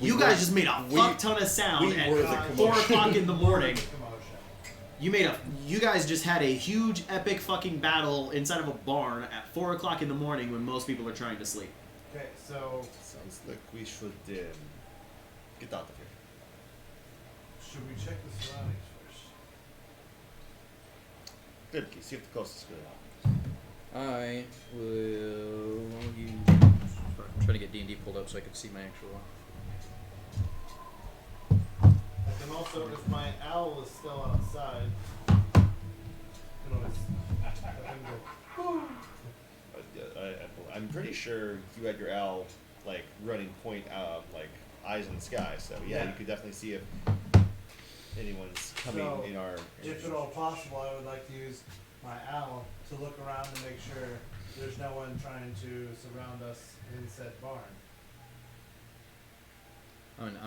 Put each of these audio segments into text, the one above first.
You guys just made a fuck ton of sound at 4 o'clock in the morning. You guys just had a huge epic fucking battle inside of a barn at 4 o'clock in the morning when most people are trying to sleep. Okay, so sounds like we should get out of here. should we check the surroundings first? Good, see if the coast is good. I will use. I'm trying to get D&D pulled up so I can see my actual. I can also, if my owl is still outside, I can always let him go. I'm pretty sure you had your owl like running point like eyes in the sky. So yeah, you could definitely see if anyone's coming in our. If at all possible, I would like to use my owl to look around and make sure there's no one trying to surround us in said barn.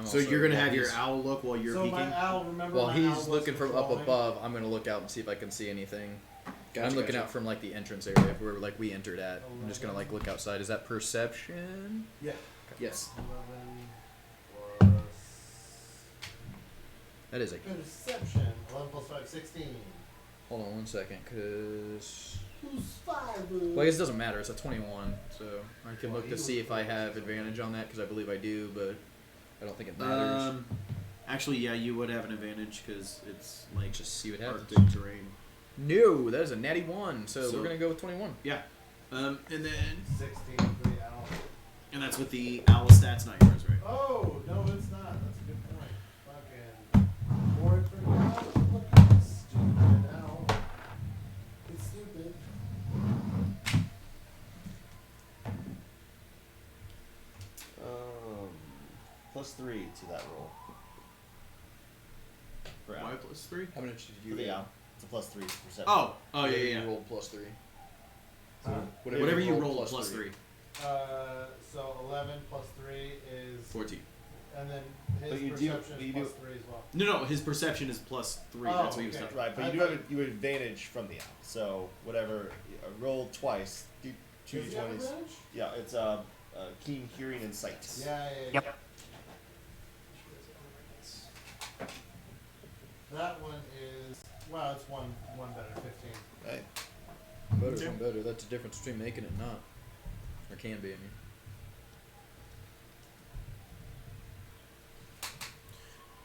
So you're gonna have your owl look while you're peeking? My owl, remember While my he's owl looking from up patrolling? above, I'm gonna look out and see if I can see anything. Gotcha, I'm looking out from like the entrance area where like we entered at. I'm just gonna like look outside. Is that perception? Yeah. Yes. 11 plus That is a. perception. 11 plus 5, 16. Hold on one second, cause. Who's 5? Well, I guess it doesn't matter. It's a 21, so I can look to see if I have advantage on that because I believe I do, but I don't think it matters. Actually, yeah, you would have an advantage because it's like Just see what happens. Arctic terrain. No, that is a natty 1, so we're gonna go with 21. Yeah. And then 16 for the owl. and that's with the owl stats, not yours, right? Oh, no, it's not. That's a good point. Fucking. Board for the owl. Look at this stupid owl. It's stupid. +3 to that roll. For Why owl. +3? How much did For you the get? owl. It's a +3 perception. Oh, yeah, You yeah. rolled +3. Huh? Whatever you roll +3. So 11 plus 3 is. 14. And then But his you do- perception but you is do- plus 3 as well. No, his perception is +3. That's what he was okay. talking Right, but I you do thought- have you have advantage from the owl. So whatever, roll twice. Do two Does he have d20s. advantage? Yeah, it's keen hearing and sight. Yeah. Yep. That one is. Wow, it's one better. 15. Right. Better, one better. That's the difference between making it and not. Or can be, I mean.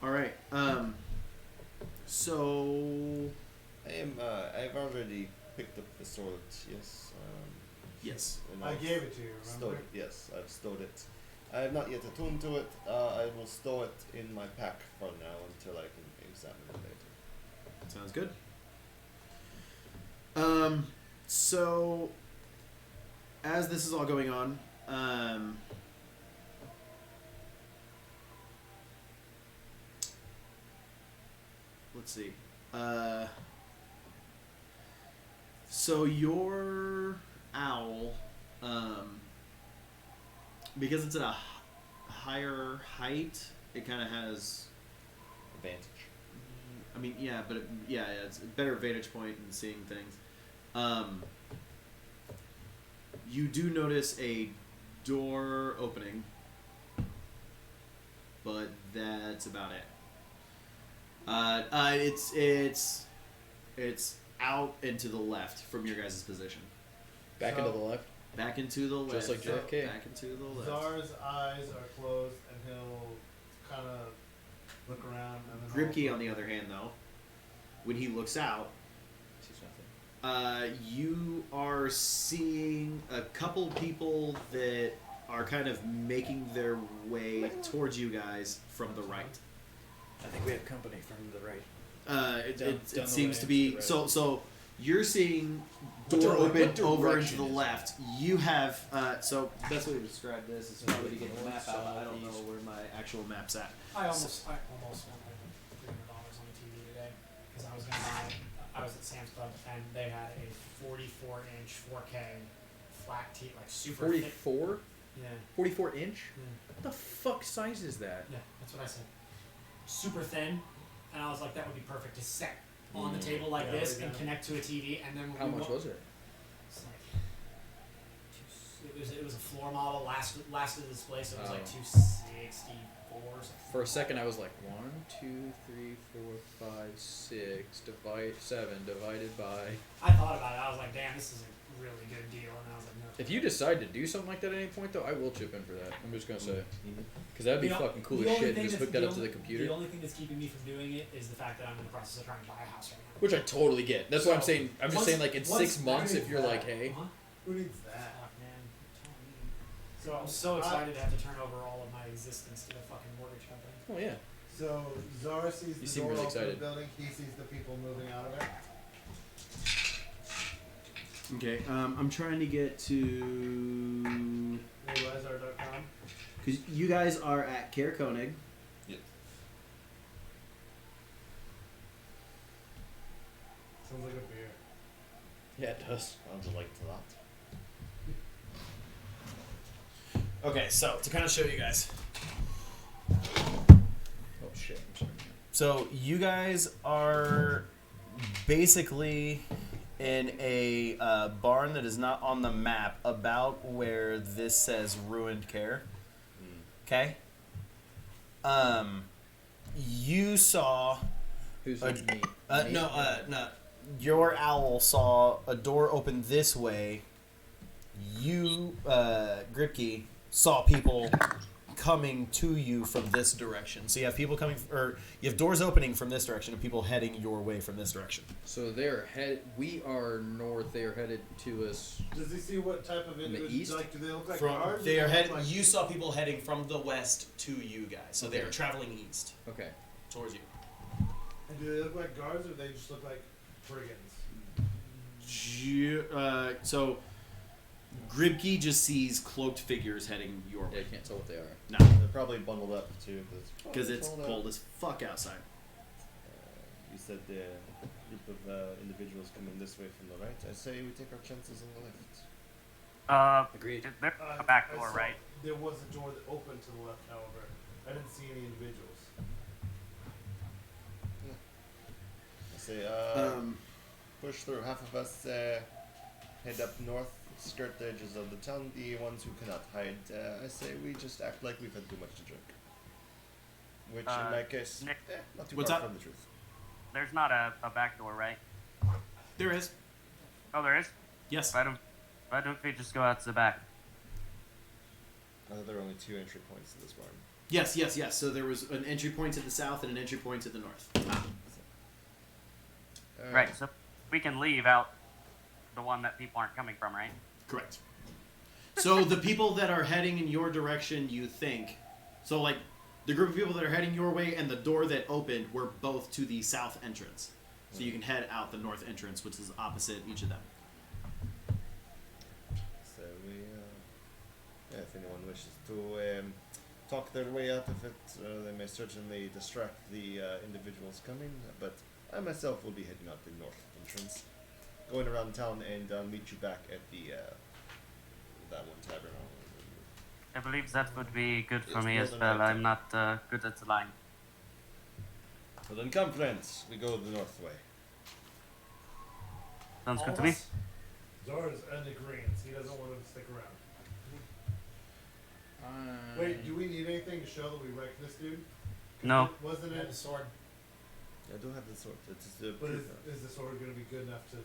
All right. So I've already picked up the sword. Yes. yes. And I I've gave it to you, Stowed remember? it. Yes, I've stowed it. I have not yet attuned to it. I will stow it in my pack for now until I can examine it later. Sounds good. So as this is all going on, let's see. So your owl, because it's at a higher height, it kind of has. Advantage. I mean, yeah, but it's a better vantage point in seeing things. You do notice a door opening, but that's about it. It's out and to the left from your guys' position. Back So- into the left. Back into the left. Just like JFK. Back into the left. Zar's eyes are closed, and he'll kind of look around. And then Gripkey, on the other hand, though, when he looks out, Sees nothing. you are seeing a couple people that are kind of making their way towards you guys from the right. I think we have company from the right. It Down the seems way to be to the right. so. You're seeing What door open direction over into the is it? left. You have so best way to describe this is probably to get the map out. I don't know where my actual map's at. I almost spent like $300 on the TV today because I was gonna buy. I was at Sam's Club and they had a 44-inch 4K flat TV, like super thick. 44? Yeah, 44 inch? yeah, What the fuck size is that? yeah. That's what I said. Super thin, and I was like, that would be perfect to set on the table like Yeah, this we and got it. connect to a TV, and then when How we much was it? It's like it was a floor model lasted the display, so it was like Oh. 264 For a second, I was like 1, 2, 3, 4, 5, 6, 7 divided by. I thought about it. I was like, damn, this is a really good deal. And I was like, no. If you decide to do something like that at any point, though, I will chip in for that. I'm just gonna say, because that'd be The o- fucking cool the as only shit. thing And just that's- hook that up the to the only- computer, The only thing that's keeping me from doing it is the fact that I'm in the process of trying to buy a house right now. which I totally get. That's what I'm So, saying. I'm just once- saying, like in once 6 months, if you're that- like, hey, Huh? Who needs that? Fuck, man. So I'm so excited to have to turn over all of my existence to the fucking mortgage company. oh yeah, So Zara sees You the seem door really open in the excited. building. He sees the people moving out of it. Okay, I'm trying to get to Realizar.com. because you guys are at Care Koenig. Yeah. Sounds like a beer. yeah, it does. Sounds like a lot. Okay, so to kind of show you guys. Oh shit. I'm sorry. So you guys are basically in a barn that is not on the map about where this says ruined care. Okay. You saw Who's Uh, me? Me? no. Your owl saw a door open this way. You, Gripkey, saw people coming to you from this direction. So you have people coming, or you have doors opening from this direction and people heading your way from this direction. So we are north. They are headed to us. Does he see what type of the individuals? east? Like, do they look like guards? They or are look heading. like- You saw people heading from the west to you guys. So they Okay. are traveling east Okay. towards you. And do they look like guards or they just look like brigands? So Gribkey just sees cloaked figures heading your Yeah, I way. can't tell what they are. No, They're probably bundled up too, because it's cold out. cold as fuck outside. You said the group of individuals coming this way from the right. I say we take our chances on the left. Agreed. There's Uh, a back I door, saw- right? There was a door that opened to the left, however. I didn't see any individuals. I say push through. Half of us head up north, skirt the edges of the town. The ones who cannot hide, I say we just act like we've had too much to drink. Which, in my case, Nick- not too What's far up? from the truth. There's not a back door, right? There is. Oh, there is. Yes. Why don't we just go out to the back? I thought there were only 2 entry points to this barn. Yes. So there was an entry point to the south and an entry point to the north. Right. So we can leave out the one that people aren't coming from, right? Correct. So the people that are heading in your direction, you think, so like the group of people that are heading your way and the door that opened were both to the south entrance. So you can head out the north entrance, which is opposite each of them. So we, if anyone wishes to talk their way out of it, they may certainly distract the individuals coming. But I myself will be heading out the north entrance, going around town, and I'll meet you back at the that one tavern. I believe that would be good for It's me more as than well. right. I'm not good at the line. Well then, come friends, we go the north way. Sounds All good of to me. us? Zara's in agreement. He doesn't want him to stick around. Wait, do we need anything to show that we wrecked this dude? 'Cause No. Wasn't I have it? a sword. I do have the sword. It's the But proof. is the sword going to be good enough to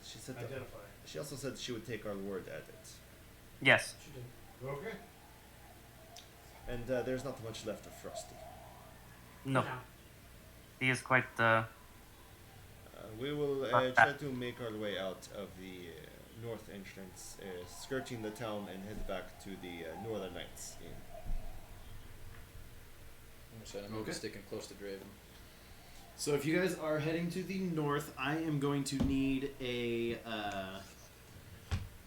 She said that. identify? She also said she would take our word at it. Yes. She did. Okay. And there's not much left of Frosty. No. Yeah. He is quite. We will try to make our way out of the north entrance, skirting the town, and head back to the Northern Knights Inn. I'm gonna be Okay. sticking close to Draven. So if you guys are heading to the north, I am going to need a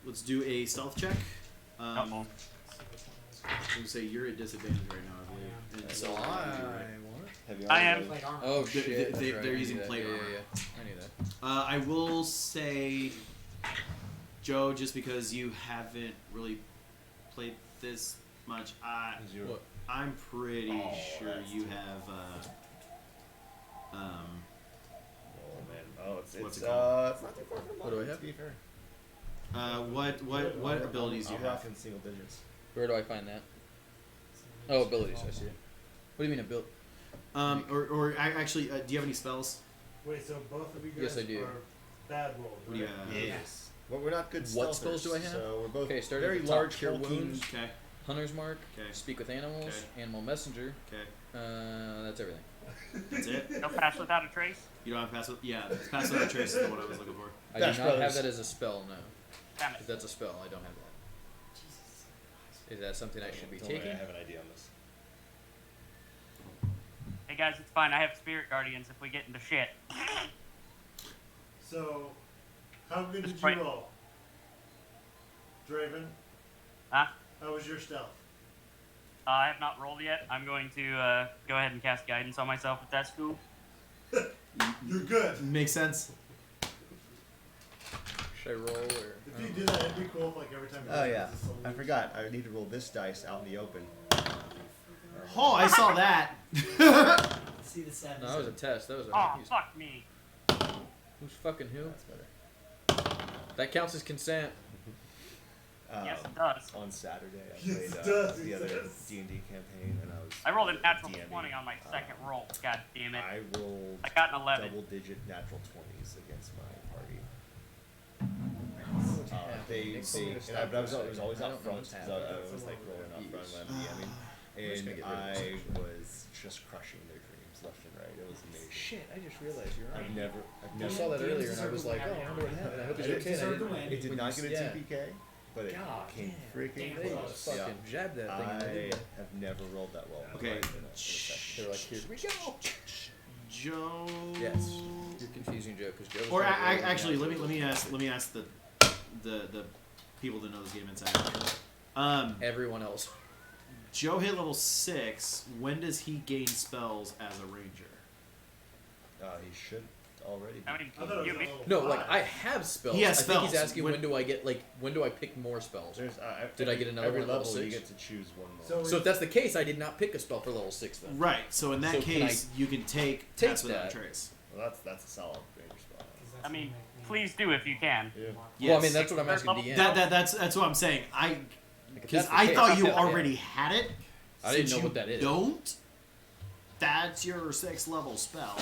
let's do a stealth check. Uh-oh. I'm gonna say you're at disadvantage right now, I believe. And so Have you I am- already- Plate armor. Oh They- shit! they- that's right, they're I knew using that. plate yeah, armor. Yeah, I knew that. I will say, Joe, just because you haven't really played this much, Is your- What? I'm pretty Oh, sure that's you too- have. Oh man! Oh, it's What's it's it called? it's not too far from What do I mine, have? To be fair. What abilities do you I'm have? rocking single digits. Where do I find that? Oh, abilities. I see it. What do you mean a build? Actually, do you have any spells? Wait, so both of you guys Yes, I do. are bad rolls, What do you right? have? Yes. Well, we're not good What stealthers, spells do I have? So we're both Okay, start very at the top. large Cure hulking- wounds. Okay. Hunter's Mark. Okay. Speak with animals. Okay. Animal Messenger. Okay. That's everything. That's it. No pass without a trace. You don't have pass. Yeah, pass without trace is the one I was looking for. I Dash do not have Brothers. that as a spell. No. Damn it. If that's a spell, I don't have that. Jesus. Is that something I should be Don't worry, taking? I have an idea on this. Hey guys, it's fine. I have spirit guardians if we get into shit. So, how good did you Right. roll? Draven, Huh? how was your stealth? I have not rolled yet. I'm going to go ahead and cast guidance on myself if that's cool. You're good. Makes sense. Should I roll or? If you did that, it'd be cool if like every time you Oh did yeah, this, it's a I forgot. I need to roll this dice out in the open. Oh, I saw that. See the sadness. No, that was a test. That was a. Oh, he's- fuck me. Who's fucking who? That's better. That counts as consent. Yes, it does. On Saturday, I Yes, played it does, the it other does. D&D campaign, and I was. I rolled a natural DMing. 20 on my second roll. God damn it. I rolled I got an 11. double-digit natural 20s against my party. Nick told me to stop But I was, for a it was always second. I up don't know front what's because I happening. was like rolling up front when I'm DMing, just gonna and get rid of I this, actually. was just crushing their dreams left and right. It was amazing. Shit! I just realized you're I've right. never I saw that earlier and I was like, oh, I wonder what happened. I hope he's It okay. And I deserved to didn't- win. It did when not you- get a yeah. TPK, but it God came damn. freaking They close. fucking jabbed that thing. and they I didn't. have never rolled that well. Okay. in a session. They were like, here we go. Joe. Yes. You're confusing Joe because Joe. Or actually, let me ask the people that know this game inside. Everyone else. Joe hit level 6. When does he gain spells as a ranger? He should already. I mean, I thought it you was a mean, level No, 5. like I have spells. He has I think he's spells. asking when do I get when do I pick more spells? There's, Did I get another every one at level level you 6? get to choose one more. So So if that's the case, I did not pick a spell for level 6 then. Right. So in that So can case, you can take take pass without that? trace. well, that's a solid ranger spell. I mean, please do if you can. Yeah. Yes. Well, I mean that's what I'm asking DM. That's what I'm saying. Like, if Because that's the I case, thought I'll you pick it. already had it. I didn't Since know you what that is. Don't. That's your 6th level spell.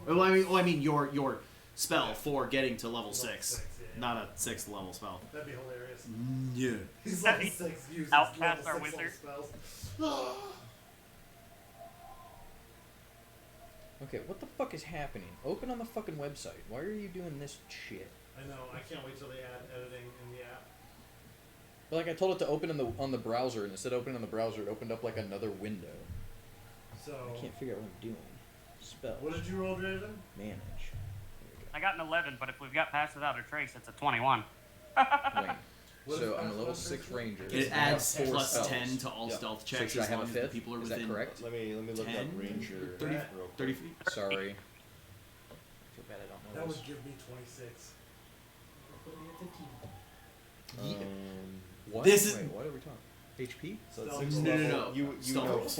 Well, I mean your spell for getting to level 6, yeah. not a 6th level spell. That'd be hilarious. Yeah. He's level 6, uses Outcast level our 6 wizard. spells. Okay, what the fuck is happening? Open on the fucking website. Why are you doing this shit? I know, I can't wait till they add editing in the app. But like I told it to open on the browser, and instead of opening on the browser, it opened up like another window. So, I can't figure out what I'm doing. Spell. what did you roll, Draven? Manage. I got an 11, but if we've got pass without a trace, it's a 21. Wait. What So is I'm a pass level without 6 trace? ranger. It I have adds 4 plus spells. 10 to all Yep. stealth So checks should I as have a long as the 5th? people are Is that within correct? Let me look 10, up ranger 30, real quick. 30 feet. Sorry. I feel bad I don't know That this. would give me 26. Put me at 15. What? This is- Wait, what are we talking? HP? So it's No, 6th no, level. no. You Stealth know rolls.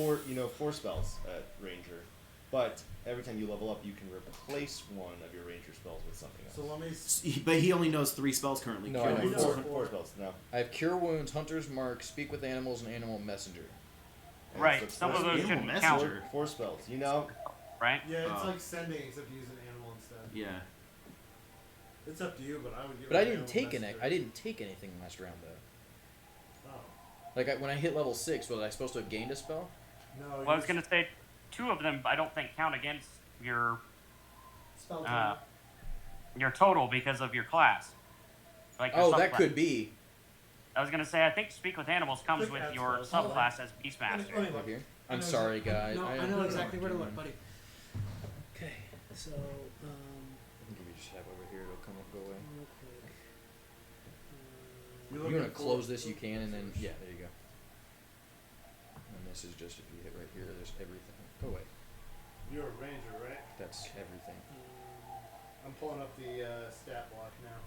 four spells at ranger, but every time you level up, you can replace one of your ranger spells with something else. So let me. But he only knows 3 spells currently. No, Cure I know. Wounds. Four spells. No. I have Cure Wounds, Hunter's Mark, Speak with Animals, and Animal Messenger. And Right, so it's some of four- those Animal shouldn't Messenger. count, four spells. You know, right? Yeah, it's Oh. like sending, except you use an animal instead. Yeah. It's up to you, but I would give But it I an didn't animal take messenger. I didn't take anything last round though. Oh. Like when I hit level 6, was I supposed to have gained a spell? No, Well, I was going to say 2 of them I don't think count against your Spell uh, your total because of your class. Like your Oh, that subclass. could be. I was going to say, I think Speak with Animals comes Quick with add your spells. subclass as Let me Beastmaster. look. Right here. I I'm know sorry, exactly- guys. No, I don't know what exactly I'm where to doing. look, buddy. Okay, so I think if you just have over here, it'll come up, go away. real quick. You're You looking want to for- close this, you can, and then yeah, there you go. And this is just if you hit right here, there's everything. Go away. You're a ranger, right? That's everything. I'm pulling up the stat block now.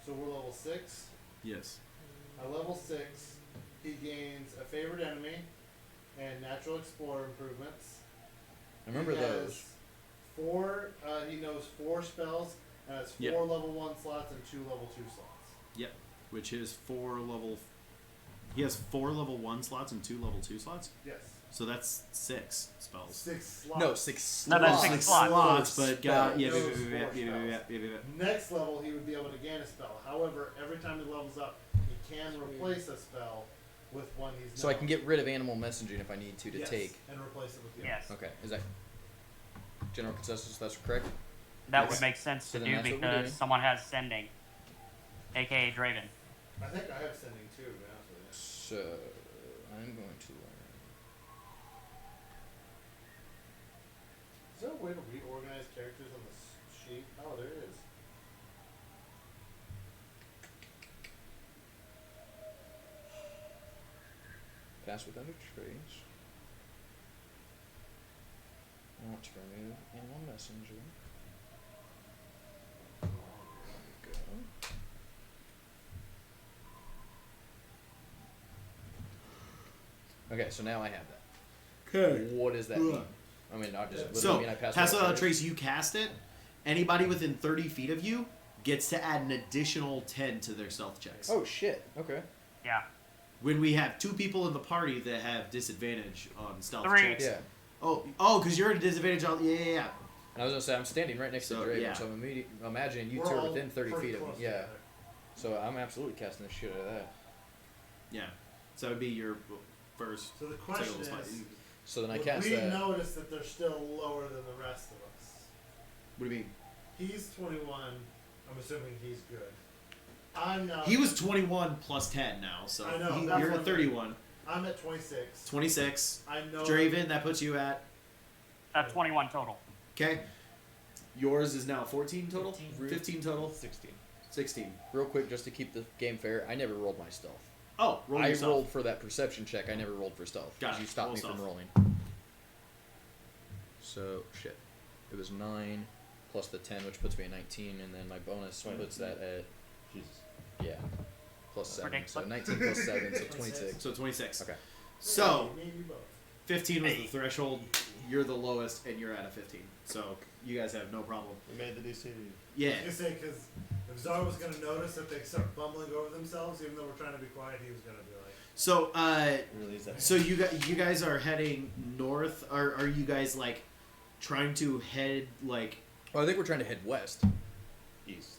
So we're level 6. Yes. At level 6, he gains a favorite enemy and natural explorer improvements. I remember He those. has 4. He knows 4 spells and has 4 Yep. level 1 slots and 2 level 2 slots. Yep. Which is 4 level He has 4 level 1 slots and 2 level 2 slots. Yes. So that's 6 spells. 6 slots. No, 6 No, that's slots. 6 slots. But Spells. yeah, Those yeah. four Next level, he would be able to gain a spell. However, every time he levels up, he can replace a spell with one he's So I known. can get rid of animal messaging if I need to Yes, take. and replace it with the Yes. Okay, is that general consensus? That's correct. That Yes. would make sense So to then do that's what we're because doing. someone has sending, aka Draven. I think I have sending too, to be honest with you. So I'm going to learn. Is there a way to reorganize characters on the sheet? Oh, there is. Pass without a trace. I want to remove animal messenger. There we go. Okay, so now I have that. Okay. What does that mean? I mean, I just literally So, mean I pass pass without a trace. trace, you cast it. Anybody within 30 feet of you gets to add an additional 10 to their stealth checks. Oh shit. Okay. Yeah. When we have 2 people in the party that have disadvantage on stealth 3. checks. Yeah. Oh, because you're at a disadvantage on. Yeah. And I was gonna say I'm standing right next So, to Draven, yeah. so I'm imagining you We're two are all within 30 pretty feet of me. close Yeah. together. So I'm absolutely casting the shit out of that. Yeah. So that would be your first. So the question spot. is, So then I would cast we that. notice that they're still lower than the rest of us? What do you mean? He's 21. I'm assuming he's good. I'm now. He was 21 plus 10 now, so I know, that's you're what at 31. I'm at 26. 26. I know. Draven, that puts you at. 21 total. Okay. Yours is now 14 total? 15. 15 total? 16. 16. Real quick, just to keep the game fair, I never rolled my stealth. Oh, roll I yourself. rolled for that perception check. I never rolled for stealth. 'Cause Got it. you stopped Roll me from stealth. rolling. So shit. It was 9 plus the 10, which puts me at 19, and then my bonus puts that at Jesus. yeah plus 7. Predict So what? 19 plus 7, so 26. So 26. Okay. So, Me and you both. 15 was the threshold. You're the lowest, and you're at a 15. So, you guys have no problem. We made the DC. Yeah. I was gonna say, because if Zara was gonna notice if they start bumbling over themselves, even though we're trying to be quiet, he was gonna be like, So, Really, is that? so you guys are heading north. Are you guys, like, trying to head, like... Well, I think we're trying to head west. East.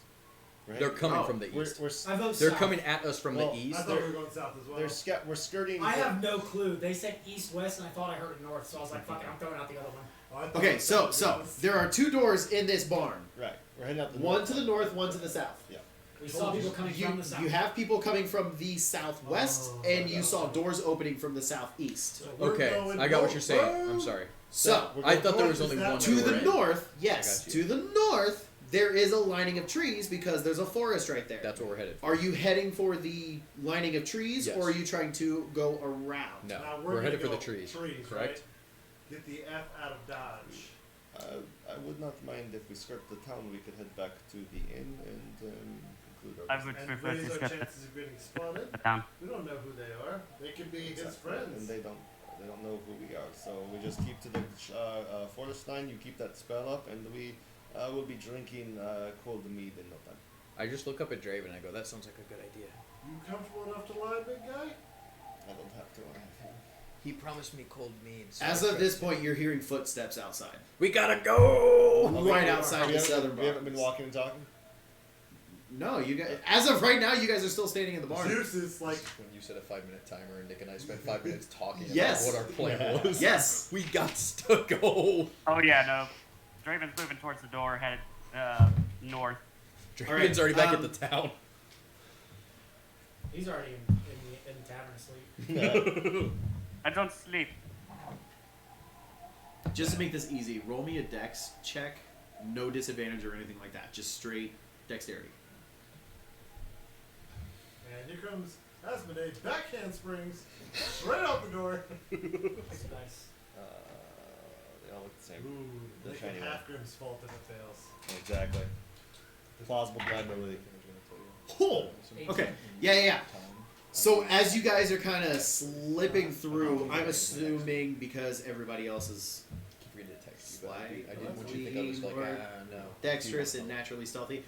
Right? They're coming Oh, from the We're, east. I vote They're south. coming at us from Well, the I east. thought we were going south as well. we're skirting. I the- have no clue. They said east west, and I thought I heard north, so I was like, "Fuck it, I'm throwing out the other one." Oh, I thought Okay, we so said there are 2 doors in this barn. Right. We're heading out the One north. to the north, one to the south. Yeah. We saw people coming You, from the south. you have people coming from the southwest, Oh, and I you got saw it. doors opening from the southeast. So we're Okay, going I got what north. you're saying. I'm sorry. So, We're I going thought there north, was only is that one to where the we're at? north, I yes, got to you. the north, there is a lining of trees because there's a forest right there. That's where we're headed. Are you heading for the lining of trees, Yes. or are you trying to go around? No, Now, we're headed for gonna the go trees. Correct. Correct. Get the F out of Dodge. I would not mind if we skirt the town. We could head back to the inn and conclude our I business. would And prefer what to is our skip chances of getting spotted? the town. We don't know who they are. They could be his Exactly. friends. And they don't know who we are. So we just keep to the forest line. You keep that spell up, and we will be drinking cold mead in no time. I just look up at Draven and I go, that sounds like a good idea. You comfortable enough to lie, big guy? I don't have to. I have him. He promised me cold mead. As of this point, you're hearing footsteps outside. we gotta go. Right outside We the haven't- southern We haven't been barn. walking and talking. No, you guys. As of right now, you guys are still standing in the barn. Zeus is like, When you said a 5-minute timer, and Nick and I spent 5 minutes talking Yes. about what our plan was. Yes. We got to go. Oh yeah, no. Draven's moving towards the door, headed north. Draven's All right, already back at the town. He's already in the tavern asleep. I don't sleep. Just to make this easy, roll me a dex check. No disadvantage or anything like that. Just straight dexterity. and here comes Asmodee, backhand springs, straight out the door. It's nice. They all look the same. Ooh, The make shiny it one. half Grimm's fault if it fails. Exactly. Plausible deniability. Cool. Okay. Yeah. So as you guys are kind of slipping through, I'm assuming because everybody else is Keep reading the text. You, but I Sly, didn't want you to think I was like, or no. dexterous and naturally stealthy,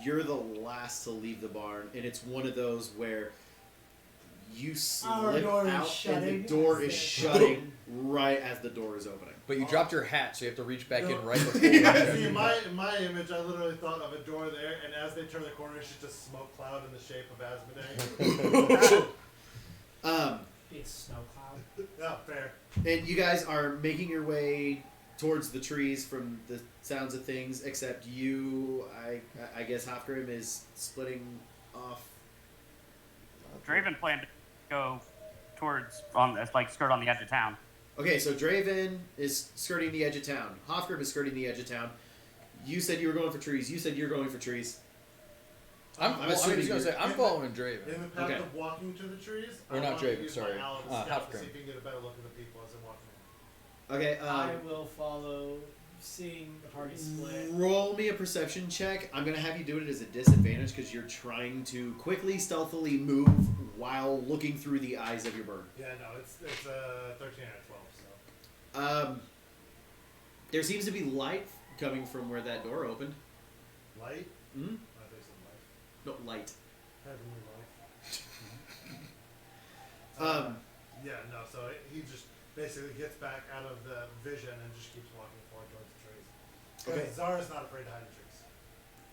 you're the last to leave the barn, and it's one of those where you Our slip door is out, and shutting the door as is they- shutting right as the door is opening. But you dropped your hat, so you have to reach back in right before. See, in my image, I literally thought of a door there, and as they turn the corner, it's just a smoke cloud in the shape of Asmodee. It's snow cloud. Yeah, fair. And you guys are making your way towards the trees from the sounds of things, except you, I guess Hofgrim is splitting off. Draven planned to go towards skirt on the edge of town. Okay, so Draven is skirting the edge of town. Hofgrim is skirting the edge of town. You said you were going for trees. You said you're going for trees. I'm just gonna you're- say I'm following Draven. In the path Okay. of walking to the trees, Or I not want to Draven, use sorry. my owl to Half scout to Grim. see if you can get a better look at the people as I'm walking. Okay, I will follow, seeing the party split. roll me a perception check. I'm going to have you do it as a disadvantage because you're trying to quickly, stealthily move while looking through the eyes of your bird. Yeah, no, it's 13 out of 12. So There seems to be light coming from where that door opened. light. Hmm? I think some light. No, light. Heavenly light. Yeah, no. So he just basically gets back out of the vision and just keeps walking forward towards the trees. Okay. Because Zara's not afraid to hide in trees.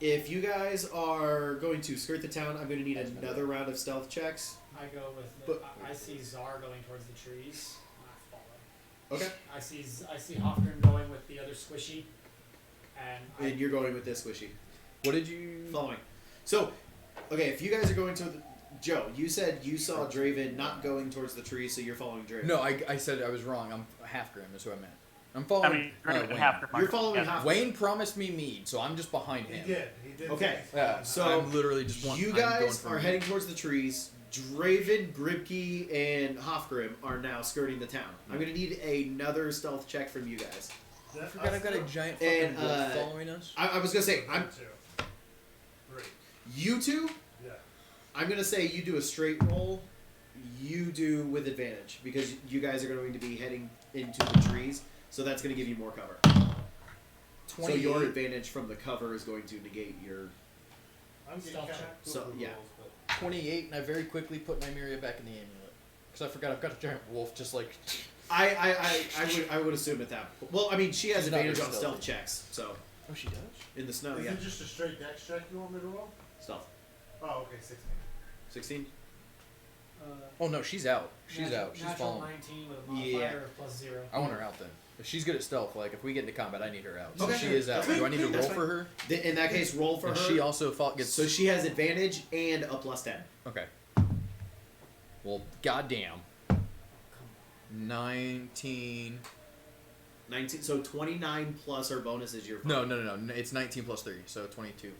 If you guys are going to skirt the town, I'm going to need That's another round of stealth checks. I go with. But- I see Zar going towards the trees. And I follow. Okay. I see Hofgrim going with the other squishy, and And you're going with this squishy. What did you? Following. So, okay, if you guys are going to Joe, you said you saw Draven not going towards the tree, so you're following Draven. No, I said I was wrong. I'm half Grim is who I meant. I'm following. I mean, Draven and Wayne. half You're following yeah. half. Wayne promised me mead, so I'm just behind He him. did. He did. Okay, say Yeah, so so I'm literally just one. You I'm going guys for are mead. heading towards the trees. Draven, Gripke, and Hofgrim are now skirting the town. I'm going to need another stealth check from you guys. I forgot I've got a giant fucking And, wolf following us. I was going to say, I'm 3. you two. Yeah. I'm going to say you do a straight roll. You do with advantage because you guys are going to be heading into the trees, so that's going to give you more cover. So your 28. advantage from the cover is going to negate your. I'm getting Stealth kind check. of So, cuckoo yeah. rolls, but 28, and I very quickly put Nymeria back in the amulet because I forgot I've got a giant wolf just like. I would assume at that. Well, I mean, she has She's not advantage very on stealth stealthy. checks, so Oh, she does. in the snow, is yeah. it just a straight dex check you want me to roll? Stealth. Oh, okay, 16. 16. Oh no, she's out. She's out. She's natural following. 19 with a modifier Yeah. of +0. I want her out then. If she's good at stealth, like if we get into combat, I need her out. So Okay. she is out. Do I need to That's roll for her? In that case, roll for And her. she also gets. So she has advantage and a +10. Okay. Well, goddamn. 19. 19. So 29 plus her bonus is your. No. It's 19 plus 3, so 22.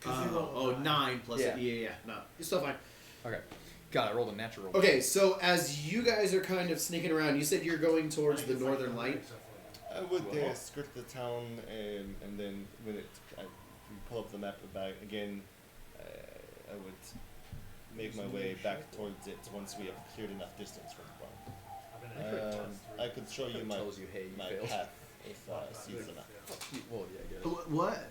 Oh, 9 plus. Yeah. Yeah. No, you're still fine. Okay. God, I rolled a natural. Okay, so as you guys are kind of sneaking around, you said you're going towards the northern light. I would Well. skirt the town, and then when we pull up the map back again, I would make my way back towards it once we have cleared enough distance from the barn. I could show you my tells you, hey, you my failed. path if sees enough. Well, yeah, I guess. What?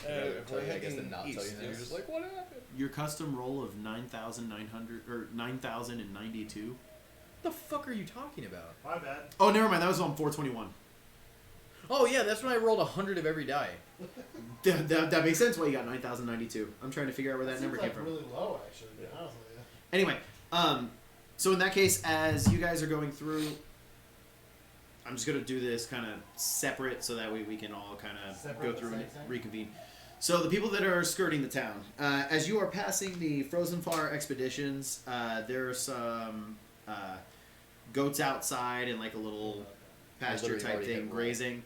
If we're I guess heading then not tell you. east, Then you're yes. just like, what happened? Your custom roll of 9,900 or 9,092. What the fuck are you talking about? My bad. Oh, never mind. That was on 421. Oh yeah, that's when I rolled 100 of every die. That makes sense why you got 9,092. I'm trying to figure out where that Seems number like came from. really low, actually, to be honest with you. Anyway, so in that case, as you guys are going through, I'm just gonna do this kind of separate so that way we can all kind of Separate go at the through and same time? reconvene. So the people that are skirting the town, as you are passing the Frozen Far expeditions, there are some goats outside and like a little pasture literally type already thing hit roll. grazing.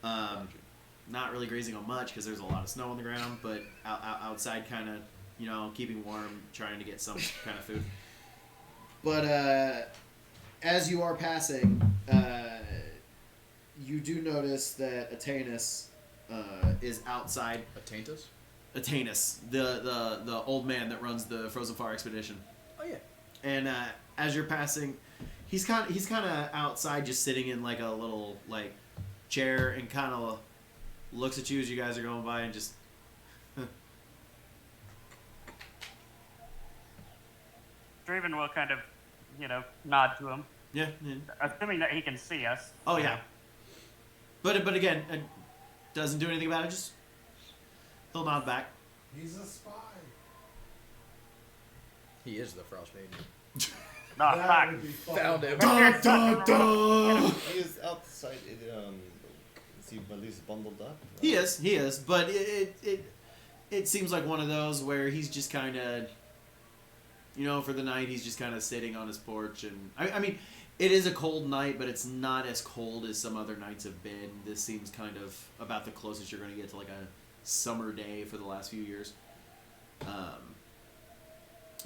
Not really grazing on much because there's a lot of snow on the ground, but outside kind of, keeping warm, trying to get some kind of food. But as you are passing, you do notice that Atanus is outside. Attaintus? Atanus, the old man that runs the Frozen Far expedition. Oh yeah. And as you're passing, he's kind of outside, just sitting in like a little like chair, and kind of looks at you as you guys are going by, and just. Draven will kind of, nod to him, Yeah. Yeah. assuming that he can see us. Oh yeah. But again, it doesn't do anything about it. Just he'll nod back. He's a spy. He is the Frost Maiden. No, That fuck. would be fun. Found him. Dun, dun, dun. He is outside. Is he at least bundled up? He is, but it seems like one of those where he's just kind of, for the night he's just kind of sitting on his porch, and I mean, it is a cold night, but it's not as cold as some other nights have been. This seems kind of about the closest you're going to get to like a summer day for the last few years.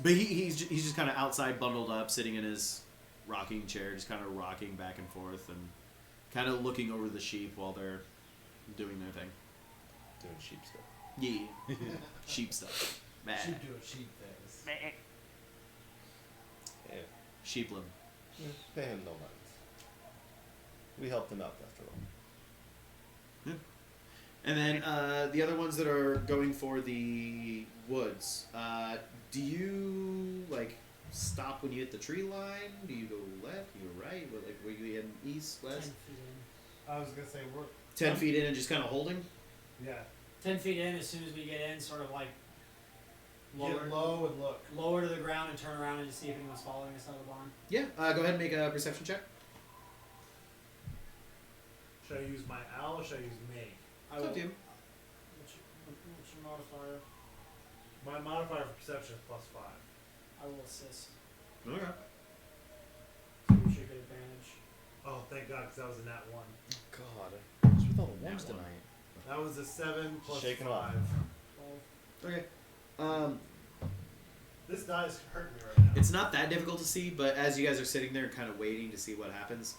But he's just kind of outside, bundled up, sitting in his rocking chair, just kind of rocking back and forth, and kind of looking over the sheep while they're doing their thing. Doing sheep stuff. Yeah. Sheep stuff. Bah. Sheep do what sheep things. Yeah. Sheepland. Pay him no mind. We helped him out after all. And then the other ones that are going for the woods, do you stop when you hit the tree line? Do you go left? Do you go right? Were you in east, 10 west? feet in. I was gonna say we're 10 feet in and just kind of holding? yeah. 10 feet in, as soon as we get in, sort of like Get low and look. lower to the ground and turn around and just see if anyone's following us out of the barn. Yeah. Go ahead and make a perception check. Should I use my owl or should I use me? It's up to you. What's your modifier? My modifier for perception is +5. I will assist. Okay. So you should get advantage. Oh, thank God, because that was a nat 1. God, what's with all the ones That one. tonight? That was a 7 plus Shaking 5. off. 12. Okay. This die is hurting me right now. It's not that difficult to see, but as you guys are sitting there kind of waiting to see what happens,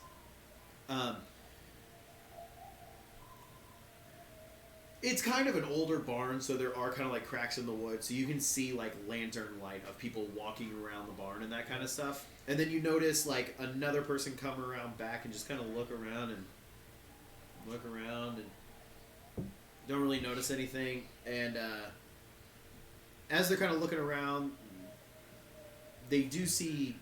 it's kind of an older barn, so there are kind of like cracks in the wood, so you can see like lantern light of people walking around the barn and that kind of stuff. And then you notice like another person come around back and just kind of look around and don't really notice anything. And as they're kind of looking around, they do see.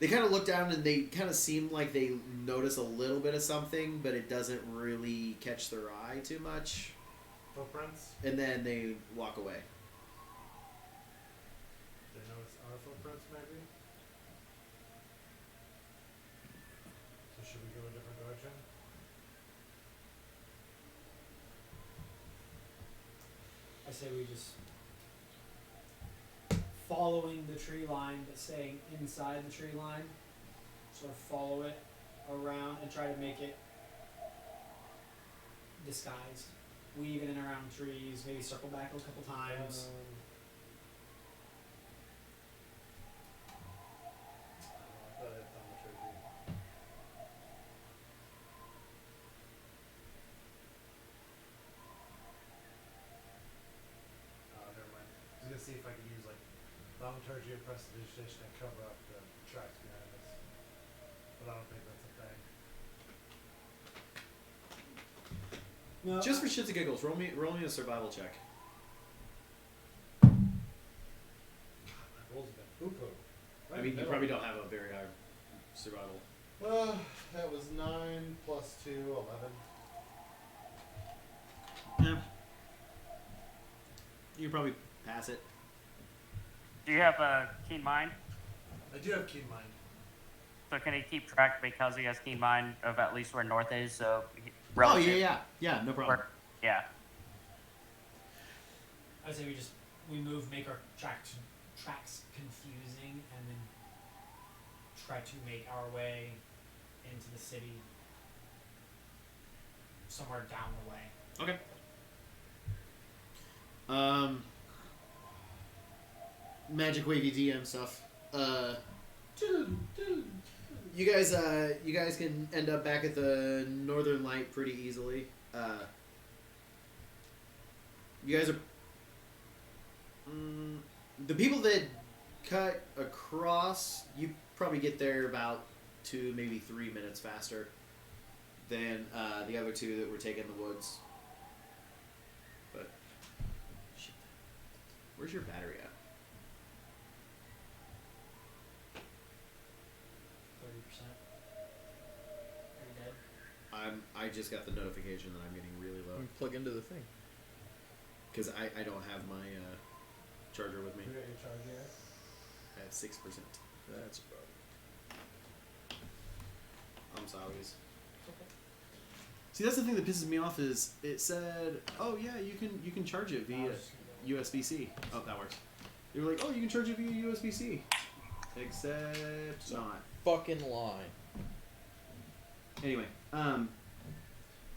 They kind of look down and they kind of seem like they notice a little bit of something, but it doesn't really catch their eye too much. Footprints? And then they walk away. They notice our footprints, maybe? So should we go a different direction? I say we just following the tree line, but staying inside the tree line. Sort of follow it around and try to make it disguised. Weave in and around trees, maybe circle back a couple times. I thought I had thaumaturgy. Never mind. I was gonna see if I could use like thaumaturgy and prestidigitation and cover up the tracks behind us. But I don't think that's a thing. No, Just for shits and giggles, roll me a survival check. My rolls have been poo-poo. I mean, you probably don't have a very high survival. That was 9 plus 2, 11. Yeah. You can probably pass it. Do you have a keen mind? I do have keen mind. So can he keep track because he has keen mind of at least where north is? So Oh yeah, no problem. Yeah. I say we move, make our tracks confusing, and then try to make our way into the city somewhere down the way. Okay. Magic wavy DM stuff. You guys can end up back at the Northern Light pretty easily. You guys are the people that cut across. You probably get there about 2, maybe 3 minutes faster than the other two that were taking the woods. But shit, where's your battery at? I just got the notification that I'm getting really low Plug into the thing. because I don't have my charger with me. You got your charger yet? I have 6%. That's a problem. I'm sorry. See, that's the thing that pisses me off is it said, oh yeah, you can charge it via USB-C. Oh, that works. They were like, oh, you can charge it via USB-C. Except not. Fucking lie. Anyway, but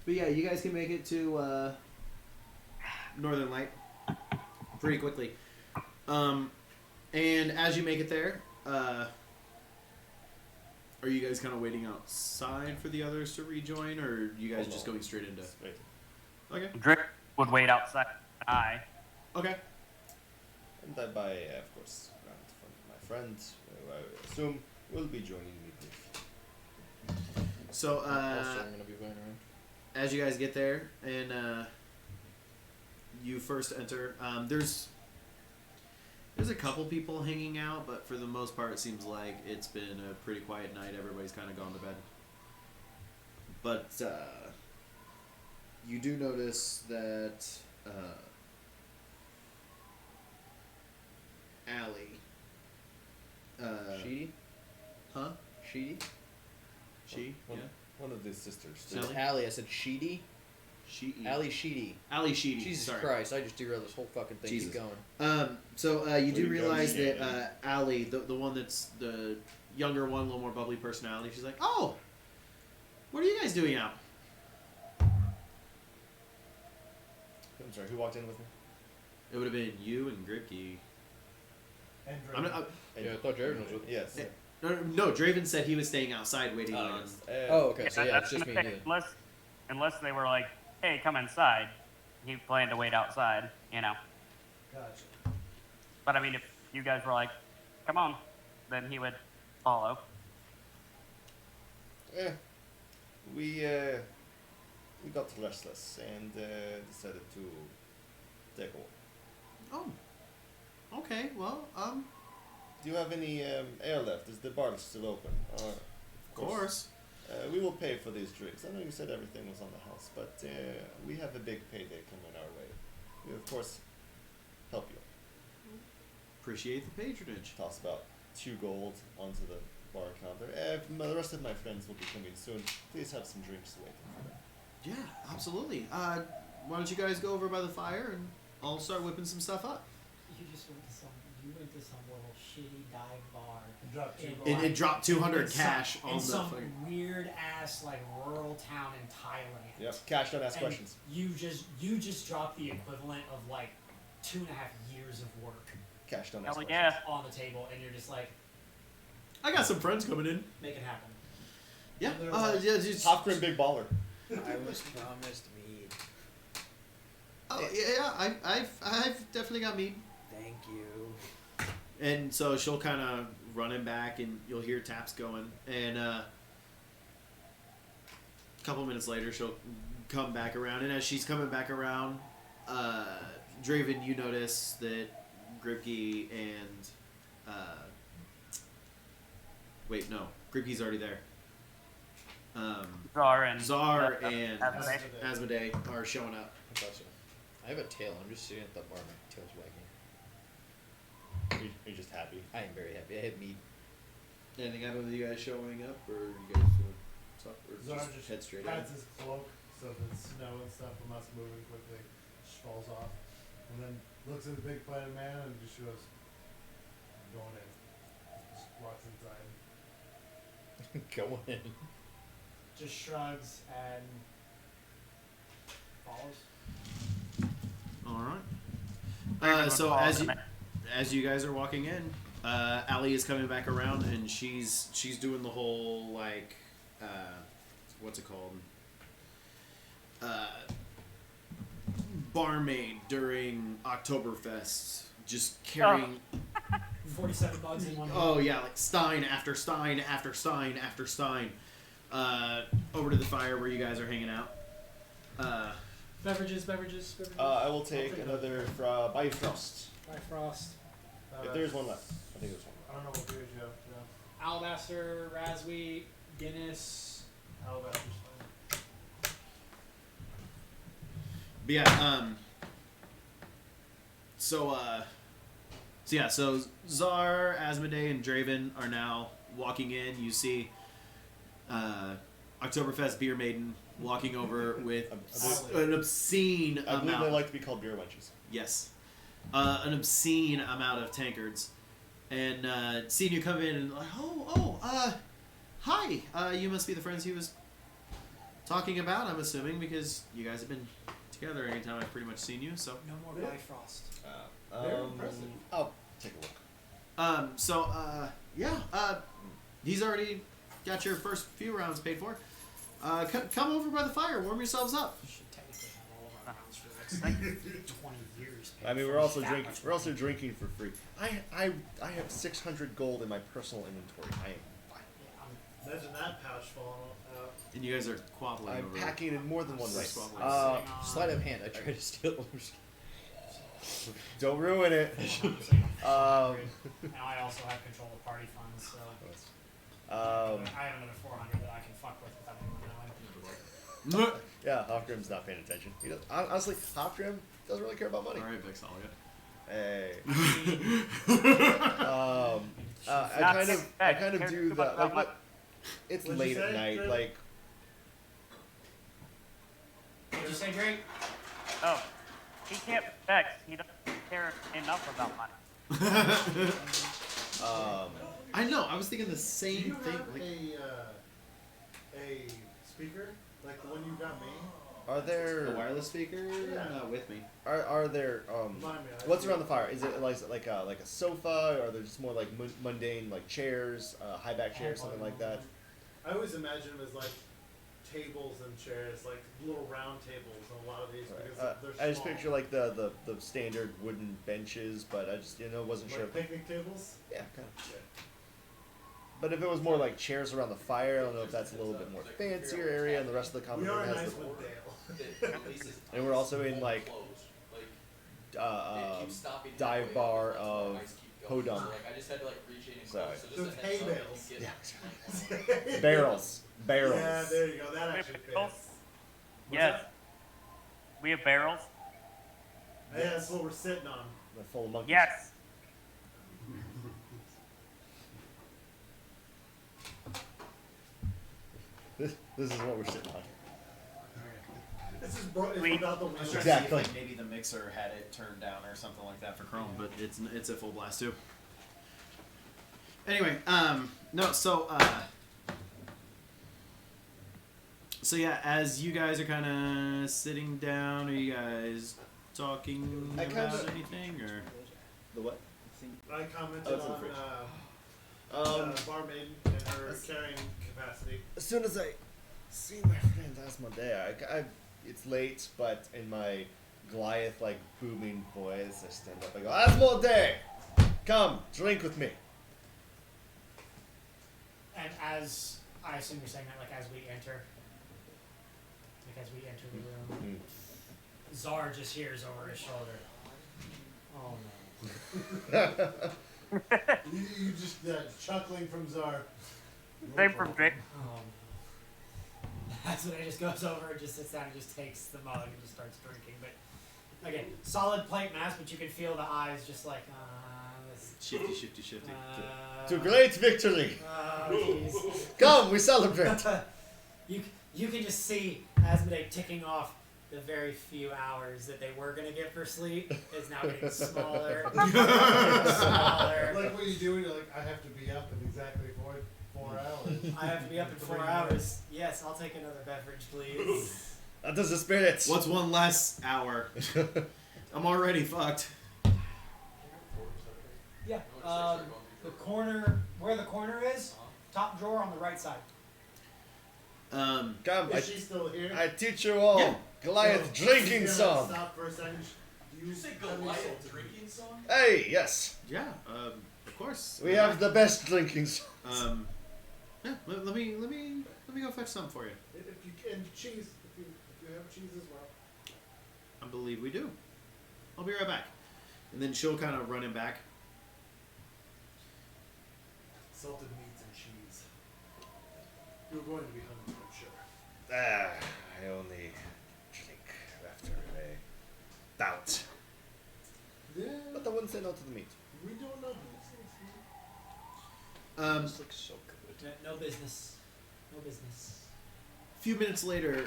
yeah, you guys can make it to Northern Light pretty quickly. And as you make it there, are you guys kind of waiting outside for the others to rejoin, or are you guys just going straight into? Straight. Okay. Drip would wait outside. Okay. And I buy, of course, round from my friends, who I assume will be joining me briefly. So, Also, I'm gonna be going around. as you guys get there and you first enter, there's a couple people hanging out, but for the most part, it seems like it's been a pretty quiet night. Everybody's kind of gone to bed. But you do notice that Allie. Sheedy? Huh? Sheedy? She? One, Yeah. one of these sisters. Said Allie? Allie. I said Sheedy? She. Allie Sheedy. Allie Sheedy. Jesus Sorry. Christ, I just derailed this whole fucking thing. Jesus. Keep going. So you Way do to go, realize Shannon. that Allie, the one that's the younger one, a little more bubbly personality, she's like, oh, what are you guys doing out? I'm sorry, who walked in with me? It would have been you and Gripke. And I'm not, Yeah, I thought Jared was with me. Yes. no, Draven said he was staying outside waiting on. Yes. Oh, okay, so yeah, it's just me and you. Unless they were like, hey, come inside. He planned to wait outside, you know. Gotcha. But I mean, if you guys were like, come on, then he would follow. We got restless and decided to take a walk. Oh, okay. Well, Do you have any air left? Is the bar still open? Of course. We will pay for these drinks. I know you said everything was on the house, but we have a big payday coming our way. We of course help you. Appreciate the patronage. Toss about 2 gold onto the bar counter. The rest of my friends will be coming soon. Please have some drinks waiting for them. Yeah, absolutely. Why don't you guys go over by the fire and I'll start whipping some stuff up. You just went to some little shitty dive bar. Drop two It- gold. It dropped 200 in cash some, on in the some fucking. weird ass like rural town in Thailand. Yep. Cash, don't ask And questions. You just dropped the equivalent of like 2.5 years of work Cash, don't ask Hell questions. yeah. on the table, and you're just like, I got some friends coming in. make it happen. Yeah. They're like- Yeah. Just. Hopgrim big baller. I was promised mead. Oh yeah. I've definitely got mead. Thank you. And so she'll kind of run him back, and you'll hear taps going. And a couple minutes later, she'll come back around. And as she's coming back around, Draven, you notice that Gripke and wait, no, Gripke's already there. Czar and And Asmodee. Asmodee are showing up. I thought so. I have a tail. I'm just sitting at the bar. My tail's wagging. You're just happy. I am very happy. I had mead. Anything happen with you guys showing up, or you guys doing stuff, or Zara just just head straight in? hides his cloak so if it's snow and stuff from us moving quickly, just falls off. And then looks at the big planet man and just goes, I'm going in. Just walks inside. Go in. Just shrugs and follows. All right. Draven would So follow as them you as you guys are walking in, Allie is coming back around, and she's doing the whole like, what's it called? Barmaid during Oktoberfest, just carrying. 47 bugs in one. Oh yeah, like stein after stein after stein after stein, over to the fire where you guys are hanging out. Beverages. I will take another Bifrost. Bifrost. If there's one left. I think there's one I don't know what beers you have. Yeah. Alabaster, Raspberry, Guinness. Alabaster's fine. But yeah, so Czar, Asmodee, and Draven are now walking in. You see Oktoberfest Beer Maiden walking over with an obscene I believe amount. they like to be called beer wenches. Yes. An obscene amount of tankards. And seeing you come in and like, hi. You must be the friends he was talking about, I'm assuming, because you guys have been together anytime I've pretty much seen you, so. No more Bifrost. Very impressive. I'll take a look. He's already got your first few rounds paid for. Come over by the fire, warm yourselves up. We should technically have all of our rounds for the next 20 years. I mean, we're also drinking for free. I have 600 gold in my personal inventory. I am fine. Imagine that pouch falling out. And you guys are quabbling I'm over packing in more than one Six race. squabbles. Sleight of hand. I tried to steal. Don't ruin it. Now I also have control of party funds, so I have another 400 that I can fuck with without anyone knowing. Yeah, Hofgrim's not paying attention. He does, honestly, Hofgrim doesn't really care about money. Alright, Vix, Olga. Hey. I kind of do that. Like, what? It's What'd you late at say, night. Drake? Like, What'd you say, Drake? Oh, he can't vex. He doesn't care enough about money. I know, I was thinking the Do same you thing. have Like, a speaker like the one you got me? are the there wireless speaker? Yeah. Not with me. are there Remind me, I what's see around it. the fire? Is it like a sofa, or are there just more like mundane like chairs, high back chairs, something like that? I always imagine them as like tables and chairs, like little round tables on a lot of these because they're I just small. picture like the standard wooden benches, but I just wasn't like sure. picnic tables. Yeah, kind of. Yeah. But if it was more like chairs around the fire, I don't know if that's a little bit more fancier area, and the rest of the common We are room a has nice the. one, Dale. And we're also in like dive bar of Hodunk. Sorry. Those hay bales. Yeah. Barrels. Yeah, there you go. That actually Barrels? fits. Yes. We have barrels. Yeah, that's what we're sitting on. They're full of monkeys. Yes. This is what we're sitting on. This is it's We- without the I was wheels. trying Exactly. to see if maybe the mixer had it turned down or something like that for Chrome, but it's at full blast too. Anyway, so yeah, as you guys are kind of sitting down, are you guys talking I about kinda- anything or? The what? I commented Oh, it's in the on fridge. barmaid and her carrying capacity. As soon as I see my friend Asmodee, it's late, but in my Goliath like booming voice, I stand up. I go, Asmodee, come drink with me. And as I assume you're saying that, like as we enter the room, Czar just hears over his shoulder. Oh no. You just chuckling from Czar. Same from Drake. That's when he just goes over and just sits down and just takes the mug and just starts drinking. But again, solid plate mass, but you can feel the eyes just like, this. Shifty. To great victory. Oh, jeez. Come, we celebrate. You can just see Asmodee ticking off the very few hours that they were gonna get for sleep is now getting smaller, smaller. Like what you do, you're like, I have to be up in exactly 4 hours. I have to be up in 4 hours. Yes, I'll take another beverage, please. That is the spirit. What's one less hour? I'm already fucked. Yeah. The corner, where the corner is, top drawer on the right side. Come, Is she still here? I teach you all Yeah. Goliath So, drinking she's gonna song. Stop for a second. Do you say Goliath drinking song? Hey, yes, Yeah, of course. we have the best drinking song. Yeah. Let me go fetch some for you. If you and cheese, if you have cheese as well. I believe we do. I'll be right back. And then she'll kind of run him back. Salted meats and cheese. You're going to be hungry, I'm sure. I only drink after a Doubt. Yeah. But I wouldn't say no to the meat. We don't know. This looks so good. No business. No business. A few minutes later,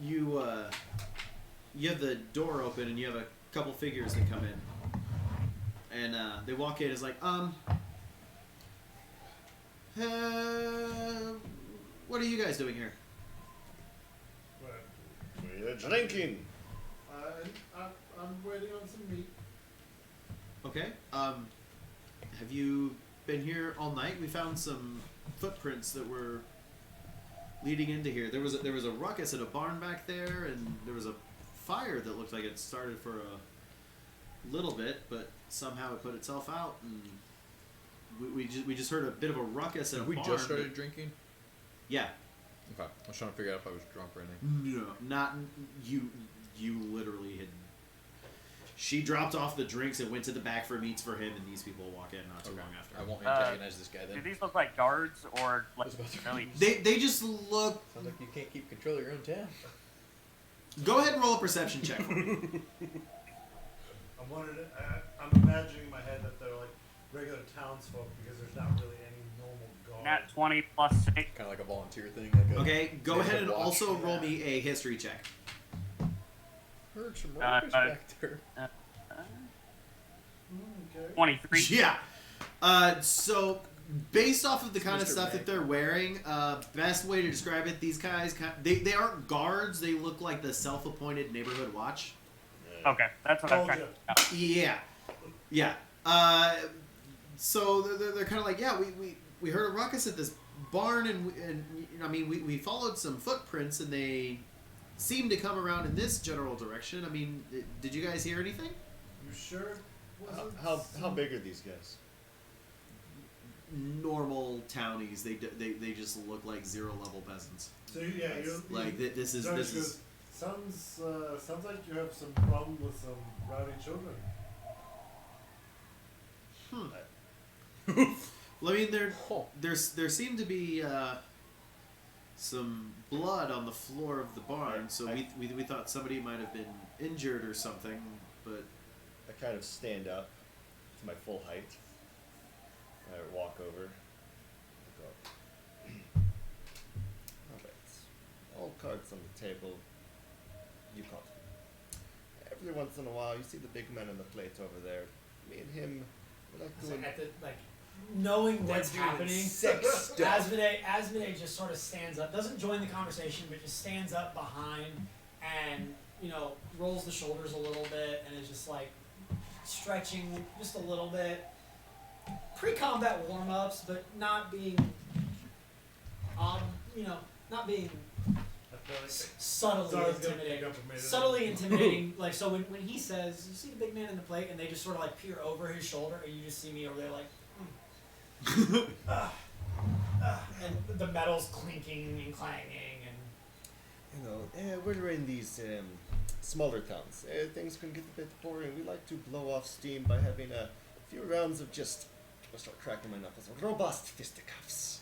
you have the door open and you have a couple figures that come in, and they walk in. It's like, what are you guys doing here? We're drinking. I'm waiting on some meat. Okay. Have you been here all night? We found some footprints that were leading into here. There was a ruckus at a barn back there, and there was a fire that looked like it started for a little bit, but somehow it put itself out, and we just heard a bit of a ruckus at a We barn. just started drinking? Yeah. Okay. I was trying to figure out if I was drunk or anything. No, not you. You literally had. She dropped off the drinks and went to the back for meats for him, and these people walk in not too long after. I won't antagonize this guy Do then. these look like guards or like really? They just look. Sounds like you can't keep control of your own town. Go ahead and roll a perception check for me. I'm imagining in my head that they're like regular townsfolk because there's not really any normal guards. Nat 20 plus 6. Kind of like a volunteer thing. Like a, Okay, go like ahead a and watch. also roll me a history check. Heard some ruckus back there. Okay. 23. Yeah. So based off of the kind of Mr. stuff that they're wearing, best way to describe it, these guys, they aren't guards. They look like the self-appointed neighborhood watch. Okay, that's what I'm Told trying you. to figure out. Yeah. So they're kind of like, yeah, we heard a ruckus at this barn, and I mean, we followed some footprints, and they seemed to come around in this general direction. I mean, did you guys hear anything? You sure? How big are these guys? Normal townies. They just look like zero-level peasants. So yeah, Like this is Josh this goes, is. sounds like you have some problem with some rowdy children. Well, I mean, there seemed to be some blood on the floor of the barn, so we thought somebody might have been injured or something, but I kind of stand up to my full height. I walk over. I go, alright. All cards on the table. You caught me. Every once in a while, you see the big man on the plate over there. Me and him, we like So doing at the, knowing what's doing happening, sex stuff. Asmodee just sort of stands up, doesn't join the conversation, but just stands up behind and, rolls the shoulders a little bit and is just like stretching just a little bit. Pre-combat warm-ups, but not being, not being I feel like subtly Zara's gonna intimidating. pick up a minute. Subtly intimidating. Like, so when he says, you see the big man in the plate, and they just sort of like peer over his shoulder, and you just see me over there like, and the metal's clinking and clanging, and we're in these smaller towns. Things can get a bit boring. We like to blow off steam by having a few rounds of just. I'll start cracking my knuckles. Robust fisticuffs.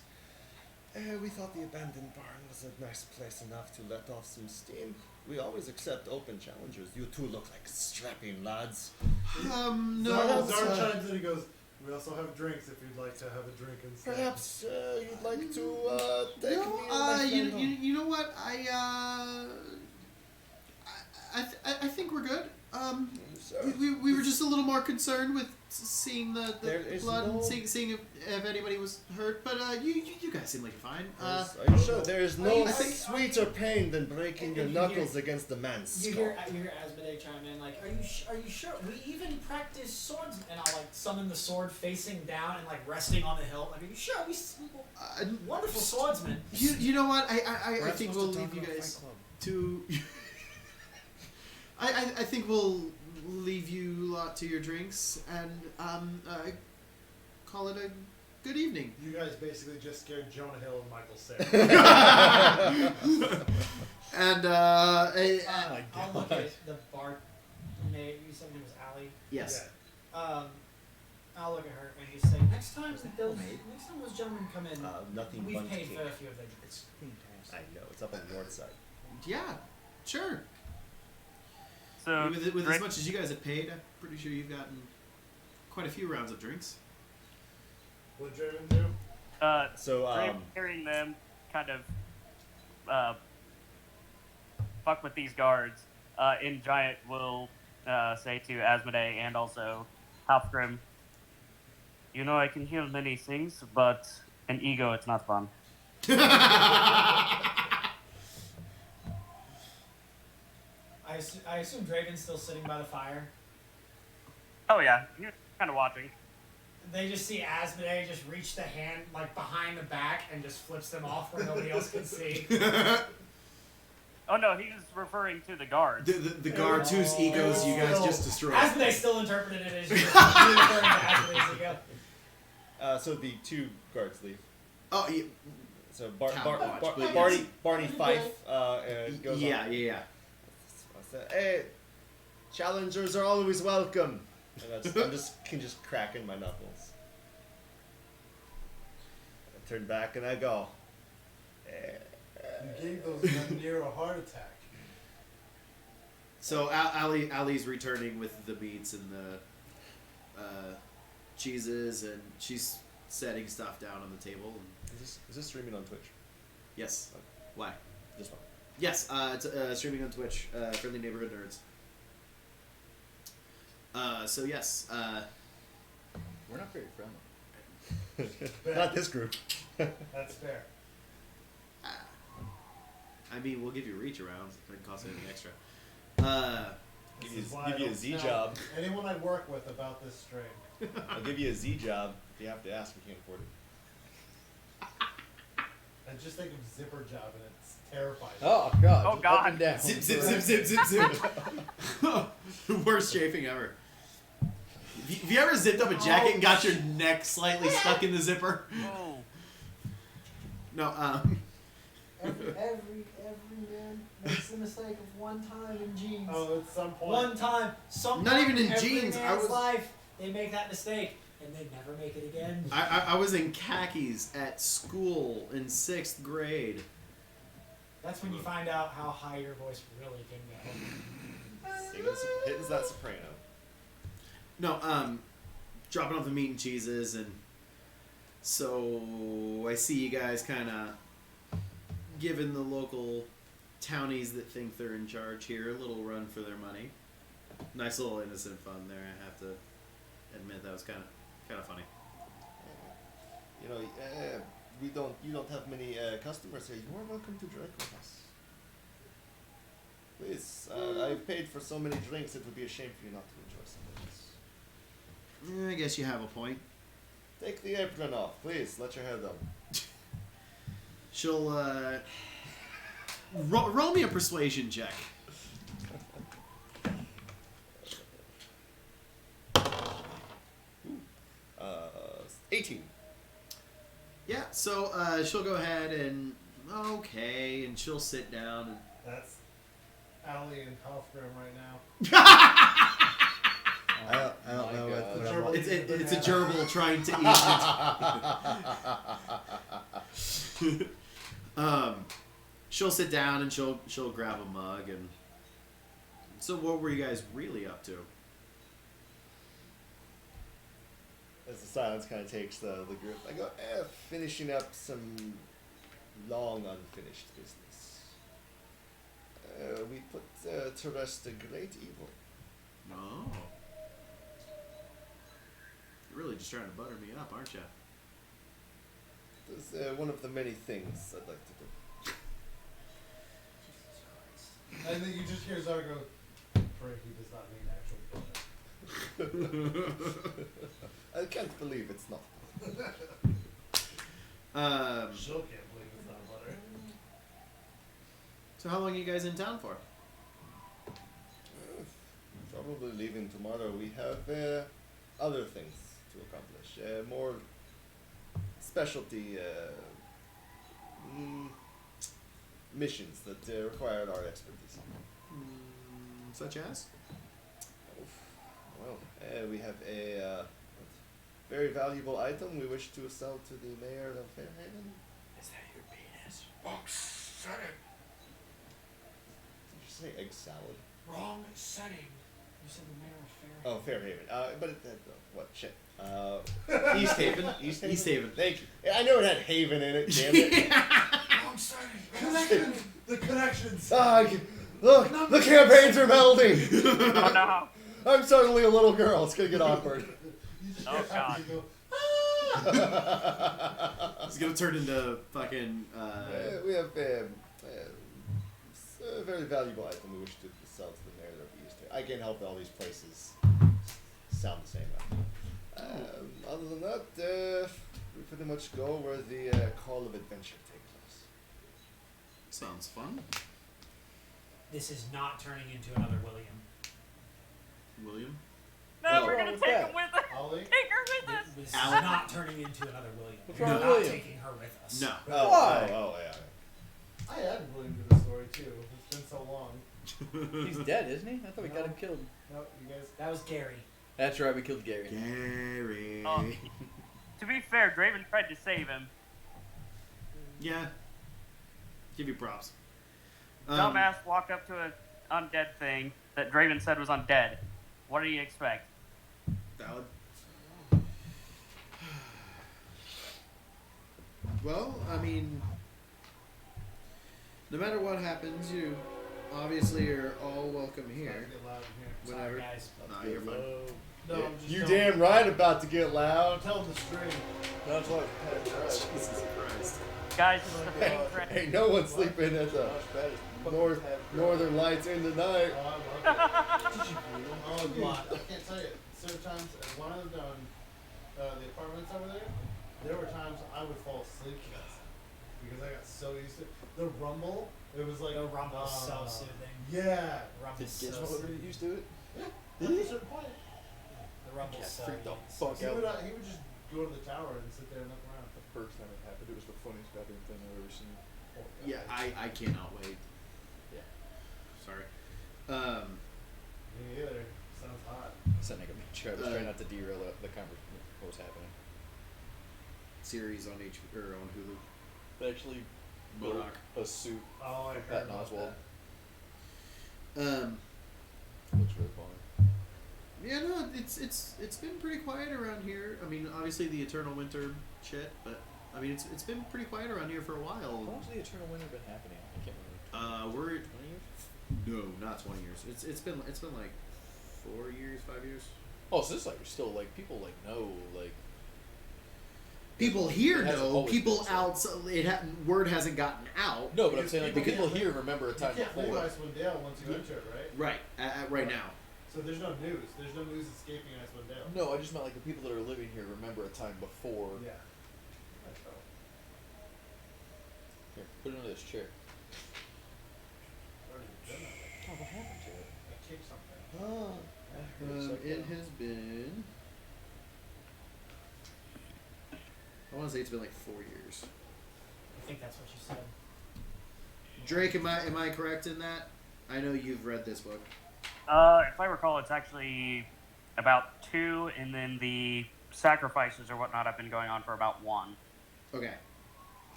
We thought the abandoned barn was a nice place enough to let off some steam. We always accept open challengers. You two look like strapping lads. No. Zara chimes in and goes, we also have drinks if you'd like to have a drink instead. Perhaps you'd like to take me and my friend home. You know what? I think we're good. Sir. We were just a little more concerned with seeing the There is blood and no- seeing if anybody was hurt. But you guys seem like you're fine. Are you sure? There is no I think- sweeter pain than breaking your You hear- knuckles against the man's you skull. hear Asmodee chime in like, are you sure? We even practice swords, and I'll like summon the sword facing down and like resting on the hilt. Like, are you sure? Wonderful swordsman. You know what? I We're not think supposed we'll to leave talk you about guys Fight Club. to. I think we'll leave you lot to your drinks and call it a good evening. You guys basically just scared Jonah Hill and Michael Cera. And I'll look at the bar. You said her name was Allie. yes. I'll look at her and just say, next time those gentlemen come in, Nothing we've bunch paid cake. for a few of their drinks. I know, it's up on the north side. Yeah. Sure. So with as much as you guys have paid, I'm pretty sure you've gotten quite a few rounds of drinks. What Draven do? Draven carrying them kind of fuck with these guards. In Giant will say to Asmodee and also Halfgrim, you know I can heal many things, but an ego it's not fun. I assume Draven's still sitting by the fire. Oh yeah, you're kind of watching. They just see Asmodee just reach the hand like behind the back and just flips them off where nobody else can see. Oh no, he was referring to the guards. The guards whose egos you guys just destroyed. Asmodee still interpreted it as just referring to Asmodee's ego. So the 2 guards leave. Oh, yeah. So Barney Fife goes Yeah, on. yeah. Hey, challengers are always welcome. And I'm just cracking my knuckles. I turn back and I go. You gave those men near a heart attack. So Ali's returning with the meats and the cheeses, and she's setting stuff down on the table. And Is this streaming on Twitch? yes. Why? Just one. Yes, it's streaming on Twitch. Friendly Neighborhood Nerds. So yes. We're not very friendly. Not this group. That's fair. I mean, we'll give you reach around. It doesn't cost anything extra. This Give is why you I a don't Z tell job. Anyone I work with about this strain. I'll give you a Z job. If you have to ask, we can't afford it. I just think of zipper job and it's terrifying. Oh god. Oh, just God. Up and down. Zip, zip, zip, zip, zip, zip. Worst chafing ever. Have you ever zipped up a jacket and got your neck slightly stuck in the zipper? Oh. No, Every man makes the mistake of one time in jeans. Oh, at some point. One time, sometime Not even in every jeans, I man's was- life, they make that mistake and they never make it again. I was in khakis at school in 6th grade. That's when you find out how high your voice really can go. Hitting that soprano. No, dropping off the meat and cheeses, and so I see you guys kind of giving the local townies that think they're in charge here a little run for their money. Nice little innocent fun there. I have to admit that was kind of funny. You know, you don't have many customers here. You are welcome to drink with us. Please, I've paid for so many drinks. It would be a shame for you not to enjoy some of this. I guess you have a point. Take the apron off, please. Let your hair down. She'll roll me a persuasion check. 18. Yeah, so she'll go ahead and and she'll sit down and That's Ali and Halfgrim right now. I don't know what God. it's a gerbil trying to eat. She'll sit down and she'll grab a mug. And so what were you guys really up to? As the silence kind of takes the group, I go, finishing up some long unfinished business. We put to rest a great evil. Oh, you're really just trying to butter me up, aren't you? It's one of the many things I'd like to do. And then you just hear Zara go, pray he does not mean actual butter. I can't believe it's not. She'll can't believe it's not butter. So how long are you guys in town for? Probably leaving tomorrow. We have other things to accomplish. More specialty missions that require our expertise. Such as? Well, we have a very valuable item we wish to sell to the mayor of Fairhaven. Is that your penis? Did you say egg salad? Wrong setting. You said the mayor of Fairhaven. Oh, Fairhaven. But what? Shit. East Haven. East Haven. East Haven. Thank you. I know it had Haven in it. Damn it. Wrong setting. Connections. The connections. Look, the campaigns are melding. Oh no. I'm suddenly a little girl. It's gonna get awkward. Oh god. You go, It's gonna turn into fucking. We have a very valuable item we wish to sell to the mayor of East Haven. I can't help that all these places sound the same. Other than that, we pretty much go where the call of adventure takes us. Sounds fun. This is not turning into another William. William. No, What's we're wrong gonna with take that? him with us. Ollie? Take her with us. This is Alan? not turning into another William. What's We're wrong with not William? taking her with us. No. Why? Oh, yeah. I had William to the story too. It's been so long. He's dead, isn't he? I thought we got him killed. No, you guys. That was Gary. That's right, we killed Gary. Gary. Oh. To be fair, Draven tried to save him. Yeah. Give you props. Dumbass walked up to an undead thing that Draven said was undead. What do you expect? Valid. Well, I mean, no matter what happens, you obviously are all welcome here. Get loud in here. Whenever. Sorry, guys. Nah, you're fine. No, I'm just You telling- damn right about to get loud. Tell him the string. That's what. Jesus Christ. Guys, this is the Hey, pink train. hey, no one's sleeping at the Northern Lights in tonight. Oh, I love it. Oh, dude, I can't tell you. Certain times, when I've done the apartments over there were times I would fall asleep because I got so used to it. The rumble, it was like The rumble's so soothing. Yeah. The rumble's Did so Gizmo ever soothing. get used to it? At a certain point, The rumble's so Freaked the soothing. fuck he out. would just go to the tower and sit there and look around. The first time it happened, it was the funniest goddamn thing I've ever seen. Yeah, I cannot wait. Yeah. Sorry. Me either. Sounds hot. Sending a picture. I was trying not to derail the conversation. What was happening? Series on or on Hulu. They actually built Modoc. a suit Oh, I heard at about Oswald. that. Looks really fun. Yeah, no, it's been pretty quiet around here. I mean, obviously the Eternal Winter shit, but I mean it's been pretty quiet around here for a How while. long's the Eternal Winter been happening? I can't remember. We're 20 years? no, not 20 years. It's been like 4 years, 5 years. Oh, so this is like still like people like know like. People here It hasn't know. always People been so. out. Word hasn't gotten out. No, but I'm saying like the People people can't here remember a You time can't leave before. Icewind Dale once you enter it, right? Right. Right now. So there's no news. There's no news escaping Icewind Dale. No, I just meant like the people that are living here remember a time before. Yeah. Here, put it under this chair. Already done that. Oh, what happened to it? I kicked something. It has been. I want to say it's been like 4 years. I think that's what you said. Drake, am I correct in that? I know you've read this book. If I recall, it's actually about 2, and then the sacrifices or whatnot have been going on for about 1. Okay.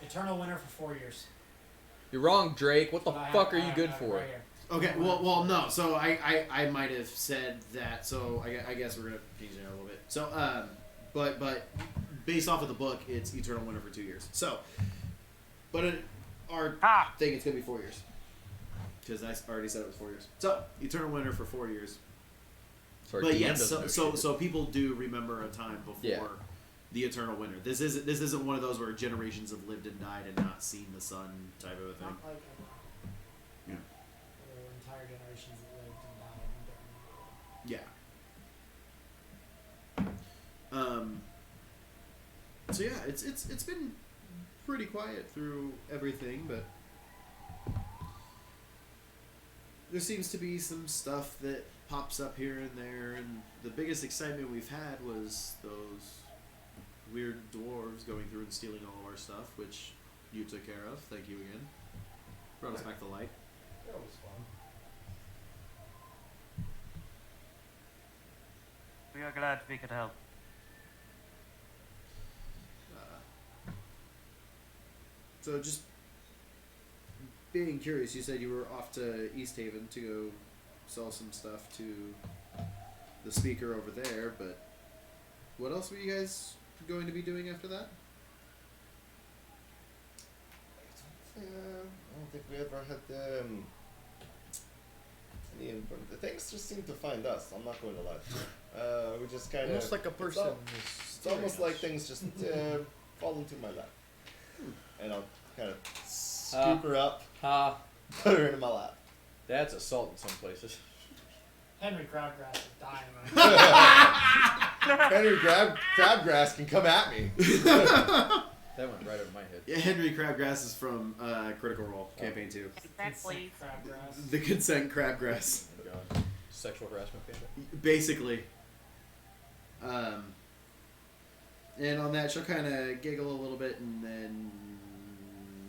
Eternal Winter for 4 years. You're wrong, Drake. What the I fuck have- are I you have- good I have for? Right here. Okay. Well, no. So I might have said that. So I guess we're gonna change it a little bit. So but based off of the book, it's Eternal Winter for 2 years. So, but our Ha! thing, it's gonna be 4 years. Because I already said it was 4 years. So Eternal Winter for 4 years. Sorry, But DM yes, doesn't know so shit. so people do remember a time before Yeah. the Eternal Winter. This isn't one of those where generations have lived and died and not seen the sun type of a thing. Not like Yeah. there were entire generations that lived and died during the war. Yeah. So yeah, it's been pretty quiet through everything, but there seems to be some stuff that pops up here and there, and the biggest excitement we've had was those weird dwarves going through and stealing all of our stuff, which you took care of. Thank you again. Brought us back to light. That was fun. We are glad we could help. So just being curious, you said you were off to East Haven to go sell some stuff to the speaker over there. But what else were you guys going to be doing after that? I don't think we ever had any important. Things just seem to find us. I'm not going to lie. We just kind of Almost like a person. It's almost like things just fall into my lap, and I'll kind of scoop her up, put her in my lap. That's assault in some places. Henry Crabgrass is dying right Henry Crabgrass can come at me. That went right over my head. Yeah, Henry Crabgrass is from Critical Role, Campaign 2. now. Please. Crabgrass. The consent Crabgrass. Oh my god. Sexual harassment campaign. Basically. And on that, she'll kind of giggle a little bit and then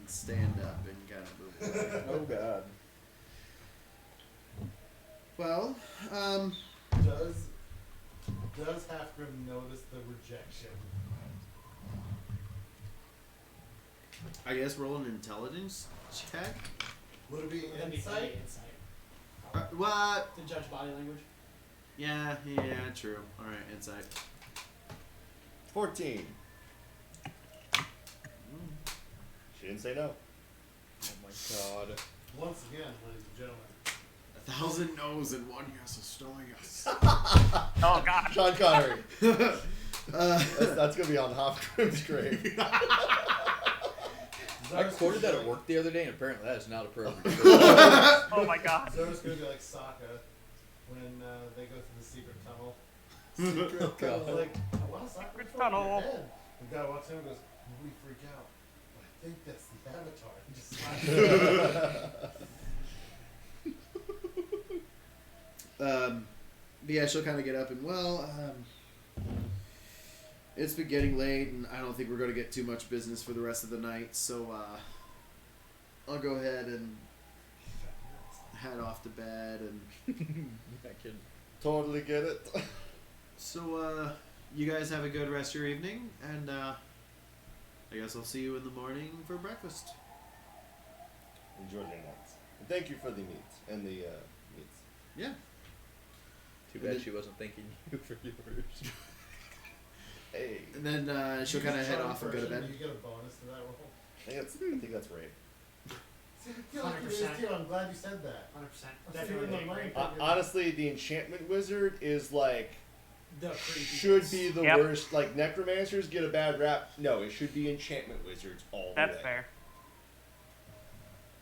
stand up and kind of move away. Oh god. Well, Does Halfgrim notice the rejection? I guess roll an intelligence check. Would it be That'd be insight? insight. What? To judge body language. Yeah, true. Alright, insight. 14. She didn't say no. Oh my god. Once again, ladies and gentlemen. 1,000 no's and 1 yes is still a yes. Oh god. Sean Connery. That's gonna be on Hofgrim's grave. I quoted that at work the other day, and apparently that is not appropriate. Oh my god. Zora's gonna be like Sokka when they go through the secret tunnel. God. Like, I want a Sokka Tunnel. your head. The guy walks in and goes, we freak out. But I think that's the Avatar. He just slaps But yeah, she'll kind of get up and, it's been getting late, and I don't think we're going to get too much business for the rest of the night, so I'll go ahead and head off to bed. And That kid. Totally get it. so you guys have a good rest of your evening, and I guess I'll see you in the morning for breakfast. Enjoy your night. And thank you for the meat and the meats. Yeah. Too And bad then- she wasn't thanking you for yours. Hey. And then she'll kind of head off and go to bed. You get a bonus to that roll. I think that's right. See, I feel like it is 100%. too. I'm glad you said that. 100%. I'm Definitely sitting in a my great. mind. Honestly, the enchantment wizard is like The creepy. should be the Yep. worst. Like necromancers get a bad rap. No, it should be enchantment wizards all the That's way. fair.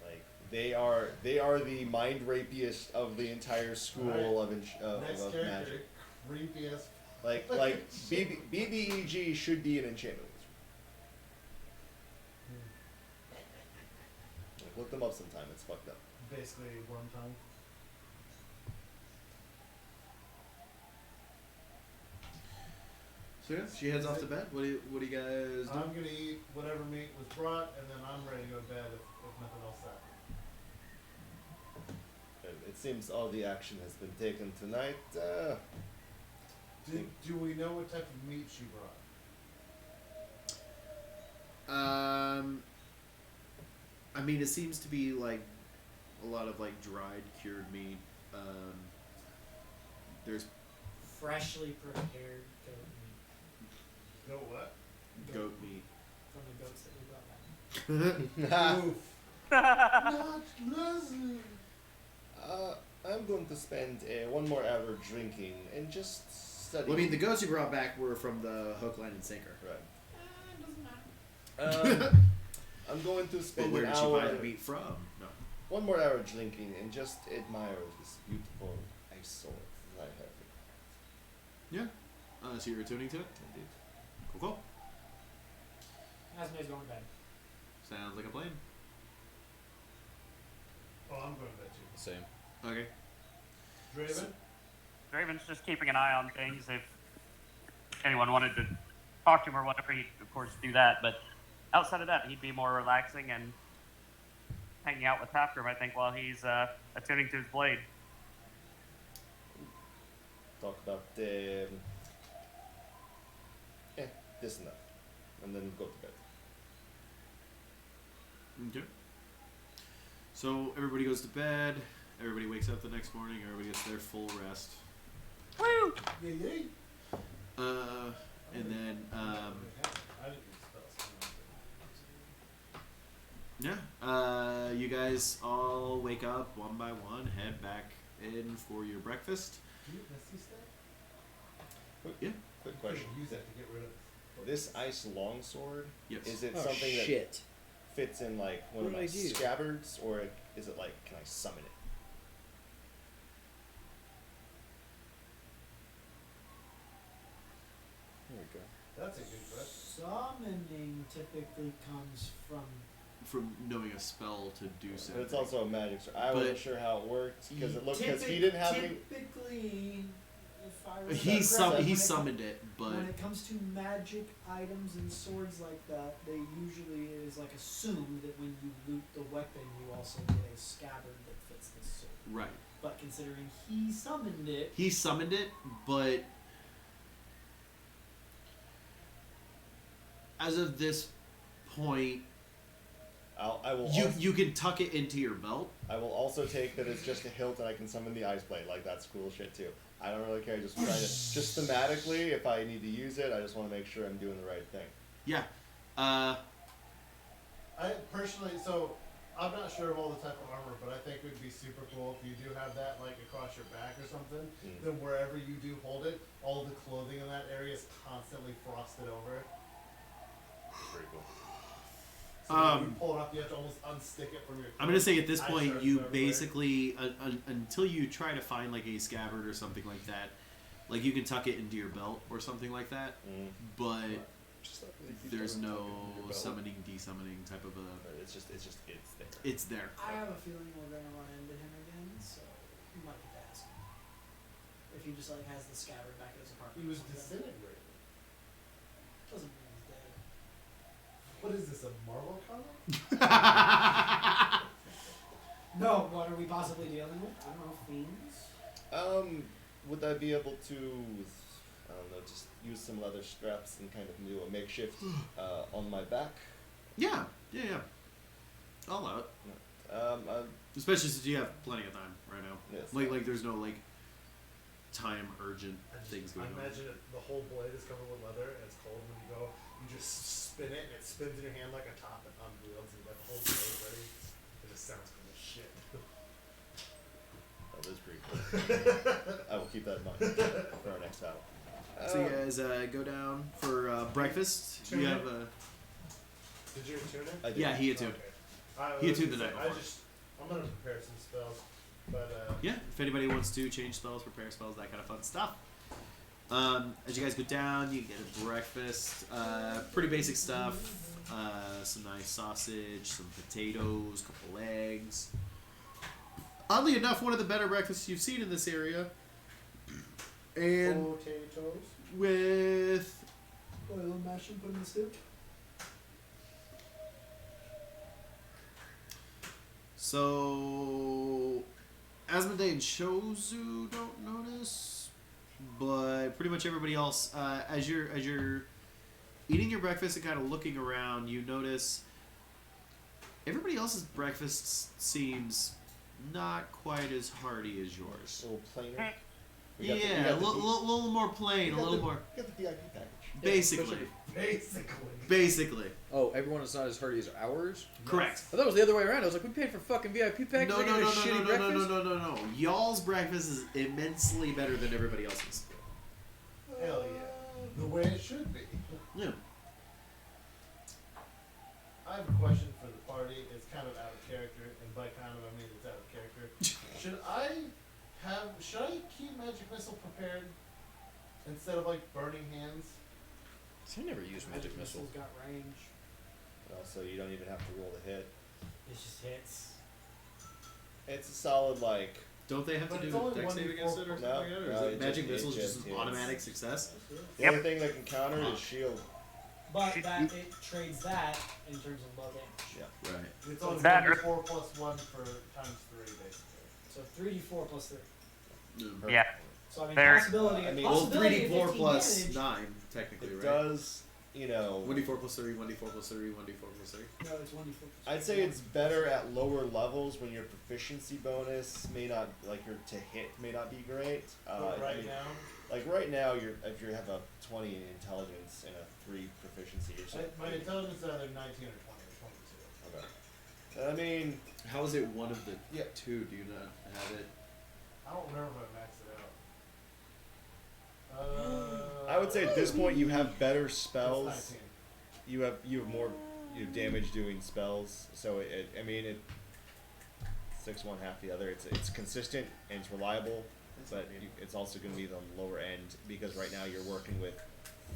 Like they are the mind rapiest of the entire school of Next of character, magic. creepy as. Like BBEG should be an enchantment wizard. Like look them up sometime. It's fucked up. Basically, worm tongue. So yeah, she heads off to bed. What do you guys do? I'm gonna eat whatever meat was brought, and then I'm ready to go to bed if nothing else happens. It seems all the action has been taken tonight. Do we know what type of meat she brought? I mean, it seems to be like a lot of like dried, cured meat. There's Freshly prepared goat meat Go what? goat meat. from the goats that we brought back. Oof. Not Leslie. I'm going to spend one more hour drinking and just studying. Well, I mean, the goats you brought back were from the hook, line, and sinker. Right. It doesn't matter. I'm going to But spend where an did she hour, buy the meat from? No. one more hour drinking and just admire this beautiful ice sword that I have. Yeah. So you're tuning to it? Indeed. Cool. Asme's going to bed. Sounds like a plan. Oh, I'm going to bed too. Same. Okay. Draven? Draven's just keeping an eye on things. If anyone wanted to talk to him or whatever, he'd of course do that. But outside of that, he'd be more relaxing and hanging out with Halfgrim, I think, while he's attuning to his blade. Talk about this and that, and then go to bed. Okay. So everybody goes to bed. Everybody wakes up the next morning. Everybody gets their full rest. Woo! Yeah, yeah. And then I didn't use spells. you guys all wake up one by one, head back in for your breakfast. Do you Misty Step? Yeah. Quick question. Use it to get rid of This ice longsword, Yes. is it Oh something that shit! fits in like one What of did my I do? scabbards, or is it like, can I summon it? There we go. That's a good question. Summoning typically comes from. From knowing a spell to do so. But it's also a magic sword. I But- wasn't sure how it worked because it looked because he didn't have any. Typically, if I remember He correctly, summoned it, but when it comes to magic items and swords like that, they usually it is like assumed that when you loot the weapon, you also get a scabbard that fits the sword. right. But considering he summoned it, He summoned it, but as of this point, I will. you can tuck it into your belt. I will also take that it's just a hilt and I can summon the ice blade. Like that's cool shit too. I don't really care. Just trying to just thematically, if I need to use it, I just want to make sure I'm doing the right thing. Yeah. I personally, so I'm not sure of all the type of armor, but I think it would be super cool if you do have that like across your back or something. Then wherever you do hold it, all the clothing in that area is constantly frosted over. Pretty cool. So when you pull it up, you have to almost unstick it from your. I'm gonna say at this Ice point, shards you everywhere. basically until you try to find like a scabbard or something like that, like you can tuck it into your belt or something like that, but Just not really keep there's it no tucked into your belt. summoning, desummoning type of a. It's just there. It's there. I have a feeling we're gonna run into him again, so we might have to ask him if he just like has the scabbard back at his apartment. He was or something. disintegrated. Doesn't mean he's dead. What is this, a Marvel comic? No, what are we possibly dealing with? I don't know, fiends. Would I be able to, I don't know, just use some leather straps and kind of do a makeshift on my back? Yeah. All out. Especially since you have plenty of time right now. Yes. Like there's no like time urgent things going on. imagine the whole blade is covered with leather and it's cold when you go. You just spin it and it spins in your hand like a top and unwields and you got the whole blade ready. It just sounds cool as shit. That is pretty cool. I will keep that in mind for our next battle. So you guys go down for breakfast. You Tuna? have Did you attune it? I did. yeah, he attuned. Okay. He attuned the night before. I'm gonna prepare some spells, but Yeah, if anybody wants to change spells, prepare spells, that kind of fun stuff. As you guys go down, you get a breakfast. Pretty basic stuff. Some nice sausage, some potatoes, couple eggs. Oddly enough, one of the better breakfasts you've seen in this area. And potatoes. with Oil and mash and put in the stew. So, Asmodee and Chozu don't notice, but pretty much everybody else, as you're eating your breakfast and kind of looking around, you notice everybody else's breakfast seems not quite as hearty as yours. A little plainer. Yeah, a little more plain, a little more. You got the VIP package. Basically. Basically. Oh, everyone is not as hearty as ours? Correct. I thought it was the other way around. I was like, we paid for fucking VIP packages. No, I get a shitty breakfast? no. Y'all's breakfast is immensely better than everybody else's. Hell yeah. The way it should be. Yeah. I have a question for the party. It's kind of out of character, and by kind of I mean it's out of character. Should I keep magic missile prepared instead of like burning hands? I never use magic missile. Missile's got range. So you don't even have to roll the hit. It just hits. It's a solid like. Don't they have But to it's do only dex 1d4 saving against it or something No, like that? Or no, is it it magic just- missile it just just an hits. automatic success? The Yep. only thing that can counter is shield. But that it trades that in terms of low damage. Yeah. Right. It's only That 1d4 plus 1 for times 3 basically. So 3d4 plus 3. Yeah. So I mean, There- possibility. I mean, Well, possibility of 3d4 15 plus damage. 9, technically, It right? does. you know, 1d4 plus 3, 1d4 plus 3, 1d4 plus 3. No, it's 1d4. I'd say it's better at lower levels when your proficiency bonus may not, like your to hit may not be great. But I right mean, now, like right now, if you have a 20 in intelligence and a 3 proficiency, you're so my intelligence is either 19 or 20 or 22. okay. I mean, How is it one of the Yeah. two? Do you not have it? I don't remember if I maxed it out. I would say at this point you have better It's spells. 19. You have more damage doing spells. So it 6 one half the other. It's consistent and it's reliable, but it's also going to be on the lower end because right now you're working with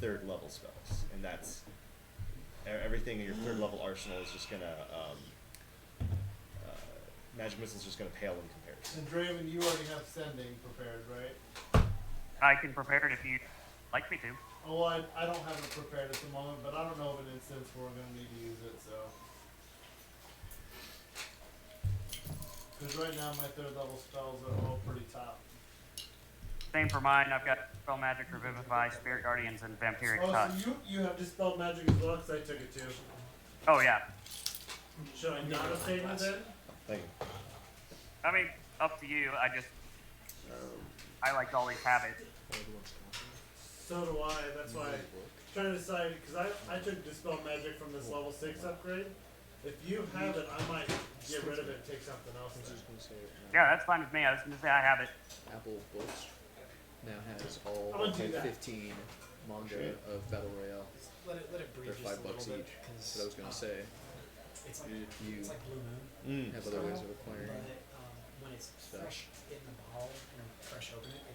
3rd level spells, and that's everything in your 3rd level arsenal is just gonna magic missiles just gonna pale in comparison. And Draven, you already have sending prepared, right? I can prepare it if you'd like me to. Oh, well, I don't have it prepared at the moment, but I don't know of an instance where we're gonna need to use it, so. Because right now my 3rd level spells are all pretty top. Same for mine. I've got Spell Magic, Revivify, Spirit Guardians, and Vampiric Oh, Touch. so you have dispelled magic as well, because I took it too. Oh, yeah. Should I not have taken it then? Thank you. I mean, up to you. I like to always have it. So do I, that's why I'm trying to decide, because I took dispel magic from this level 6 upgrade. If you have it, I might get rid of it and take something else then. Yeah, that's fine with me. I was going to say I have it. Apple Books now has all I'm gonna do that. 15 manga of Battle Royale. Let it breathe They're just $5 a little bit. each. 'Cause, That's what I was gonna say. It's like, If you it's like Blue Moon. have other ways of But acquiring when it's stuff. fresh in the bottle and fresh open it,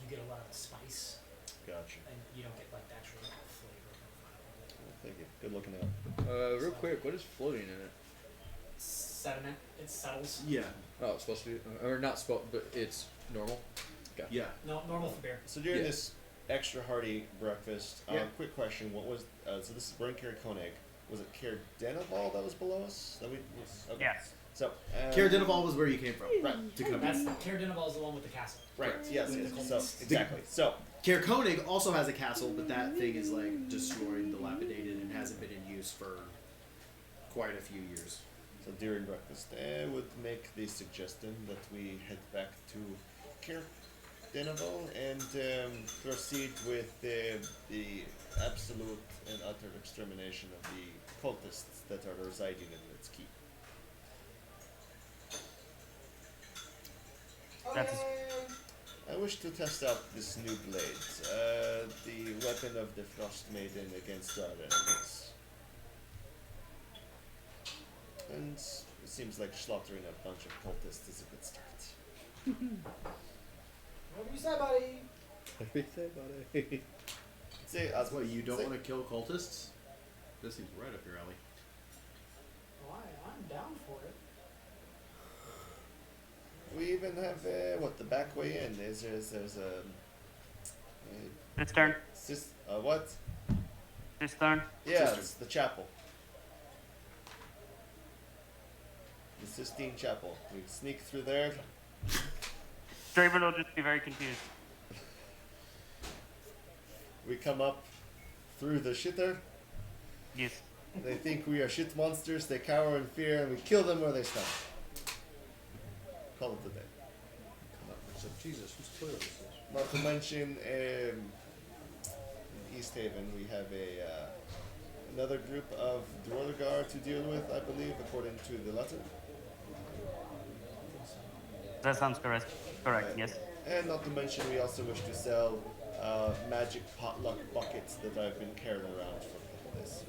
you get a lot of spice Gotcha. and you don't get like the actual flavor profile. Thank you. Good looking out. Real quick, what is floating in it? Sediment, it settles. Yeah. Oh, it's supposed to be, or not supposed, but it's normal. Okay. Yeah. No, normal for beer. So during Yeah. this extra hearty breakfast, Yeah. quick question: what was so this is Brenker Koenig? Was it Cair Denival that was below us? That we okay. Yes. So Cair Denival was where you came from. right To come That's in. Cair Denival is the one with the castle. right yes, With yes. the So cultists. exactly so Cair Koenig also has a castle, but that thing is like destroyed, dilapidated, and hasn't been in use for quite a few years. so during breakfast, I would make the suggestion that we head back to Cair Denival and proceed with the absolute and utter extermination of the cultists that are residing in its keep. That's I wish to test out this new blade, the weapon of the Frost Maiden against our enemies. And it seems like slaughtering a bunch of cultists is a good start. What do you say, buddy? See, That's what you don't see- want to kill cultists? This seems right up your alley. Why? I'm down for it. We even have the back way in. There's a This turn. what? This turn. Yeah, Sister. it's the chapel. The Sistine Chapel. We sneak through there. Draven will just be very confused. We come up through the shitter. Yes. They think we are shit monsters. They cower in fear, and we kill them where they stand. Call it a day. Jesus, whose toilet is this? Not to mention, in East Haven, we have another group of Dwargar to deal with, I believe, according to the letter. That sounds correct. Correct. Yes. And not to mention, we also wish to sell magic potluck buckets that I've been carrying around for this.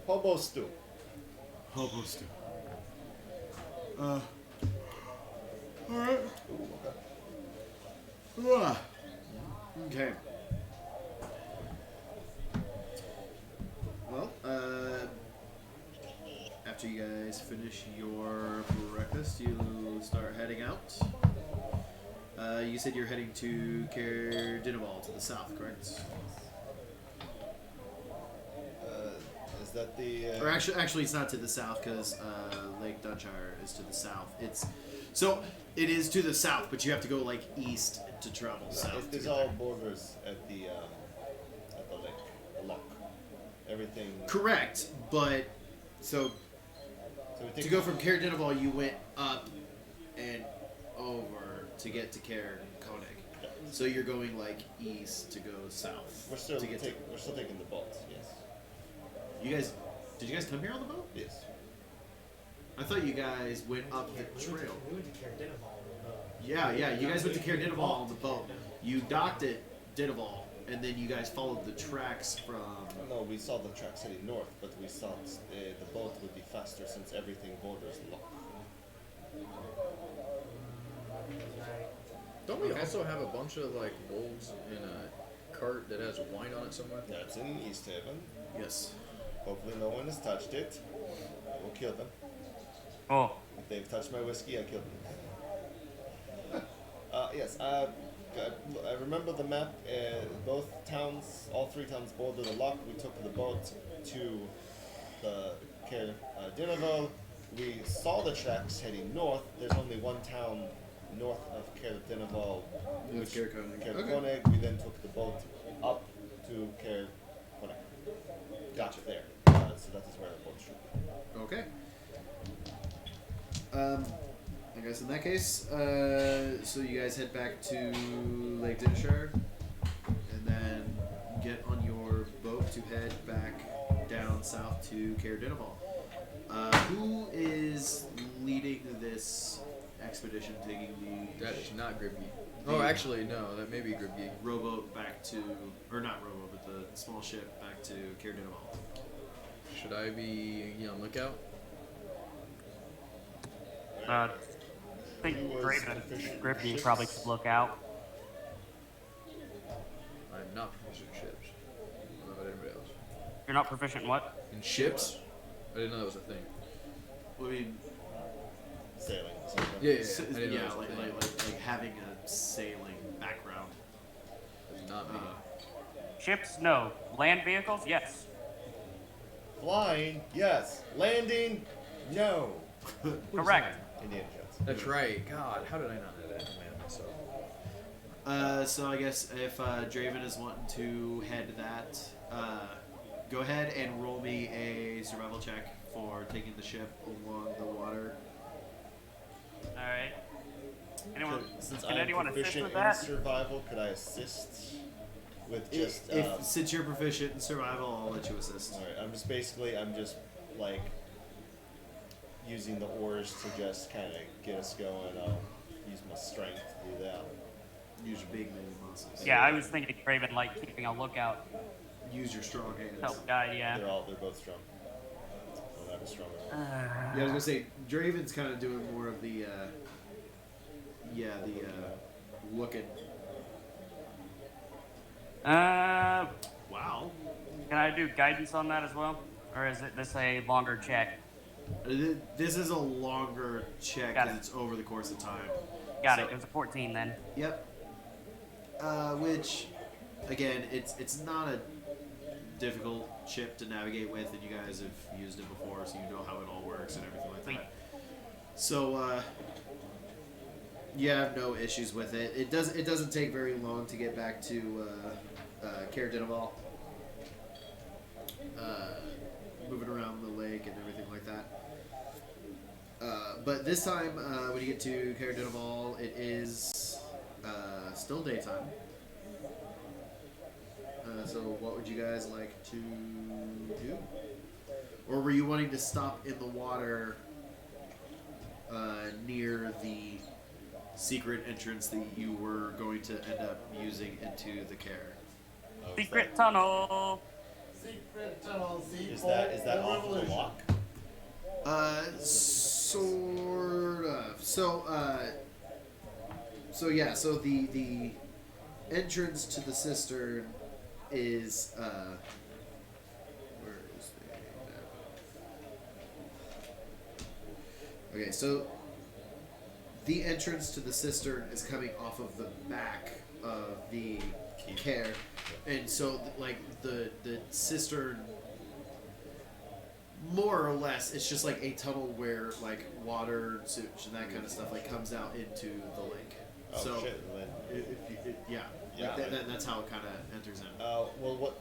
Hobo stew. Hobo stew. Alright. Okay. Well, after you guys finish your breakfast, you start heading out. You said you're heading to Cair Denival to the south, correct? Is that the? Or actually, it's not to the south because Lake Dunshire is to the south. It's So it is to the south, but you have to go like east to travel south. It is all borders at the lake, the lock. Everything. Correct, but so So we take to go from Caer Dineval, you went up and over to get to Caer Koenig. Yeah. So you're going like east to go south. We're still to get we're still taking the boat. Yes. You guys, did you guys come here on the boat? Yes. I thought you guys went up the trail. We went to Caer Dineval. Yeah. You guys went to Caer Dineval on the boat. You docked at Dineval, and then you guys followed the tracks from. No, we saw the tracks heading north, but we thought the boat would be faster since everything borders lock. Don't we also have a bunch of like wolves in a cart that has wine on it somewhere? That's in East Haven. Yes. Hopefully no one has touched it. I will kill them. Oh, If they've touched my whiskey, I kill them. Yes, I remember the map. Both towns, all three towns border the lock. We took the boat to the Caer Dineval. We saw the tracks heading north. There's only one town north of Caer Dineval, which Caer Koenig. Caer Okay. Koenig. We then took the boat up to Caer Koenig. Gotcha. There. So that is where the boat should be. Okay. I guess in that case, so you guys head back to Lake Dinshire, and then get on your boat to head back down south to Caer Dineval. Who is leading this expedition, taking That is not Gribby. Oh, actually, no, that may be Gribby. rowboat back to, or not rowboat, but the small ship back to Caer Dineval? Should I be on lookout? I think Who was Graven proficient in Grippy ships? probably could look out. I'm not proficient in ships. I don't know about anybody else. You're not proficient in what? In ships? I didn't know that was a thing. I mean, Sailing. Yeah, s- I didn't know yeah, that was a thing. like having a sailing background. That's not me. Ships? No. Land vehicles? Yes. Flying, yes. Landing, no. Correct. Indiana Jones. That's right. God, how did I not know that? Oh, man, myself. So I guess if Draven is wanting to head that, go ahead and roll me a survival check for taking the ship along the water. Alright. Anyone, Since can I'm anyone assist proficient with in that? survival, could I assist with just? Since you're proficient in survival, I'll let you assist. Alright, I'm just like using the oars to just kind of get us going. I'll use my strength to do that. Use your big man muscles. Yeah, I was thinking Graven like keeping a lookout. Use your strong hands. Help guide, yeah. They're both strong. I'll have a stronger one. Yeah, I was gonna say Draven's kind of doing more of the, looking. Wow. Can I do guidance on that as well? Or is it this a longer check? This is a longer check Got and it. it's over the course of time. Got So- it. It was a 14 then. Yep. Which, again, it's not a difficult ship to navigate with, and you guys have used it before, so you know how it all works and everything like Sweet. that. So, you have no issues with it. It doesn't take very long to get back to Caer Dineval. Moving around the lake and everything like that. But this time, when you get to Caer Dineval, it is still daytime. So what would you guys like to do? Or were you wanting to stop in the water near the secret entrance that you were going to end up using into the Caer? Oh, Secret tunnel! Secret tunnel, Is that off the lock? Sort of. So yeah. So the entrance to the cistern is where is the map? Okay, so the entrance to the cistern is coming off of the back of the Caer, and so like the cistern More or less, it's just like a tunnel where like water, sewage, and that kind of stuff like comes out into the lake. Oh So shit! Then yeah, Yeah, like that's how it kind of enters in. well,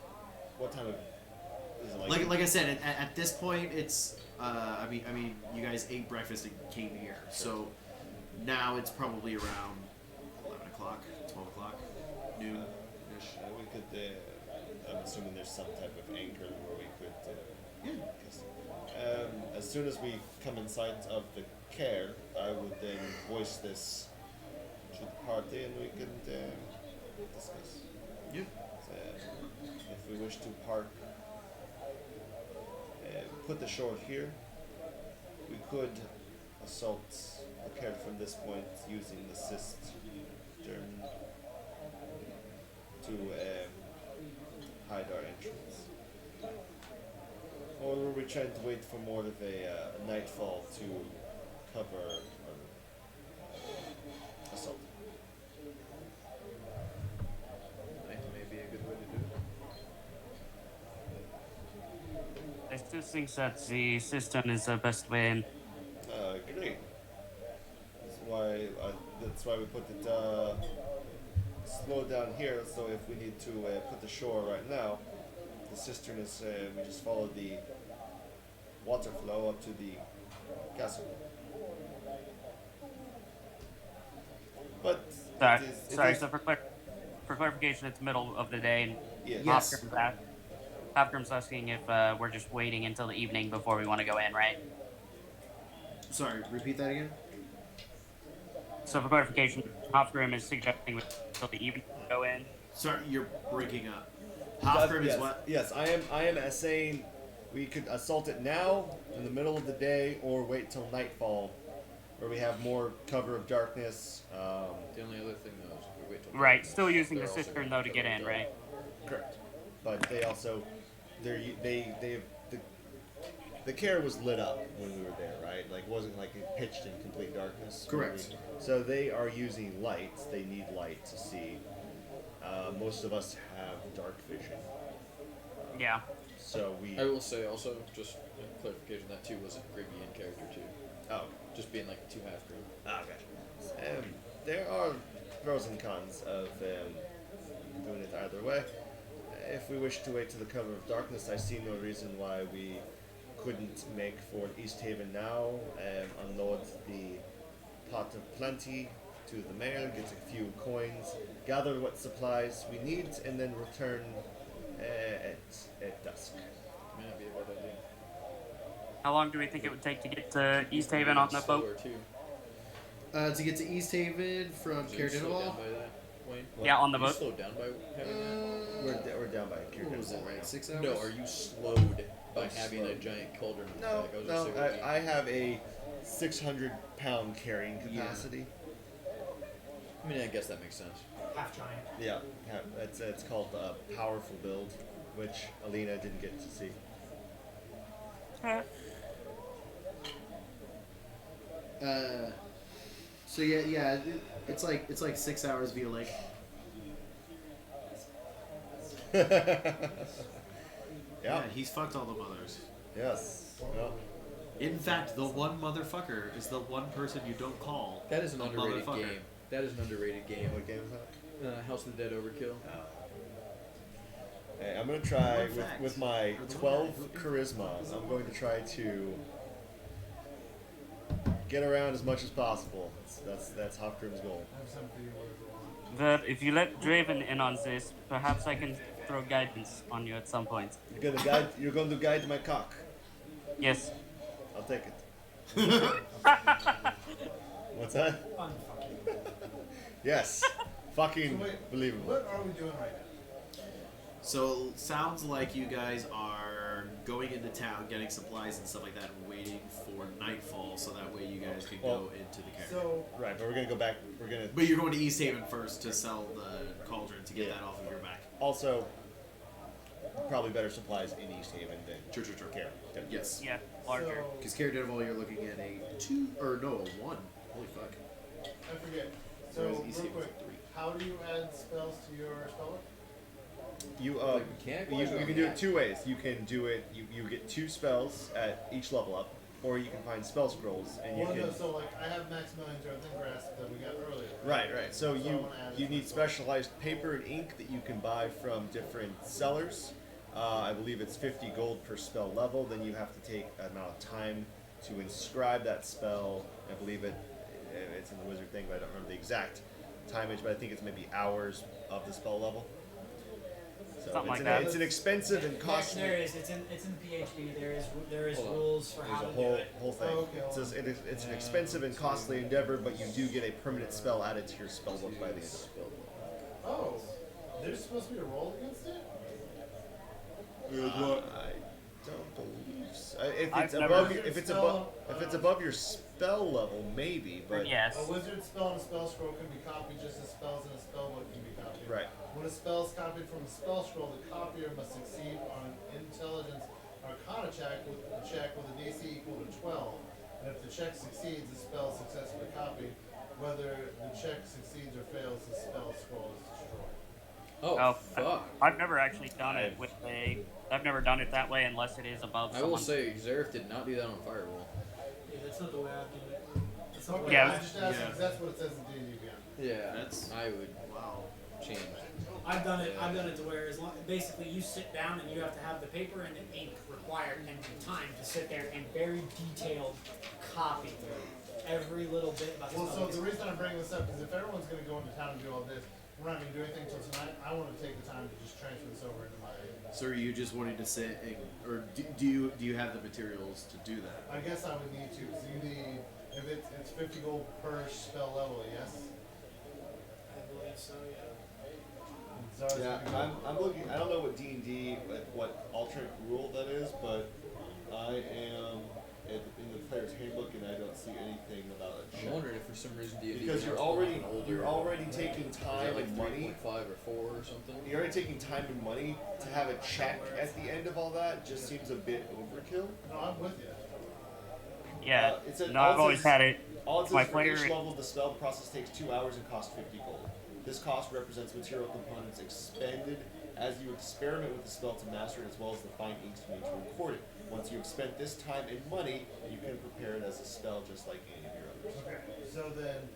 what time of is it Like I said, at this point, it's I mean, you guys ate breakfast and came here, so now it's probably around 11 o'clock, 12 o'clock, noon ish. we could. I'm assuming there's some type of anchor where we could. Yeah. As soon as we come in sight of the care, I would then voice this to the party, and we could discuss. Yeah. If we wish to park, put the shore here, we could assault the care from this point using the cistern to hide our entrance. Or were we trying to wait for more of a nightfall to cover our assault? Night may be a good way to do it. I still think that the cistern is the best way in. Great. That's why we put it slow down here. So if we need to put the shore right now, the cistern is we just follow the water flow up to the castle. But Sorry, it is, so for clarification, it's middle of the day, and yes. Hopgrim's asking if we're just waiting until the evening before we want to go in, right? Sorry, repeat that again. So for clarification, Hopgrim is suggesting we until the evening to go in. Sorry, you're breaking up. Hofgrim yes, is what? Yes, I am saying we could assault it now in the middle of the day, or wait till nightfall, where we have more cover of darkness. The only other thing though is if we wait till Right, night, still using they're the also cistern gonna though to get cover in, the- right? Correct. But they also, the care was lit up when we were there, right? Like, it wasn't like it pitched in complete darkness. Correct. So they are using lights. They need light to see. Most of us have dark vision. Yeah. So we. I will say also, just clarification, that too was a Griggy in character too. Oh. Just being like two half group. Okay. There are pros and cons of doing it either way. If we wish to wait to the cover of darkness, I see no reason why we couldn't make for East Haven now, unload the pot of plenty to the mayor, get a few coins, gather what supplies we need, and then return at dusk. May not be a bad idea. How long do we think it would take to get to East Haven on the Slower, boat? too. To get to East Haven from So you slowed Cairdenwall. down by that, Wayne? Yeah, on the You boat. slowed down by having that? We're down by What was it, Kirkland. right? 6 hours? No, are you slowed by I'm having a slowed. giant cauldron? in the No, back? I was no, gonna say, what do you- I have a 600-pound carrying capacity. I mean, I guess that makes sense. Half giant. Yeah, it's called Powerful Build, which Alina didn't get to see. So it's like 6 hours via lake. Yeah. He's fucked all the mothers. Yes. Well, In fact, the one motherfucker is the one person you don't call. That is an a underrated motherfucker. game. That is an underrated game. what game is that? House of the Dead Overkill. Hey, I'm gonna try Fun fact. with my For the 12 one guy charisma. I'm going to try to get around as much as possible. That's Hopgrim's goal. I have some for you, whatever you want. But if you let Draven in on this, perhaps I can throw guidance on you at some point. You're going to guide my cock. Yes. I'll take it. What's that? Unfucking. Yes. Fucking So wait, believable. what are we doing right now? So sounds like you guys are going into town, getting supplies and stuff like that, and waiting for nightfall, so that way you guys can go into the carriage. So, Right, but we're gonna go back. We're gonna But you're going to East Haven first to sell the cauldron to get Yeah. that off of your back. also probably better supplies in East Haven than True. Care. Yeah. Yes. Yeah, larger. so Because Cairdenville, you're looking at a 2 or no, a 1. Holy fuck. I forget. So Whereas real East Haven's quick, a 3. how do you add spells to your spell book? You Like mechanic-wise or you on can the do it app? 2 ways. You can do it. You get 2 spells at each level up, or you can find spell scrolls and you Well, can. no, so like I have Max Millions or Everything Grasp that we got earlier. Right. So I you wanna add you as need my specialized paper and ink that you can buy from different sellers. I believe it's 50 gold per spell level. Then you have to take an amount of time to inscribe that spell. I believe it's in the wizard thing, but I don't remember the exact timage. But I think it's maybe hours of the spell level. So Something it's like that. It's an expensive and costly. There is. It's in PHP. There is Hold on. rules for There's how a to do whole it. whole thing. Oh, okay, It's, it's an expensive and costly endeavor, but you do get a permanent spell added to your spell book by the end of it. Oh, there's supposed to be a roll against it? I don't believe so. If I've it's never- above your, if it's above your spell level, maybe, but Yes. A wizard spell and a spell scroll can be copied just as spells in a spell book can be copied. Right. When a spell is copied from a spell scroll, the copier must succeed on an intelligence arcana check with a DC equal to 12. And if the check succeeds, the spell is successfully copied. Whether the check succeeds or fails, the spell scroll is destroyed. Oh, fuck. I've never actually done it with a. I've never done it that way unless it is above I will someone. say, Xerath did not do that on Firewall. Yeah, that's not the way I do it. That's not the Okay, way Yeah. I just asked Yeah. because that's what it says in D&D Beyond. Yeah, That's- I would Wow. change. I've done it. I've done it to where basically you sit down and you have to have the paper and the ink required and the time to sit there and very detailed copy every little bit about Well, this. so the reason I'm bringing this up is if everyone's going to go into town and do all this, we're not going to do anything until tonight. I want to take the time to just transfer this over into my. So are you just wanting to sit, or do you have the materials to do that? I guess I would need to, because you need, if it's 50 gold per spell level, yes? I believe so. Yeah. Zara's Yeah, gonna go- I'm looking. I don't know what D&D, what alternate rule that is, but I am in the player's handbook, and I don't see anything about a I'm check. wondering if for some reason D&D Because you're already taking is time that like and money. 3.5 or 4 or something. You're already taking time and money to have a check at the end of all that. Just seems a bit overkill. No, I'm with you. Yeah. It's a- No, all I've it always says- had it. All it says My for player- each level, the spell process takes 2 hours and costs 50 gold. This cost represents material components expended as you experiment with the spell to master it, as well as the fine inks you need to record it. Once you have spent this time and money, you can prepare it as a spell just like any of your others. Okay, so then,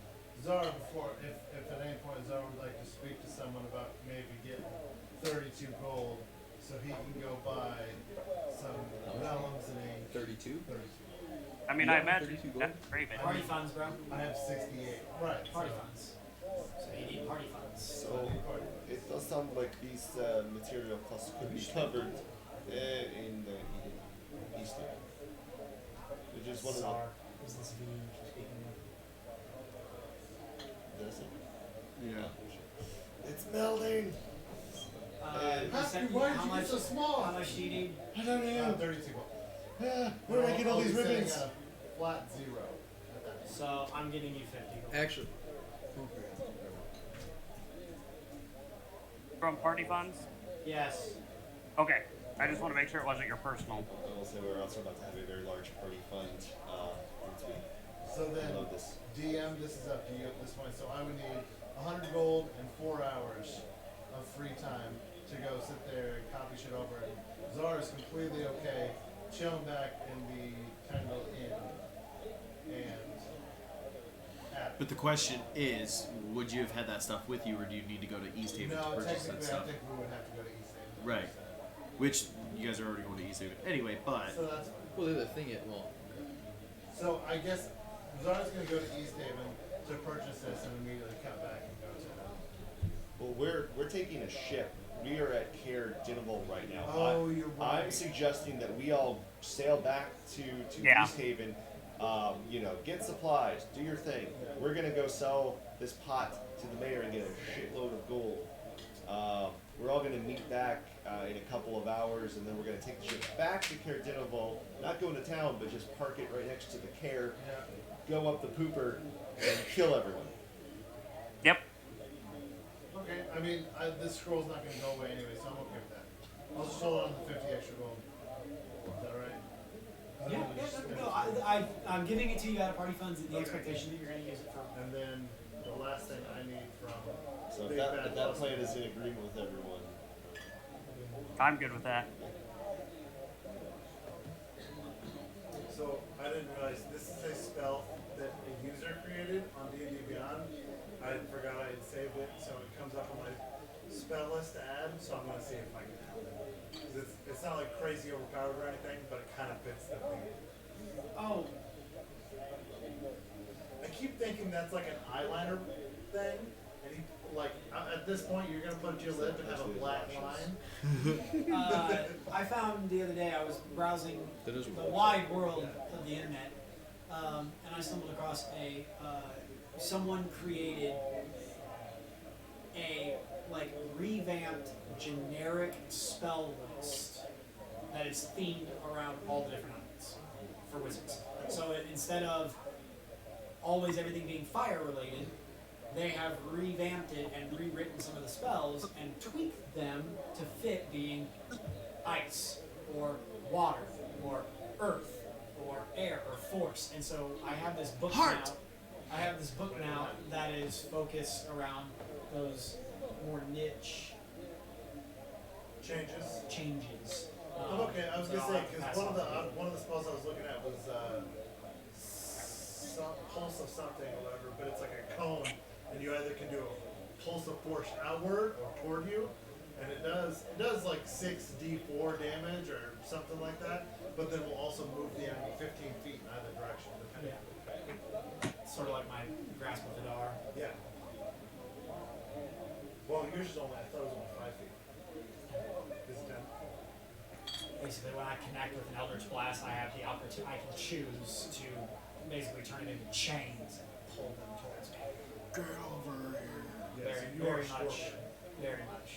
Zara, if at any point Zara would like to speak to someone about maybe getting 32 gold, so he can go buy some vellums and ink. 32? 32. I mean, Yeah, I imagine 32 gold. that's Raven. Party funds, bro. I have 68. Right. Party so- funds. So you need party funds. So it does sound like these material costs could be covered in the East End. Which is one of Czar. Is this V speaking the. Does it? Yeah. It's melding. of? Pastor, why did you get so small? How much do you need? I don't know. 32 gold. Where do I get all these I'll be sitting ribbons? at a flat 0 at that point. So I'm getting you 50 gold. Actually, From party funds? Yes. Okay. I just want to make sure it wasn't your personal. I will say we're also about to have a very large party fund once we So then, load this. DM, this is up to you at this point. So I would need 100 gold and 4 hours of free time to go sit there and copy shit over. And Zara's completely okay chilling back in the Kendall Inn and at. But the question is, would you have had that stuff with you, or do you need to go to East Haven to No, purchase that technically, I stuff? think we would have to go to East Haven. Right. Which you guys are already going to East Haven anyway. But So that's fine. well, the other thing is, well, So I guess Zara's gonna go to East Haven to purchase this and immediately cut back and go to. Well, we're taking a ship. We are at Cair Dineval right now. Oh, you're right. I'm suggesting that we all sail back to Yeah. East Haven. Get supplies, do your thing. We're gonna go sell this pot to the mayor and get a shitload of gold. We're all gonna meet back in a couple of hours, and then we're gonna take the ship back to Cair Dineval. Not go into town, but just park it right next to the Cair. Yeah. Go up the pooper and kill everyone. Yep. Okay, I mean, this scroll's not gonna go away anyway, so I'm okay with that. I'll just hold on to the 50 extra gold. Is that alright? I'm giving it to you out of party funds in the expectation that you're going to use it for. And then the last thing I need from So Big if Bad that Boss- plan is in agreement with everyone. I'm good with that. So I didn't realize this is a spell that a user created on D&D Beyond. I forgot I had saved it, so it comes up on my spell list to add. So I'm gonna see if I can add it. 'Cause it's not like crazy overpowered or anything, but it kind of fits the theme. Oh, I keep thinking that's like an eyeliner thing, and he like at this point you're gonna put your lip and have a black line. I found the other day I was browsing That is the weird. wide world of the internet, and I stumbled across a someone created a like revamped generic spell list that is themed around all the different elements for wizards. So instead of always everything being fire related, they have revamped it and rewritten some of the spells and tweaked them to fit being ice or water or earth or air or force. And so I have this book Heart! now. I have this book now that is focused around those more niche changes. Okay, I was that gonna I'll say have to because pass one of the spells I was looking at was some pulse of something or whatever, but it's like a cone, and you either can do a pulse of force outward or toward you, and it does like 6d4 damage or something like that, but then will also move the enemy 15 feet in either direction depending. Sort of like my grasp of the Dar. Yeah. Well, yours is only, I thought it was only 5 feet. Is it 10? Basically, when I connect with an Eldritch Blast, I have the opportunity. I can choose to basically turn it into chains and pull them towards me. Get over here. Yeah, Very, so you are very much, Scorpion. very much.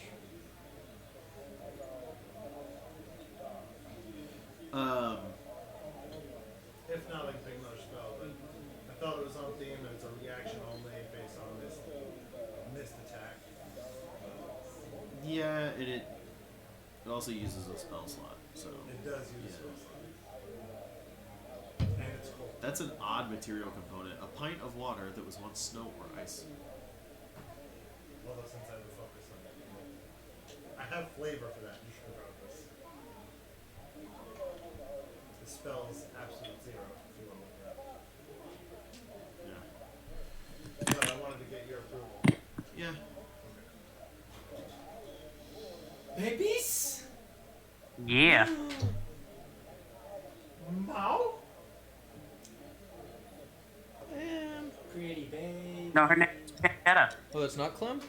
If not like a big much spell, but I thought it was on theme and it's a reaction only based on missed attack. Yeah, it also uses a spell slot, so It does use Yeah. spell slot. And it's cold. that's an odd material component. A pint of water that was once snow or ice. Although since I would focus on that. I have flavor for that, you should have brought this. The spell is absolute zero if you want to look it up. Yeah. But I wanted to get your approval. Yeah. Babies? Yeah. Mow? Pretty baby. No, her name's Pantetta. Oh, that's not Clem?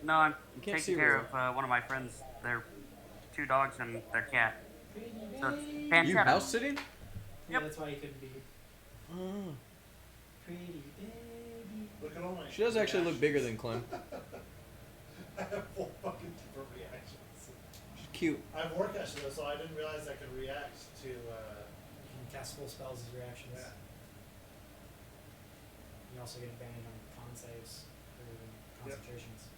No, I'm can't see taking care her. of one of my friends. Their 2 dogs and their cat. Pretty So it's baby. Pantetta. You house sitting? Yeah, that's why you couldn't be here. Oh. Pretty baby. Look at all my She does actually look bigger than Clem. I have 4 fucking different reactions. She's cute. I have Warcaster though, so I didn't realize I could react to. You can cast full spells as reactions. Yeah. You also get advantage on con saves or concentrations.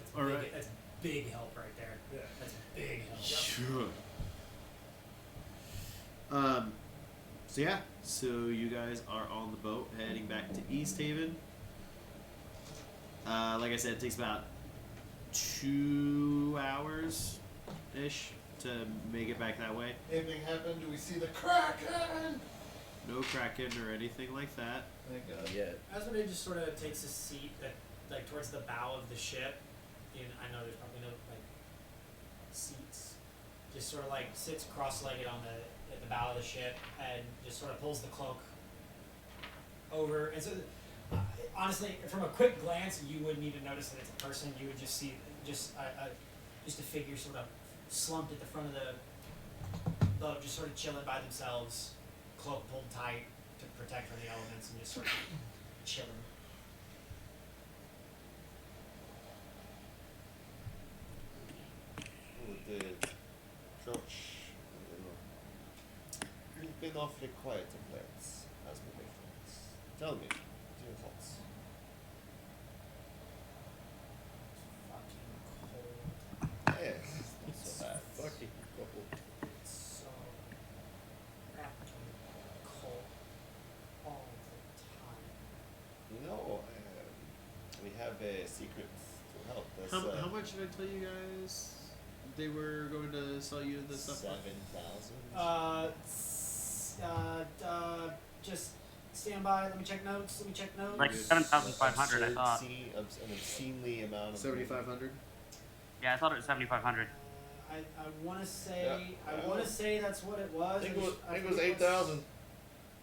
That's All big, right. That's big help right there. Yeah. That's big help. Sure. So yeah, so you guys are on the boat heading back to East Haven. Like I said, it takes about 2 hours ish to make it back that way. Anything happen? Do we see the Kraken? No Kraken or anything like that. Thank God. Yet. Asmodee just sort of takes a seat that, like, towards the bow of the ship. I know there's probably no like seats. Just sort of like sits cross-legged at the bow of the ship and just sort of pulls the cloak over. And so, honestly, from a quick glance, you wouldn't even notice that it's a person. You would just see just a figure sort of slumped at the front of the boat, just sort of chilling by themselves, cloak pulled tight to protect from the elements, and just sort of chilling. The church. You've been awfully quiet of late, as my friends. Tell me, what are your thoughts? Fucking cold. Yes, not so bad. Fucking cold. It's so fucking cold all the time. You know, we have a secret to help. How much did I tell you guys they were going to sell you the stuff? 7,000. Just stand by. Let me check notes. Like 7,500, I thought. An obscenely amount of 7,500. Yeah, I thought it was 7,500. I want to say Yeah. I want to say that's what it was. I think it was forget 8,000.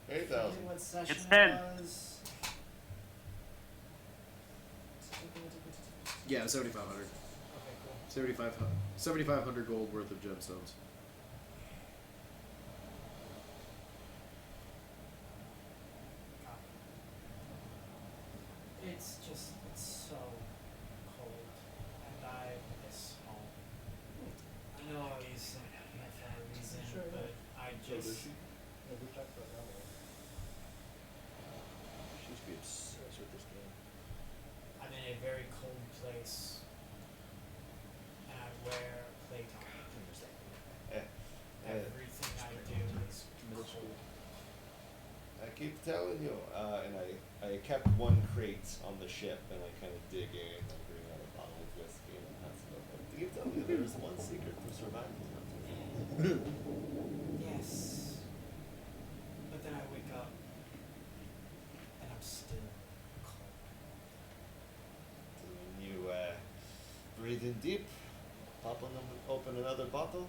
I 8,000. forget what session It's it 10. was. Yeah, 7,500. Okay, cool. 7,500 gold worth of gemstones. It's so cold, and I miss home. I know I was saying that for a reason, Sure, yeah. but I just. Yeah, we talked about that one. She used to be obsessed with this game. I'm in a very cold place, and I wear plate armor. Everything I do is cold. I keep telling you, and I kept one crate on the ship, and I kind of dig in and bring out a bottle of whiskey and pass it over. I keep telling you, there is one secret for surviving. Yes. But then I wake up, and I'm still cold. So when you breathe in deep, open another bottle,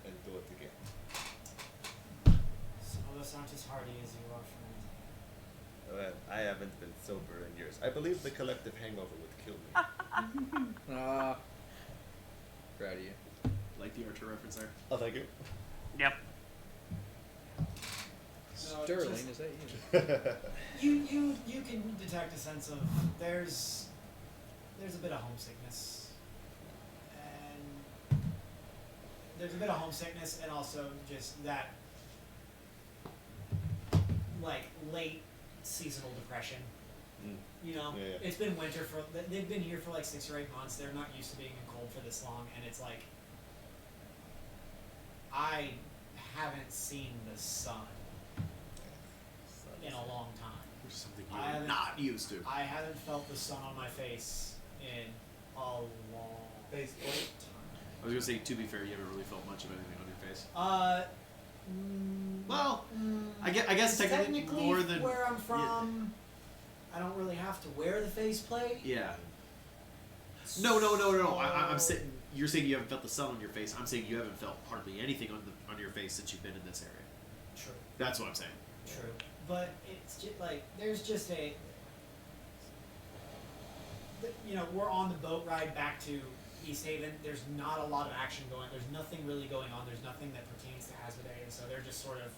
and do it again. Some of us aren't as hardy as you are, friend. Well, I haven't been sober in years. I believe the collective hangover would kill me. Ah. Proud of you. Like the Archer reference there. Oh, thank you. Yep. Sterling, just- is that you? You can detect a sense of there's a bit of homesickness, and there's a bit of homesickness, and also just that like late seasonal depression. Mm. You know, Yeah, yeah. it's been winter for they've been here for like 6 or 8 months. They're not used to being in cold for this long, and it's like I haven't seen the sun in a long time. Which is something I you're haven't- not used to. I haven't felt the sun on my face in a long Face plate. time. I was gonna say, to be fair, you haven't really felt much of anything on your face. Well, I guess technically more than where I'm from, I don't really have to wear the faceplate. Yeah. No. I'm saying you're saying you haven't felt the sun on your face. I'm saying you haven't felt hardly anything on your face since you've been in this area. True. That's what I'm saying. True. But it's just like there's just we're on the boat ride back to East Haven. There's not a lot of action going. There's nothing really going on. There's nothing that pertains to Asmodee, and so they're just sort of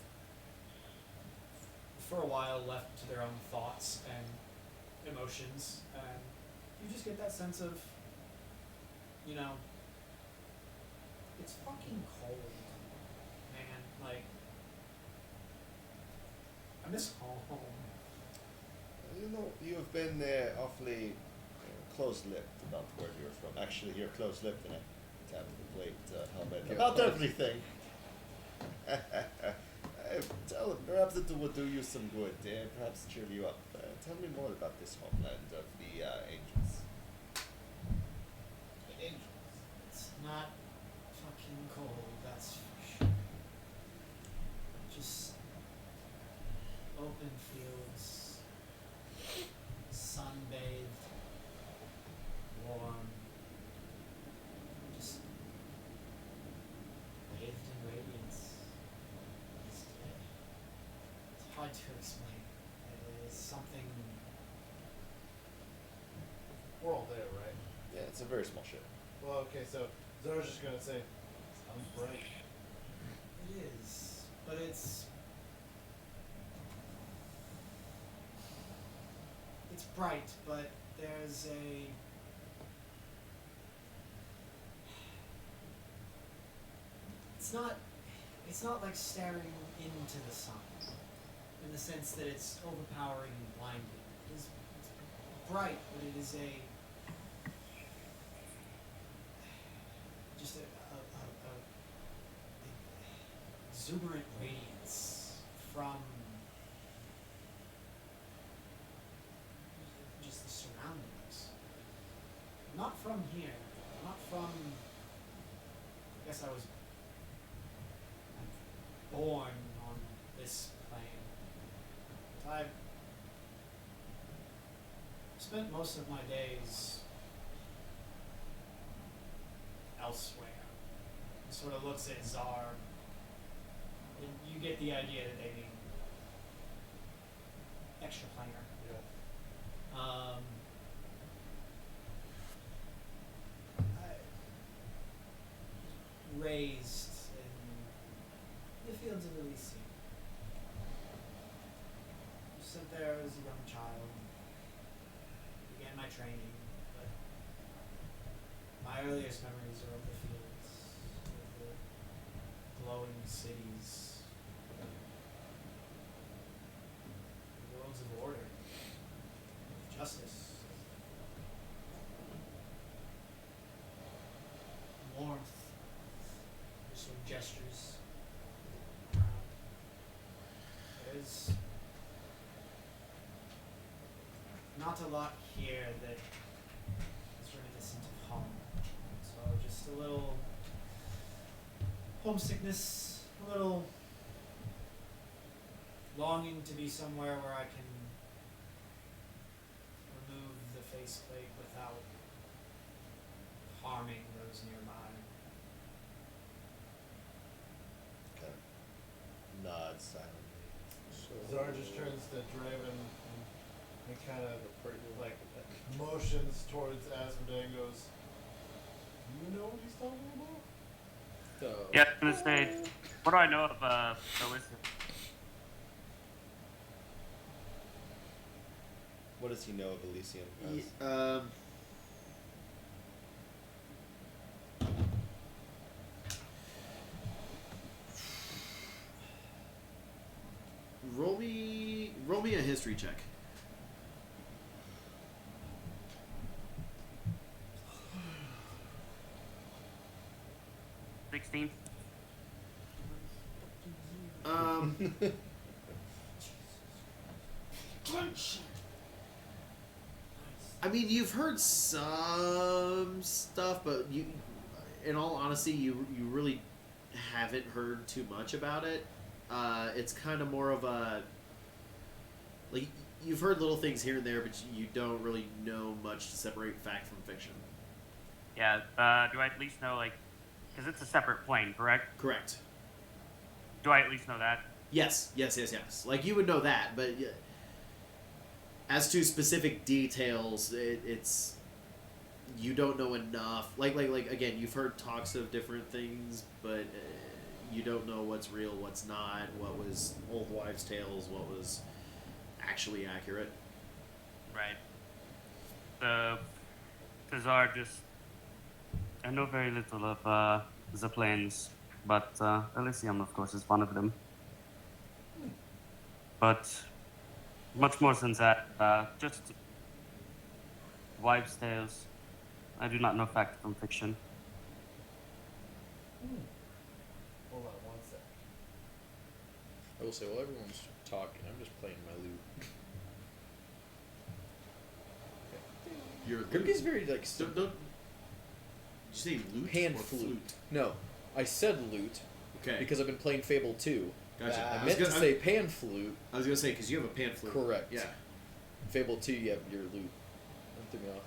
for a while left to their own thoughts and emotions, and you just get that sense of, it's fucking cold, man. Like, I miss home. You know, you've been awfully close-lipped about where you're from. Actually, you're close-lipped, and I tap the plate helmet You're about close. everything. Perhaps it would do you some good. Perhaps cheer you up. Tell me more about this homeland of the angels. The angels. It's not fucking cold, that's for sure. Just open fields, sun-bathed, warm, just bathed in radiance. It's hard to explain. It's something. We're all there, right? Yeah, it's a very small ship. Well, okay, so Zora's just gonna say, sounds bright. It is, but it's bright, but there's a it's not like staring into the sun in the sense that it's overpowering and blinding. It's bright, but it is just a exuberant radiance from just the surroundings. Not from here. I'm not from. I guess I was born on this plane. But I've spent most of my days elsewhere. He sort of looks at Czar. And you get the idea that they mean extraplanar. Yeah. Raised in the fields of Elysium. Sent there as a young child, began my training, but my earliest memories are of the fields, of the glowing cities, the worlds of order, of justice, warmth. Some gestures. There's not a lot here that is reminiscent of home. So just a little homesickness, a little longing to be somewhere where I can remove the faceplate without harming those nearby. Nod silently. Zar just turns to Draven and kind of like motions towards Asmodee and goes, "You know what he's talking about?" Yeah, I was gonna say, what do I know of Elysium? What does he know of Elysium? Roll me a history check. $16. I mean, you've heard some stuff, but in all honesty, you really haven't heard too much about it. It's kind of more of a, like, you've heard little things here and there, but you don't really know much to separate fact from fiction. Yeah, do I at least know, like, because it's a separate plane, correct? Correct. Do I at least know that? Yes. Like, you would know that, but as to specific details, it's you don't know enough. Like again, you've heard talks of different things, but you don't know what's real, what's not, what was old wives' tales, what was actually accurate. Right. Kazar just... I know very little of the planes, but Elysium, of course, is one of them. But much more than that, just wives' tales. I do not know fact from fiction. Hold on one sec. I will say, while everyone's talking, I'm just playing my lute. Your Grimke's very, like, Don't you say lute pan or flute. No, I said lute Okay. because I've been playing Fable 2. Gotcha. I meant to say pan flute. I was gonna say because you have a pan flute. Correct. Yeah. Fable 2, you have your lute. That threw me off.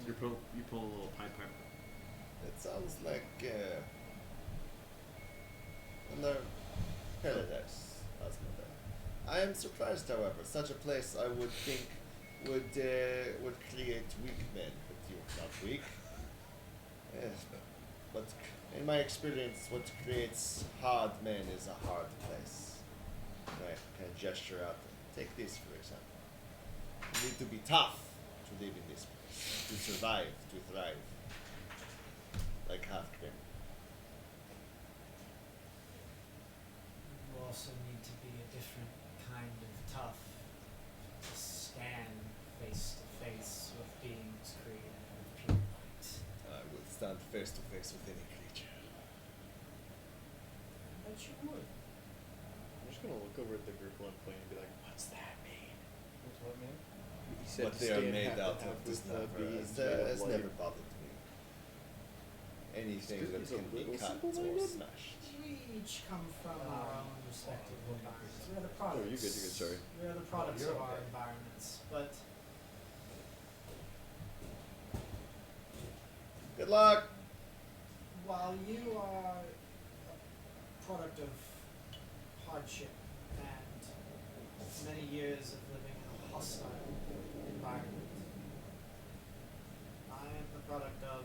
You pull a little pipe pipe. It sounds like another paradise, Asmodee. I am surprised, however. Such a place, I would think, would create weak men, but you're not weak. Yes, but in my experience, what creates hard men is a hard place. I can gesture out. Take this, for example. You need to be tough to live in this place, to survive, to thrive. Like Halfgrim. You also need to be a different kind of tough to stand face to face with beings created out of pure light. I will stand face to face with any creature. I bet you would. I'm just gonna look over at the group one plane and be like, what's that mean? What's what, man? He said what they are stand made half out and half of does with, never, beans has, made of has light. never bothered me. Anything that He's a can be little cut or simple-minded. smashed. We each come from our own respective environments. We are the Oh, products. you're good. You're good. Sorry. We are the products you're of our okay. environments. But Good luck! while you are a product of hardship and many years of living in a hostile environment, I am the product of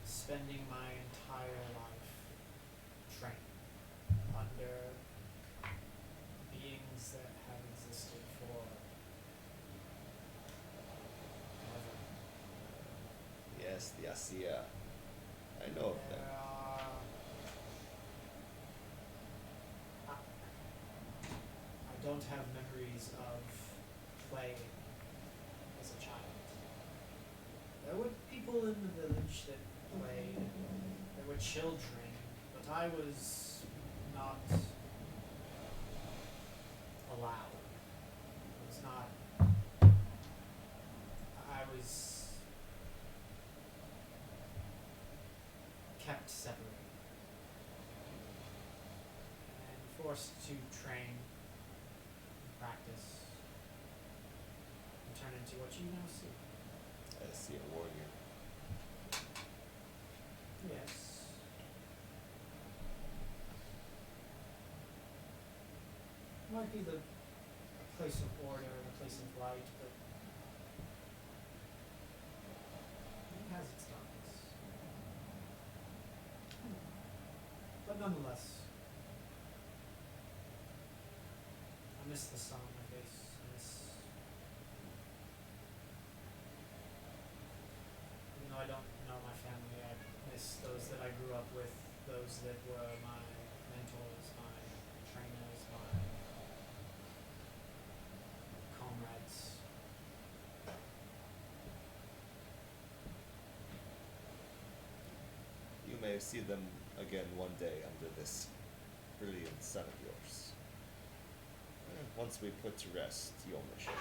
spending my entire life training under beings that have existed for ever. Yes, the Asiya. I know of them. There are. I don't have memories of playing as a child. There were people in the village that played. There were children, but I was not allowed. I was not. I was kept separated and forced to train and practice and turn into what you now see. I see a warrior. Yes. Might be the place of order, the place of light, but it has its darkness. But nonetheless, I miss the sun on my face. I miss, even though I don't know my family, I miss those that I grew up with, those that were my mentors, my trainers, my comrades. You may see them again one day under this brilliant sun of yours. Once we put to rest your mission.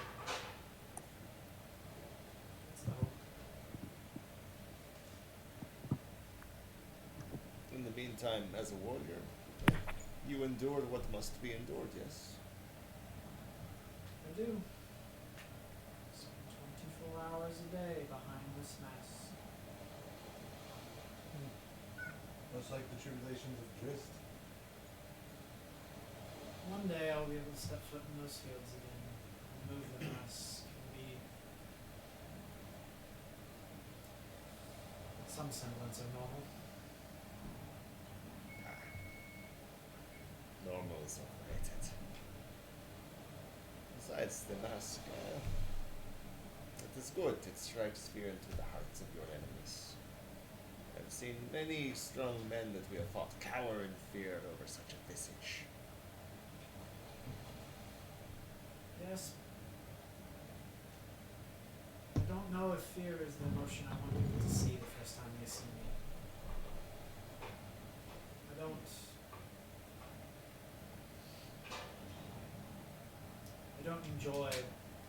That's the hope. In the meantime, as a warrior, you endured what must be endured, yes? I do. So 24 hours a day behind this mask. Much like the tribulations of Drist. One day I'll be able to step foot in those fields again, remove the mask, and be some semblance of normal. Normal is overrated. Besides the mask, it is good. It strikes fear into the hearts of your enemies. I've seen many strong men that we have fought cower in fear over such a visage. Yes. I don't know if fear is the emotion I want people to see the first time they see me. I don't enjoy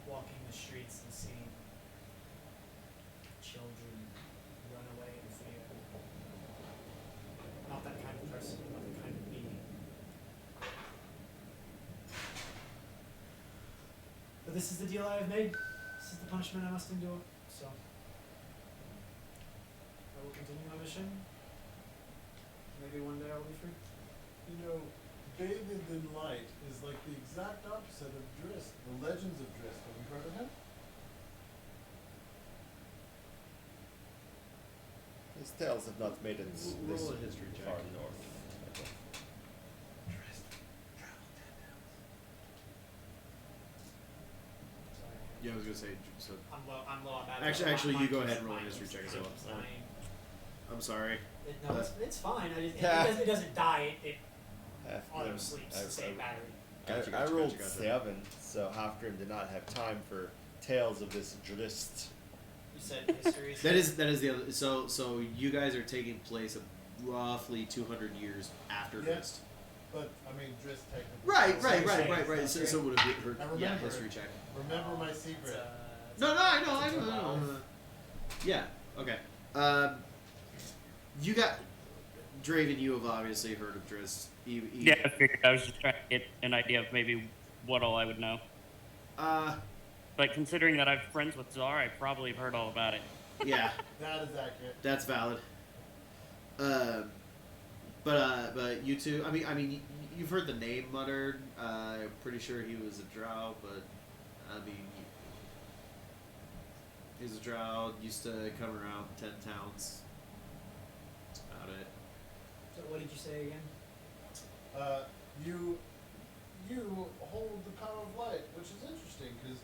walking the streets and seeing children run away in fear. Not that kind of person, not that kind of being. But this is the deal I have made. This is the punishment I must endure. So I will continue my mission. Maybe one day I'll be free. You know, bathed in light is like the exact opposite of Drist. The Legends of Drist. Have you heard of him? His tales have not made it this Roll a history check. far north. I don't. Sorry. Yeah, I was gonna say. So I'm low on battery. Actually, you Mine go keeps- ahead and roll a mine history keeps check as well. dying. I'm sorry. No, it's fine. Yeah. It doesn't die. It Half auto Grim- sleeps I- the same I- battery. Gotcha, I gotcha, rolled gotcha, gotcha. 7, so Halfgrim did not have time for tales of this Drist. You said history. That is the other. So you guys are taking place roughly 200 years after Yeah. Drist. But I mean, Driss technically. Right. So would have heard. I Yeah, remember. history check. Remember my secret. No, I know. Yeah. Okay. You got Draven. You have obviously heard of Driss. Yeah, I figured. I was just trying to get an idea of maybe what all I would know. But considering that I'm friends with Czar, I probably have heard all about it. Yeah. That is accurate. That's valid. But you two. I mean, you've heard the name muttered. I'm pretty sure he was a drow, but I mean, he's a drow. Used to come around 10 towns. That's about it. So what did you say again? You hold the power of light, which is interesting because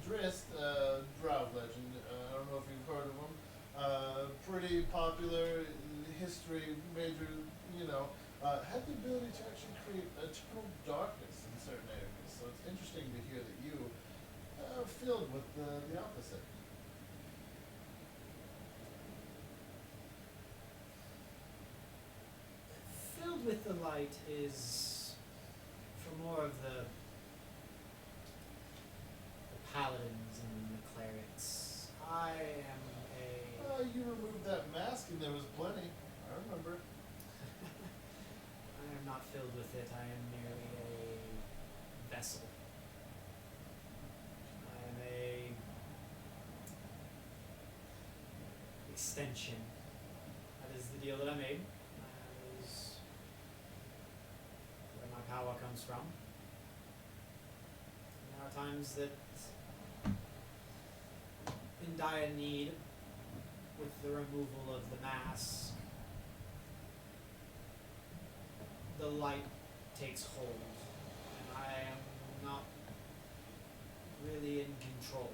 Driss, drow legend. I don't know if you've heard of him. Pretty popular history, major. Had the ability to actually create eternal darkness in certain areas. So it's interesting to hear that you are filled with the opposite. Filled with the light is for more of the paladins and the clerics. I am a. You removed that mask and there was plenty. I remember. I am not filled with it. I am merely a vessel. I am a extension. That is the deal that I made. That is where my power comes from. There are times that, in dire need, with the removal of the mask, the light takes hold, and I am not really in control.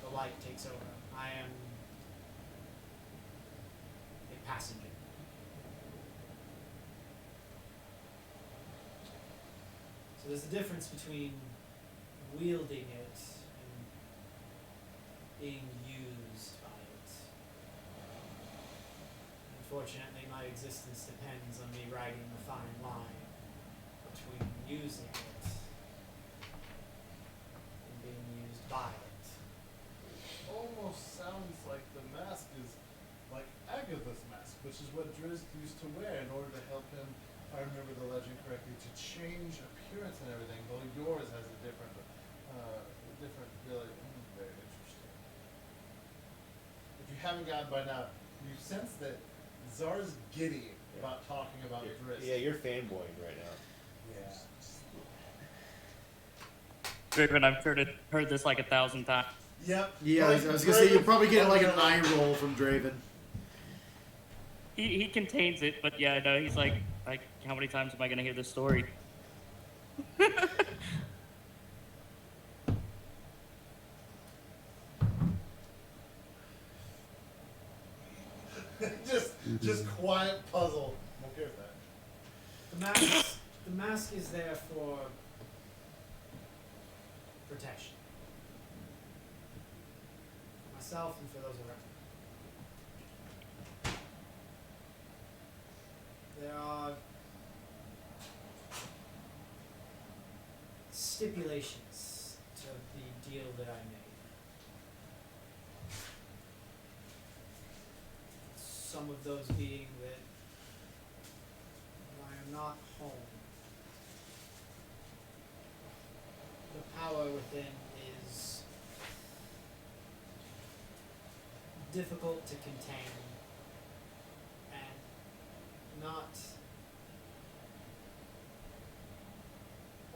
The light takes over. I am a passenger. So there's a difference between wielding it and being used by it. Unfortunately, my existence depends on me riding the fine line between using it and being used by it. Almost sounds like the mask is like Agatha's mask, which is what Driz used to wear in order to help him, if I remember the legend correctly, to change appearance and everything, though yours has a different ability. Very interesting. If you haven't gotten by now, you sense that Zar's giddy about talking about Driz. Yeah, you're fanboying right now. Yeah. Driven, I've heard this like 1,000 times. Yep. Yeah, I was gonna say you're probably getting like an eye roll from Draven. He contains it, but yeah, no, he's like, how many times am I gonna hear this story? just quiet puzzle. I'm okay with that. The mask is there for protection. For myself and for those around me. There are stipulations to the deal that I made. Some of those being that I am not home. The power within is difficult to contain and not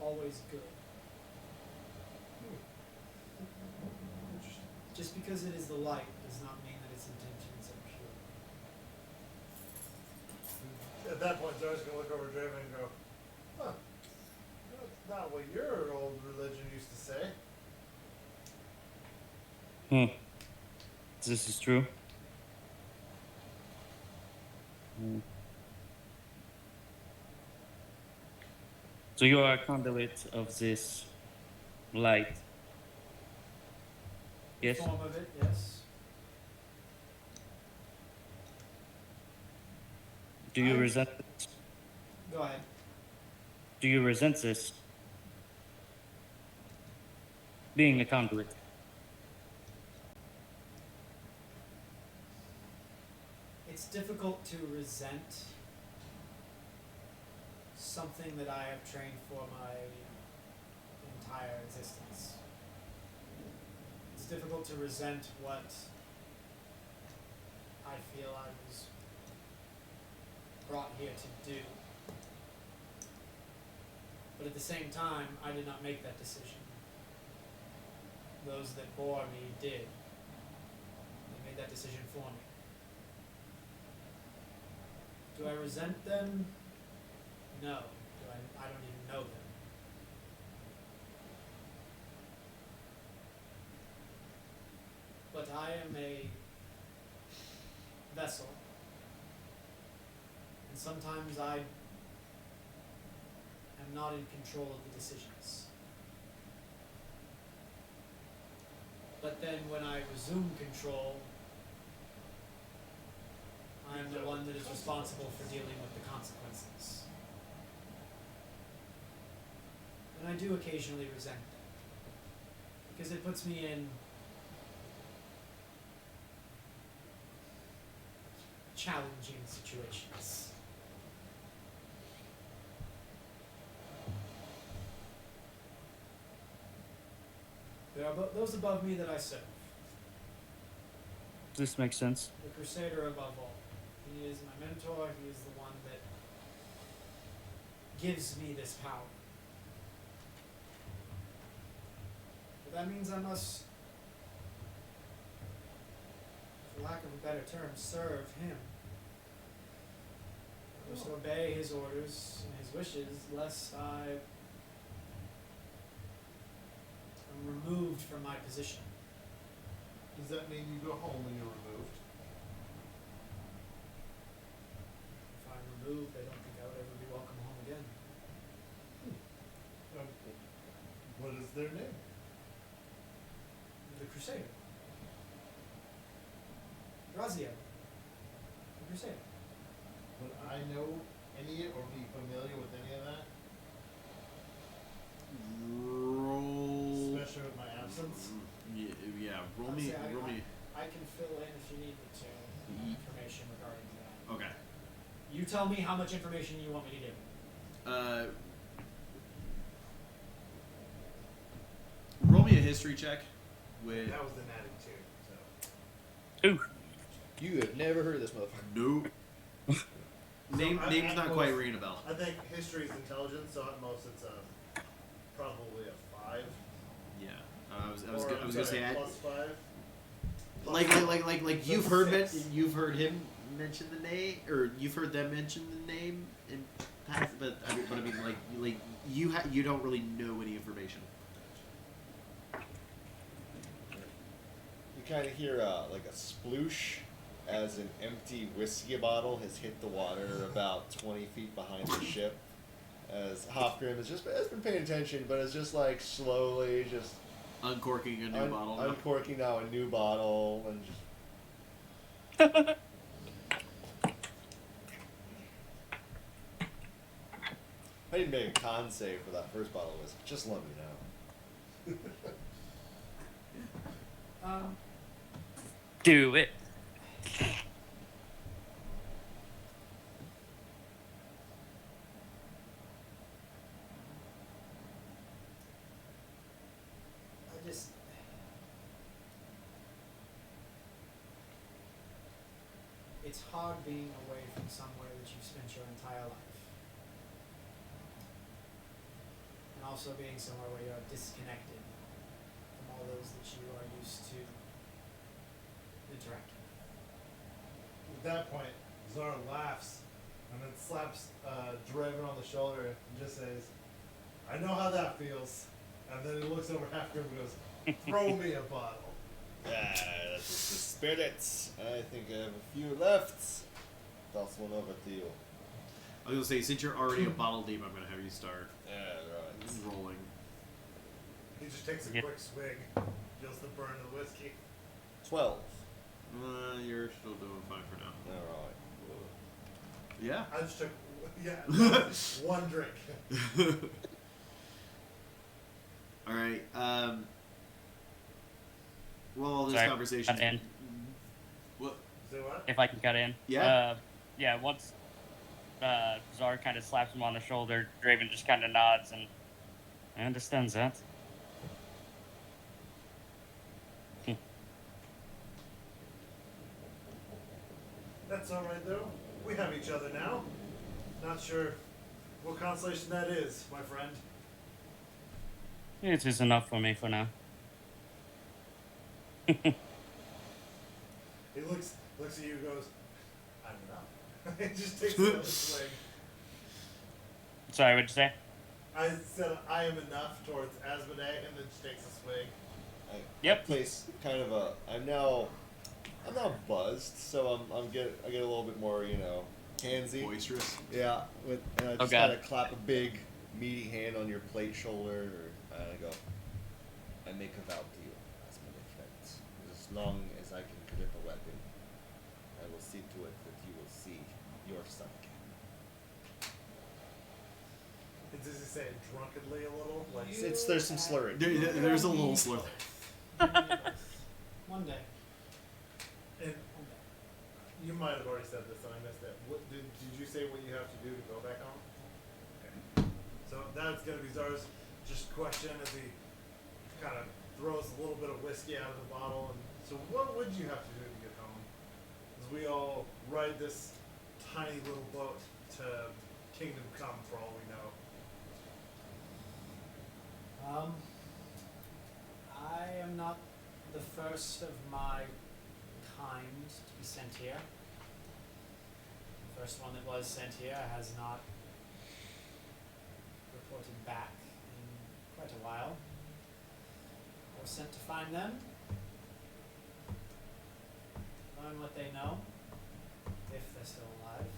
always good. Just because it is the light does not mean that its intentions are pure. At that point, Zar's gonna look over Draven and go, huh, that's not what your old religion used to say. This is true. So you are a conduit of this light. Yes? Form of it, yes. Do you resent it? Go ahead. Do you resent this? Being a conduit. It's difficult to resent something that I have trained for my entire existence. It's difficult to resent what I feel I was brought here to do. But at the same time, I did not make that decision. Those that bore me did. They made that decision for me. Do I resent them? No. I don't even know them. But I am a vessel. And sometimes I am not in control of the decisions. But then when I resume control, I am the one that is responsible for dealing with the consequences. And I do occasionally resent them. Because it puts me in challenging situations. There are those above me that I serve. This makes sense. The Crusader above all. He is my mentor. He is the one that gives me this power. But that means I must, for lack of a better term, serve him. I must obey his orders and his wishes, lest I am removed from my position. Does that mean you go home when you're removed? If I'm removed, I don't think I would ever be welcome home again. What is their name? The Crusader. Razia. The Crusader. Would I know any or be familiar with any of that? Roll. Especially with my absence? Yeah, roll I'll me. say Roll me. I can fill in if you need me to information regarding that. Okay. You tell me how much information you want me to give. Roll me a history check with. That was the natty too, so. Ooh. You have never heard of this motherfucker. Nope. Name's not quite most- ringing a bell. I think history is intelligence, so at most it's a probably a 5. Yeah. I was Or, gonna say plus 5. like you've heard Six. you've heard him mention the name, or you've heard them mention the name in past, but I mean like you don't really know any information. You kind of hear like a sploosh as an empty whiskey bottle has hit the water about 20 feet behind the ship. As Hofgrim has been paying attention, but it's just like slowly just Uncorking a new bottle. uncorking now a new bottle and just. I didn't make a con save for that first bottle of whiskey. Just let me know. Do it. I just. It's hard being away from somewhere that you've spent your entire life. And also being somewhere where you're disconnected from all those that you are used to interacting with. At that point, Zara laughs and then slaps Draven on the shoulder and just says, I know how that feels. And then he looks over after him and goes, throw me a bottle. That's just the spirits. I think I have a few left. Toss one over to you. I was gonna say, since you're already a bottle deep, I'm gonna have you start Right. rolling. He just takes a Yep. quick swig, feels the burn of the whiskey. 12. You're still doing fine for now. Alright. Yeah. I just took Yeah, no, one drink. All right. Well, this Sorry, conversation. cut in. What? Say what? If I can cut in. Yeah? Yeah, once Czar kind of slaps him on the shoulder, Draven just kind of nods and understands that. That's all right though. We have each other now. Not sure what consolation that is, my friend. It is enough for me for now. He looks at you and goes, I'm enough. He just takes another swing. Sorry, what'd you say? I said I am enough towards Asmodee and then just takes a swig. Yep. I place kind of a. I'm now buzzed, so I get a little bit more, handsy. Boisterous. Yeah, with just God. kind of clap a big meaty hand on your plate shoulder, and I go. I make a vow to you, as my friends. As long as I can grip a weapon, I will see to it that you will see your son again. And does he say it drunkenly a little? Like There's some slurring. There's a little slur. One day. And you might have already said this and I missed it. What did you say what you have to do to go back home? Okay. So that's gonna be Zar's just question as he kind of throws a little bit of whiskey out of the bottle. And so what would you have to do to get home? As we all ride this tiny little boat to Kingdom Come for all we know. I am not the first of my kind to be sent here. The first one that was sent here has not reported back in quite a while. I was sent to find them, learn what they know, if they're still alive.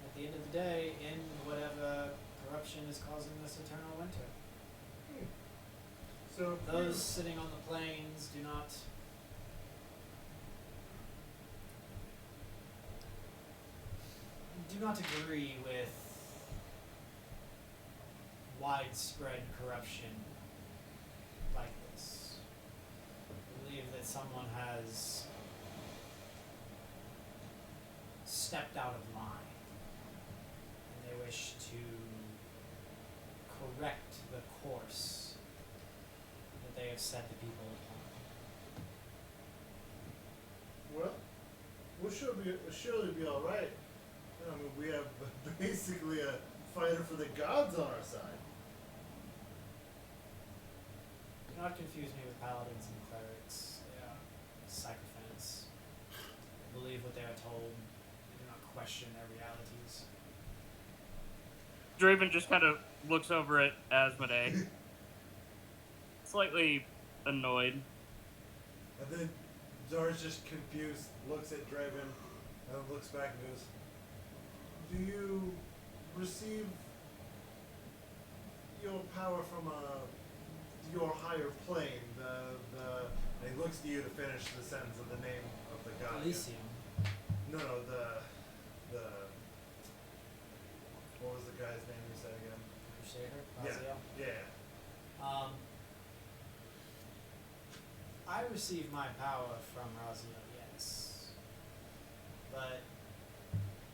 At the end of the day, end whatever corruption is causing this eternal winter. So Those sitting on the plains do not agree with widespread corruption like this. I believe that someone has stepped out of line and they wish to correct the course that they have set the people upon. well, we'll surely be all right. I mean, we have basically a fighter for the gods on our side. Do not confuse me with paladins and clerics. They are sycophants. They believe what they are told. They do not question their realities. Draven just kind of looks over at Asmodee, slightly annoyed. And then Zar's just confused, looks at Draven, and then looks back and goes, do you receive your power from your higher plane? And he looks to you to finish the sentence of the name of the god. Elysium. No, the what was the guy's name you said again? Crusader? Yeah. Raziel? Yeah. I receive my power from Raziel, yes. But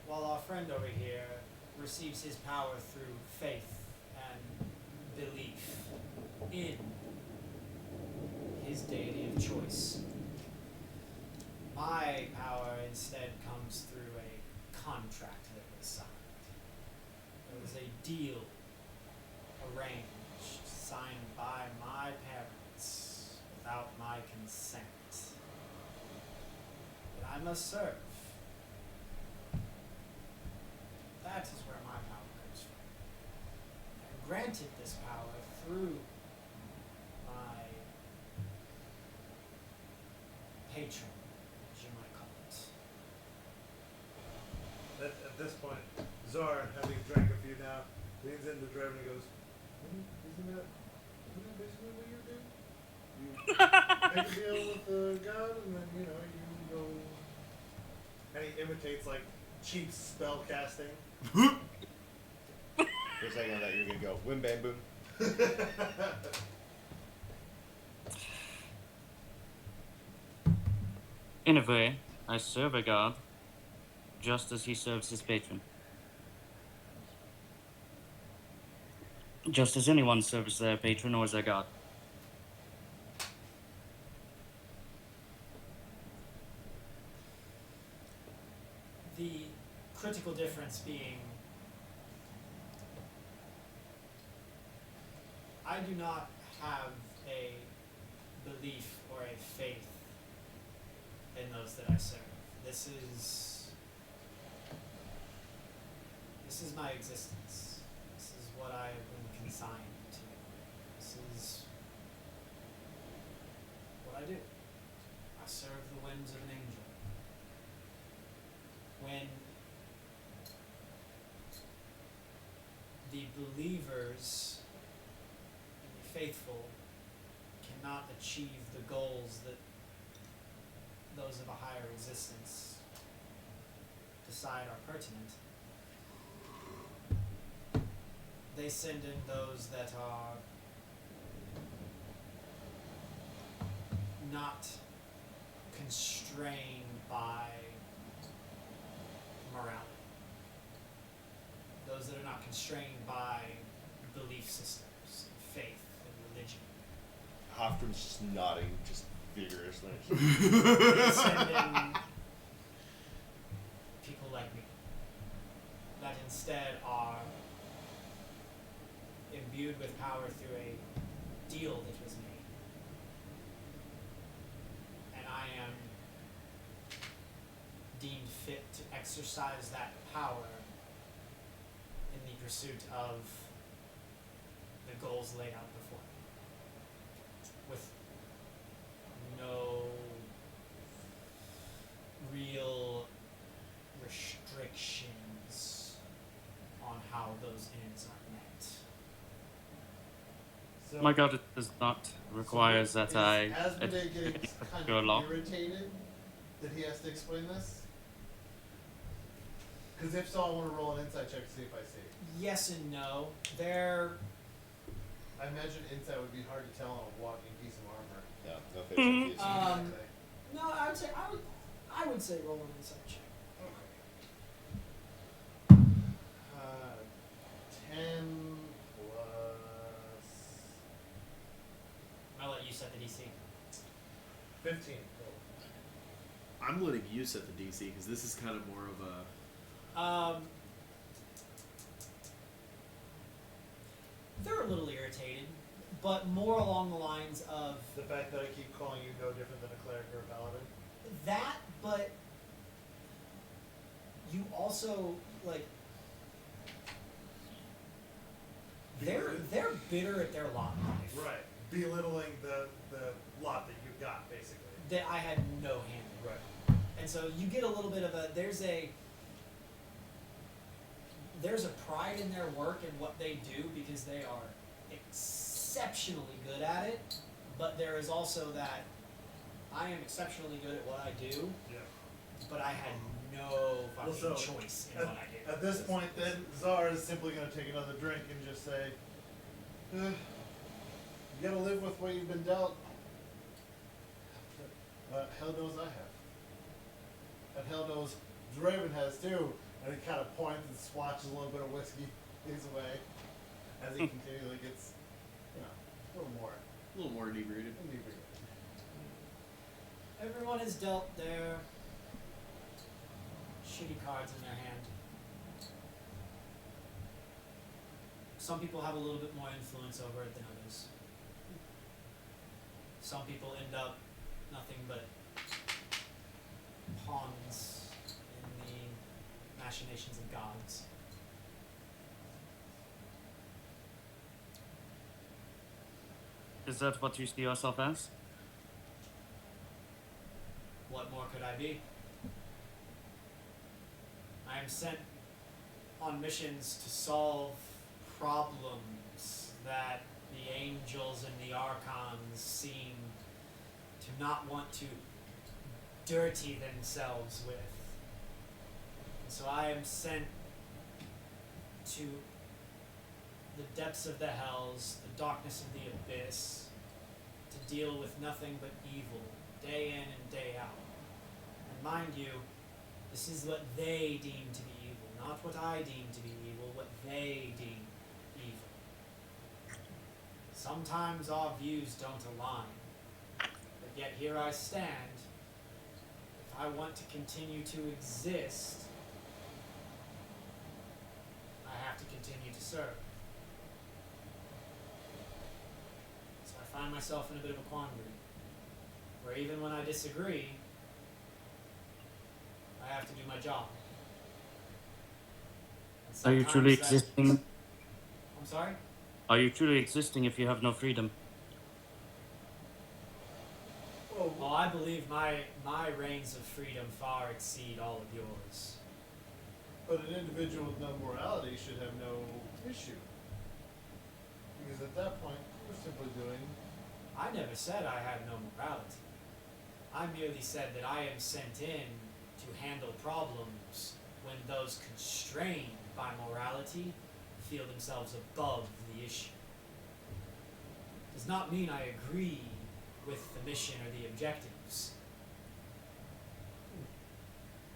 while our friend over here receives his power through faith and belief in his deity of choice, my power instead comes through a contract that was signed. There was a deal arranged, signed by my parents without my consent. That I must serve. That is where my power comes from. I am granted this power through my patron, as you might call it. At this point, Zar, having drank a few now, leans into Draven and goes, isn't that basically what you do? You make a deal with the god and then, you go... And he imitates, like, cheap spell casting. For a second, I thought you were gonna go whim bam boom. In a way, I serve a god, just as he serves his patron. Just as anyone serves their patron or their god. The critical difference being, I do not have a belief or a faith in those that I serve. This is my existence. This is what I have been consigned to. This is what I do. I serve the whims of an angel. When the believers and the faithful cannot achieve the goals that those of a higher existence decide are pertinent, they send in those that are not constrained by morality. Those that are not constrained by belief systems, faith, and religion. Hofstrom's just nodding, just vigorously. They send in people like me that instead are imbued with power through a deal that was made. And I am deemed fit to exercise that power in the pursuit of the goals laid out before me, with no real restrictions on how those ends are met. So, My god, it does not require so that is I Asmodee getting kind your of law. irritated that he has to explain this? Because if so, I want to roll an insight check to see if I see. Yes and no. They're I imagine insight would be hard to tell on a walking piece of armor. Yeah, no facial features. Exactly. no. I would say roll an insight check. Okay. 10 plus I'll let you set the DC. 15. I'm letting you set the DC because this is kind of more of a. They're a little irritated, but more along the lines of The fact that I keep calling you no different than a cleric or a paladin. that, but you also like they're bitter at their lot in life. Right. Belittling the lot that you've got, basically. That I had no hand in. Right. And so you get a little bit of a there's a pride in their work and what they do because they are exceptionally good at it, but there is also that I am exceptionally good at what I do, Yeah. but I had no fucking Well, so, choice in what I did. At this point, then, Czar is simply going to take another drink and just say, you gotta live with what you've been dealt. Hell knows I have. And hell knows Draven has too. And he kind of points and swatches a little bit of whiskey his way as he continually gets, a little more inebriated. inebriated. Everyone has dealt their shitty cards in their hand. Some people have a little bit more influence over it than others. Some people end up nothing but pawns in the machinations of gods. Is that what you see yourself as? What more could I be? I am sent on missions to solve problems that the angels and the archons seem to not want to dirty themselves with. And so I am sent to the depths of the hells, the darkness of the abyss, to deal with nothing but evil, day in and day out. And mind you, this is what they deem to be evil, not what I deem to be evil, what they deem evil. Sometimes our views don't align, but yet here I stand. If I want to continue to exist, I have to continue to serve. So I find myself in a bit of a quandary, where even when I disagree, I have to do my job. And Are you truly sometimes that- existing? I'm sorry? Are you truly existing if you have no freedom? Well, I believe my reigns of freedom far exceed all of yours. But an individual with no morality should have no issue. Because at that point, we're simply doing. I never said I had no morality. I merely said that I am sent in to handle problems when those constrained by morality feel themselves above the issue. Does not mean I agree with the mission or the objectives.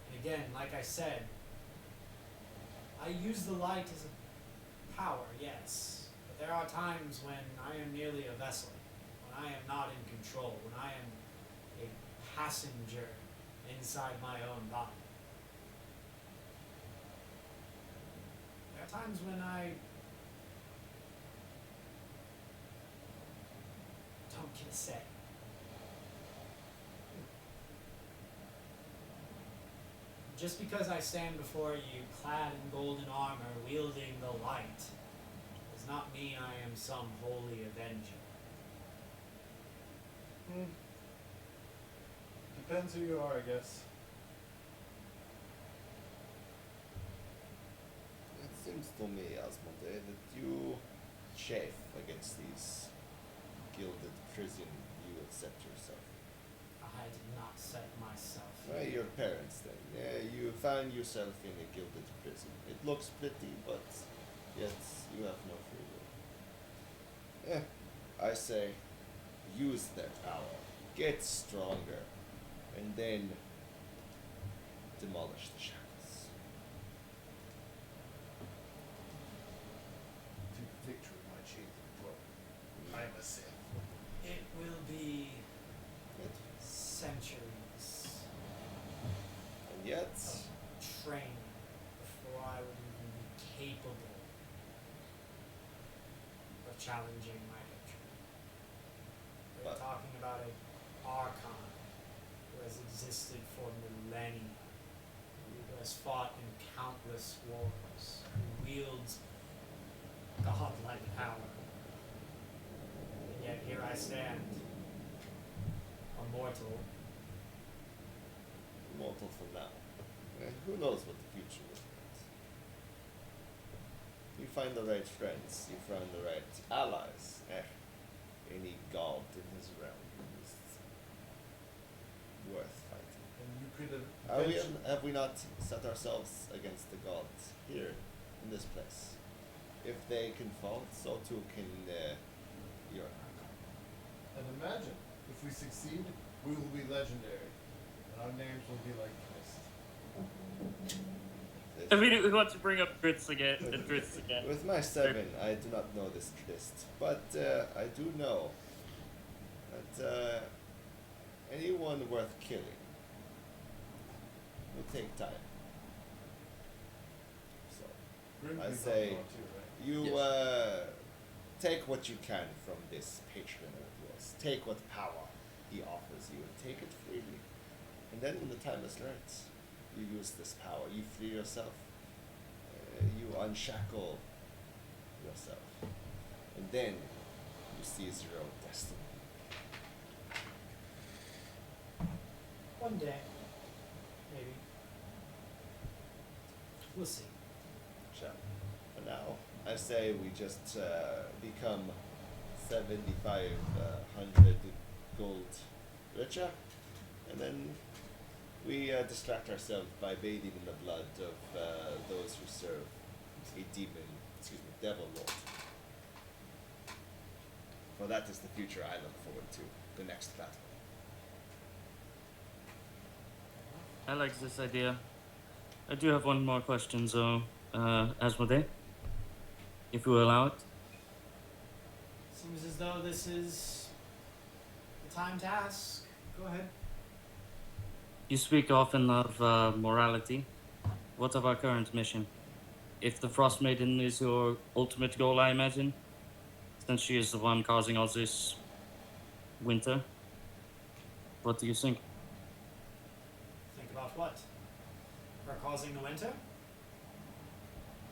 And again, like I said, I use the light as a power, yes, but there are times when I am merely a vessel, when I am not in control, when I am a passenger inside my own body. There are times when I don't get a say. Just because I stand before you clad in golden armor, wielding the light, does not mean I am some holy avenger. Depends who you are, I guess. It seems to me, Asmodee, that you chafe against these gilded prison you have set yourself. I did not set myself. Well, your parents then. Yeah, you found yourself in a gilded prison. It looks pretty, but yet you have no free will. I say, use that power, get stronger, and then demolish the shackles. To victory, my chains are broken. I am a Sith. It will be Yet, centuries and yet, of training before I would even be capable of challenging my victory. We're But- talking about an archon who has existed for millennia, who has fought in countless wars, who wields godlike power. And yet here I stand, a mortal. immortal for now. Who knows what the future will hold. You find the right friends, you find the right allies. Any god in his realm is worth fighting. And you could have. Have we not set ourselves against the gods here in this place? If they can fall, so too can your archon. And imagine, if we succeed, we will be legendary. And our names will be like Christ. I mean, we want to bring up Dritz again. With my 7, I do not know this list, but I do know that anyone worth killing will take time. So I Grimby's say on board too, right? you take what you can from this patron of yours. Take what power he offers you and take it freely. And then when the time is right, you use this power. You free yourself. You unshackle yourself. And then you seize your own destiny. One day, maybe. We'll see. Shall we? For now, I say we just become 7,500 gold richer, and then We distract ourselves by bathing in the blood of those who serve a devil lord. For that is the future I look forward to, the next battle. I like this idea. I do have one more question, though, Asmodee, if you allow it. Seems as though this is the time to ask. Go ahead. You speak often of morality. What of our current mission? If the Frost Maiden is your ultimate goal, I imagine, since she is the one causing all this winter, what do you think? Think about what? Her causing the winter?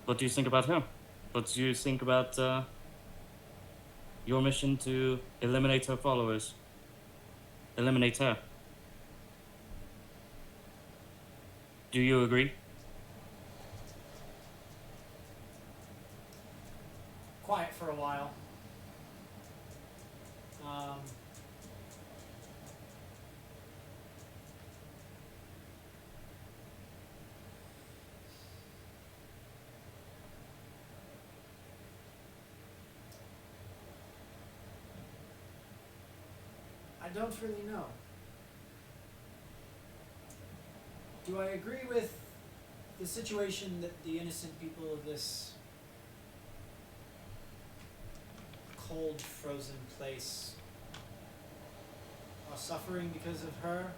What do you think about her? What do you think about your mission to eliminate her followers? Eliminate her. Do you agree? Quiet for a while. I don't really know. Do I agree with the situation that the innocent people of this cold, frozen place are suffering because of her?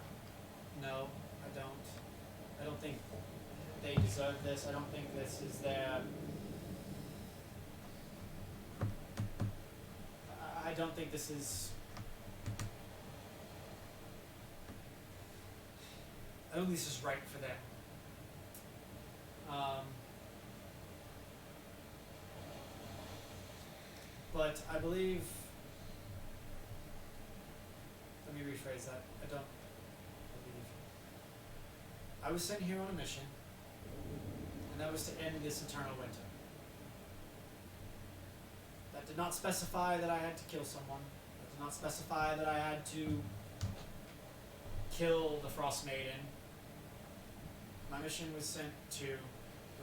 No, I don't. I don't think they deserve this. I don't think this is their... I don't think this is... I don't think this is right for them. But I believe... Let me rephrase that. I don't believe... I was sent here on a mission, and that was to end this eternal winter. That did not specify that I had to kill someone. That did not specify that I had to kill the Frost Maiden. My mission was sent to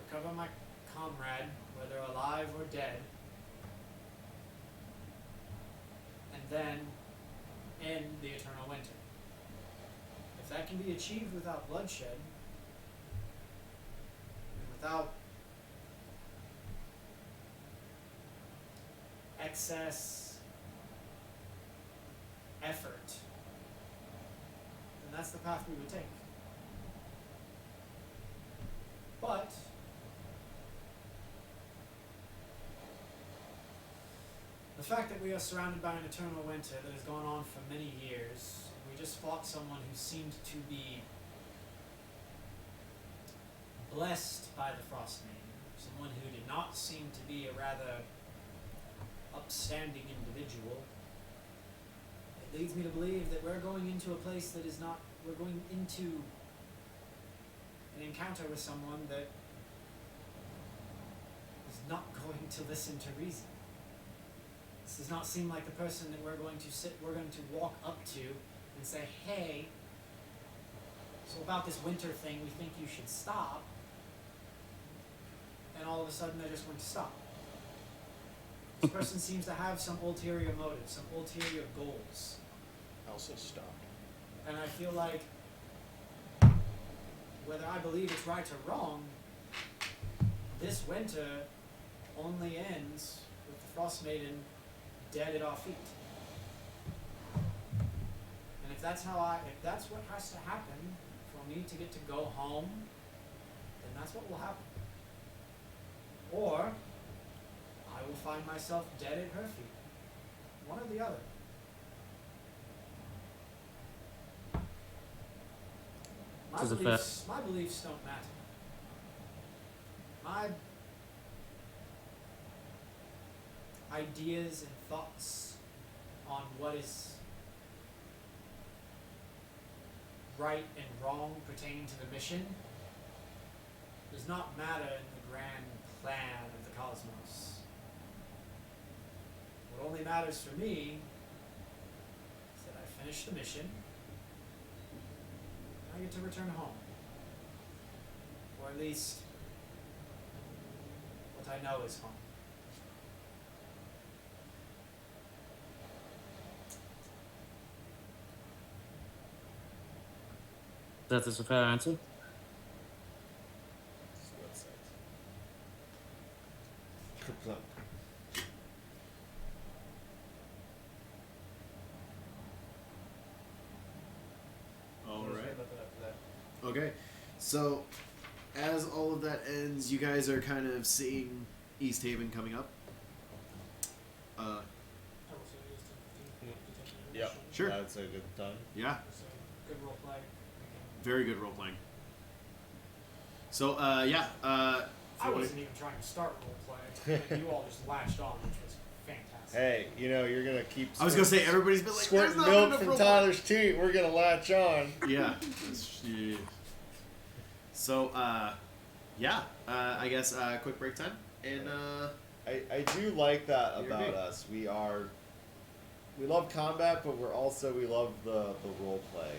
recover my comrade, whether alive or dead, and then end the eternal winter. If that can be achieved without bloodshed, and without excess effort, then that's the path we would take. But the fact that we are surrounded by an eternal winter that has gone on for many years, and we just fought someone who seemed to be blessed by the Frost Maiden, someone who did not seem to be a rather upstanding individual, it leads me to believe that we're going into a place that is not, we're going into an encounter with someone that is not going to listen to reason. This does not seem like the person that we're going to walk up to and say, hey, so about this winter thing, we think you should stop. And all of a sudden they're just going to stop. This person seems to have some ulterior motives, some ulterior goals. Also stop. And I feel like whether I believe it's right or wrong, this winter only ends with the Frost Maiden dead at our feet. And if that's what has to happen for me to get to go home, then that's what will happen. Or I will find myself dead at her feet. One or the other. My beliefs don't matter. My ideas and thoughts on what is right and wrong pertaining to the mission does not matter in the grand plan of the cosmos. What only matters for me is that I finish the mission, and I get to return home. Or at least what I know is home. That is a fair answer. Kerplunk. All What was right. I about that? Okay. So, as all of that ends, you guys are kind of seeing East Haven coming up. I will say it is 10, 15, to take an Yep. initial. Sure. That's a good time. Yeah. So, good role play. Very good role playing. So, yeah. I wasn't even trying to start role play. And you all just latched on, which was fantastic. Hey, you're gonna keep. I was gonna say everybody's been like, squirting "There's not milk enough from role Tyler's teat. We're gonna latch on. play." Yeah. Yeah. So, yeah. I guess quick break time, and I do like that You're about good. us. We love combat, but we love the role play.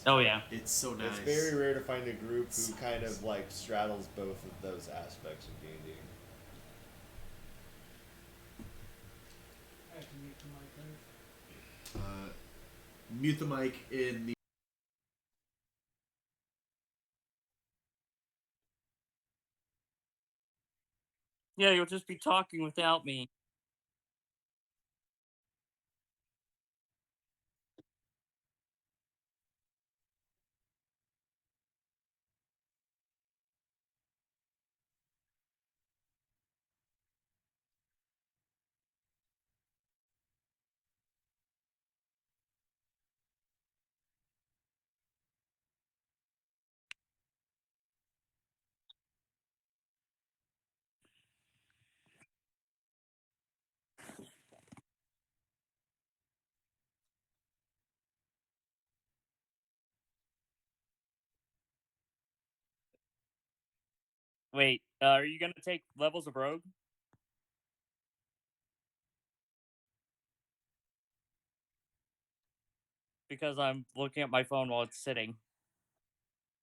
Oh yeah. it's so nice. It's very rare to find a group who kind of like straddles both of those aspects of D&D. I have to mute the mic there. Mute the mic in the. Yeah, you'll just be talking without me. Wait, are you gonna take levels of rogue? Because I'm looking at my phone while it's sitting.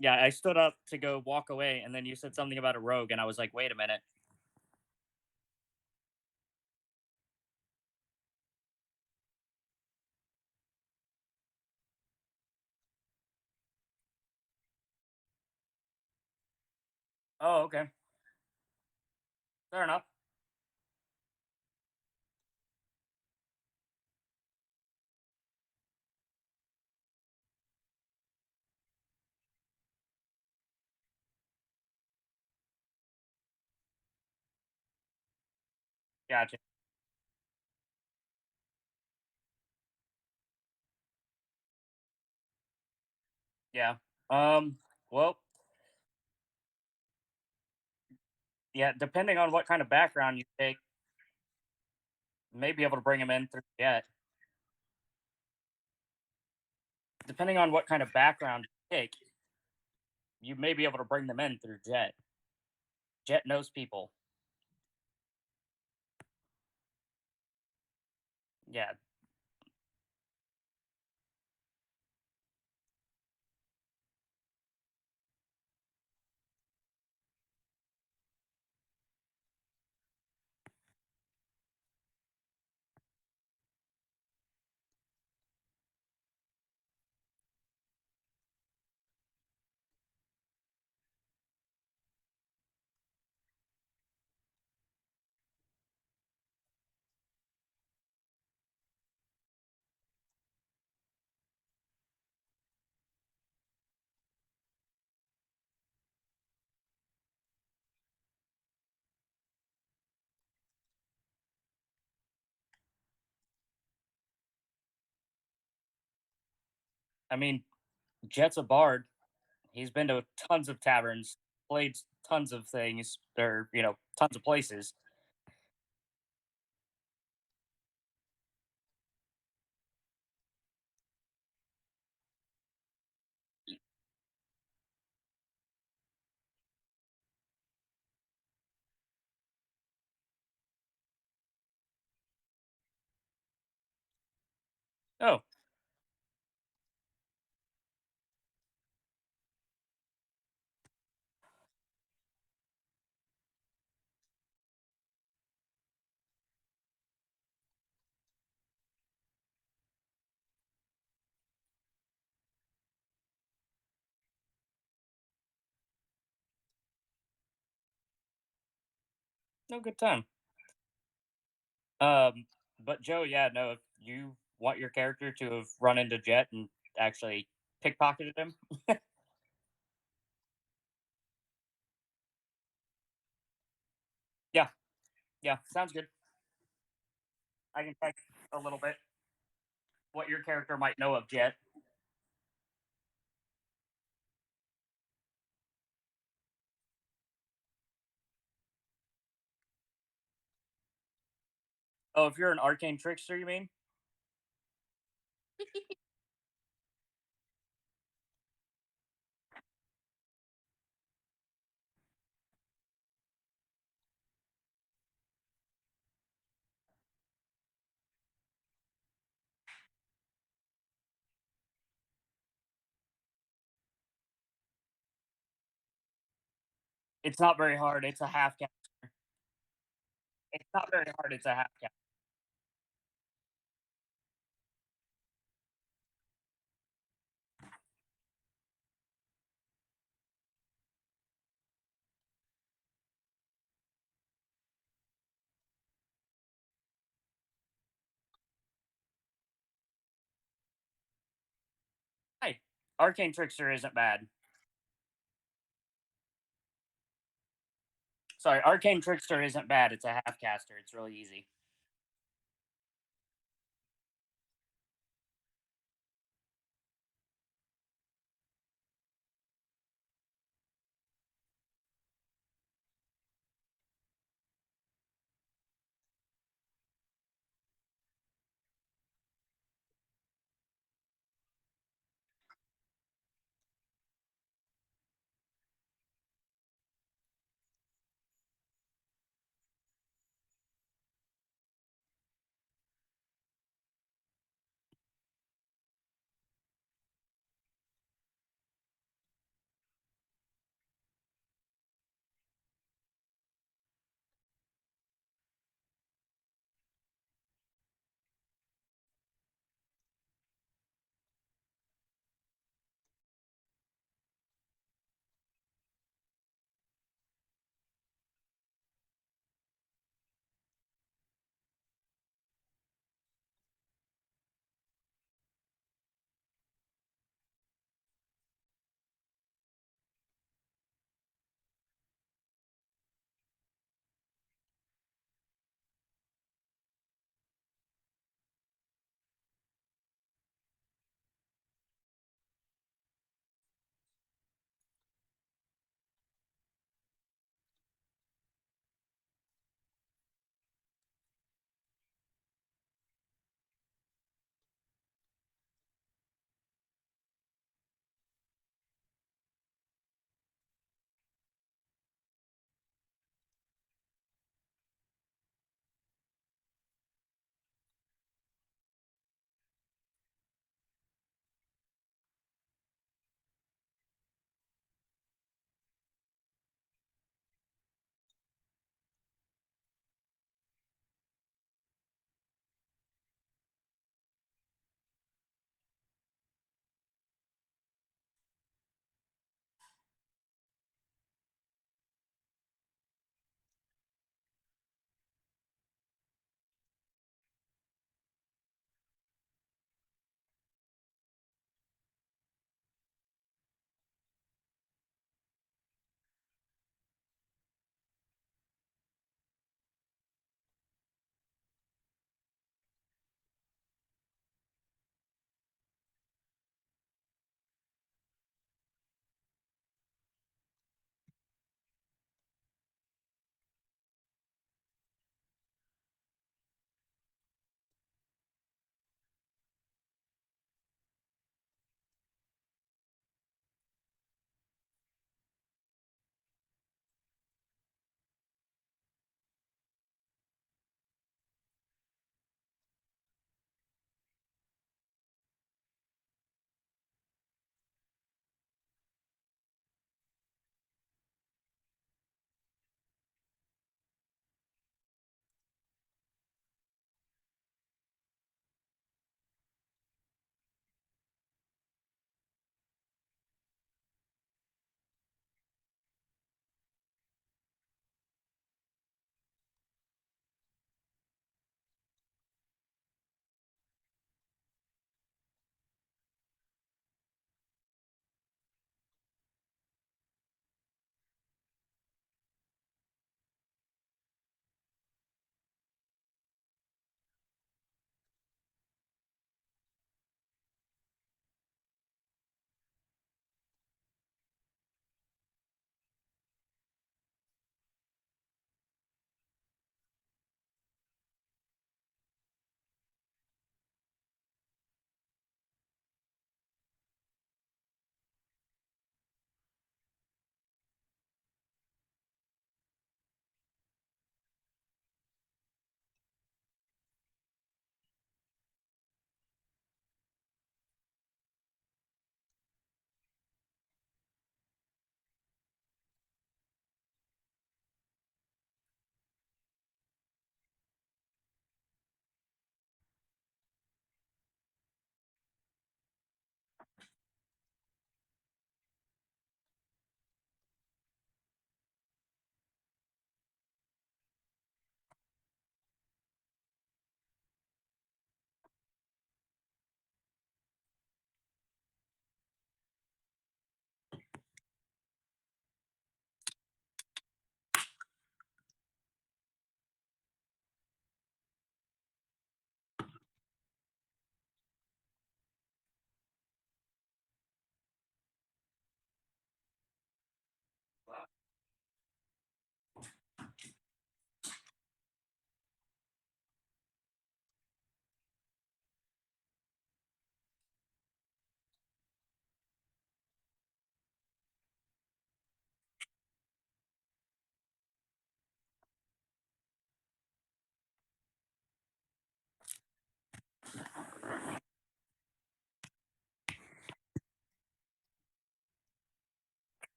Yeah, I stood up to go walk away, and then you said something about a rogue, and I was like, wait a minute. Oh, okay. Fair enough. Gotcha. Yeah. Well, yeah, depending on what kind of background you take, you may be able to bring him in through Jet. Depending on what kind of background you take, you may be able to bring them in through Jet. Jet knows people. Yeah. I mean, Jet's a bard. He's been to tons of taverns, played tons of things, or tons of places. Oh, No good time. But Joe, yeah, no, if you want your character to have run into Jet and actually pickpocketed him, yeah, yeah, sounds good. I can text a little bit what your character might know of Jet. Oh, if you're an arcane trickster, you mean? It's not very hard. It's a half cast. It's not very hard. It's a half cast. Hey, arcane trickster isn't bad. Sorry, arcane trickster isn't bad. It's a half caster. It's really easy.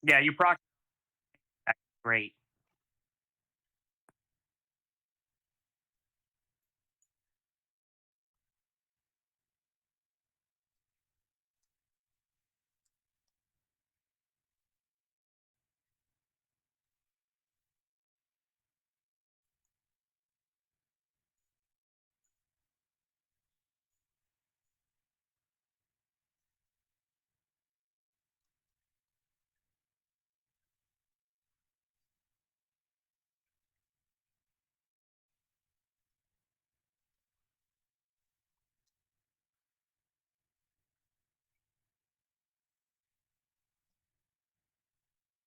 Yeah, you proc. Great.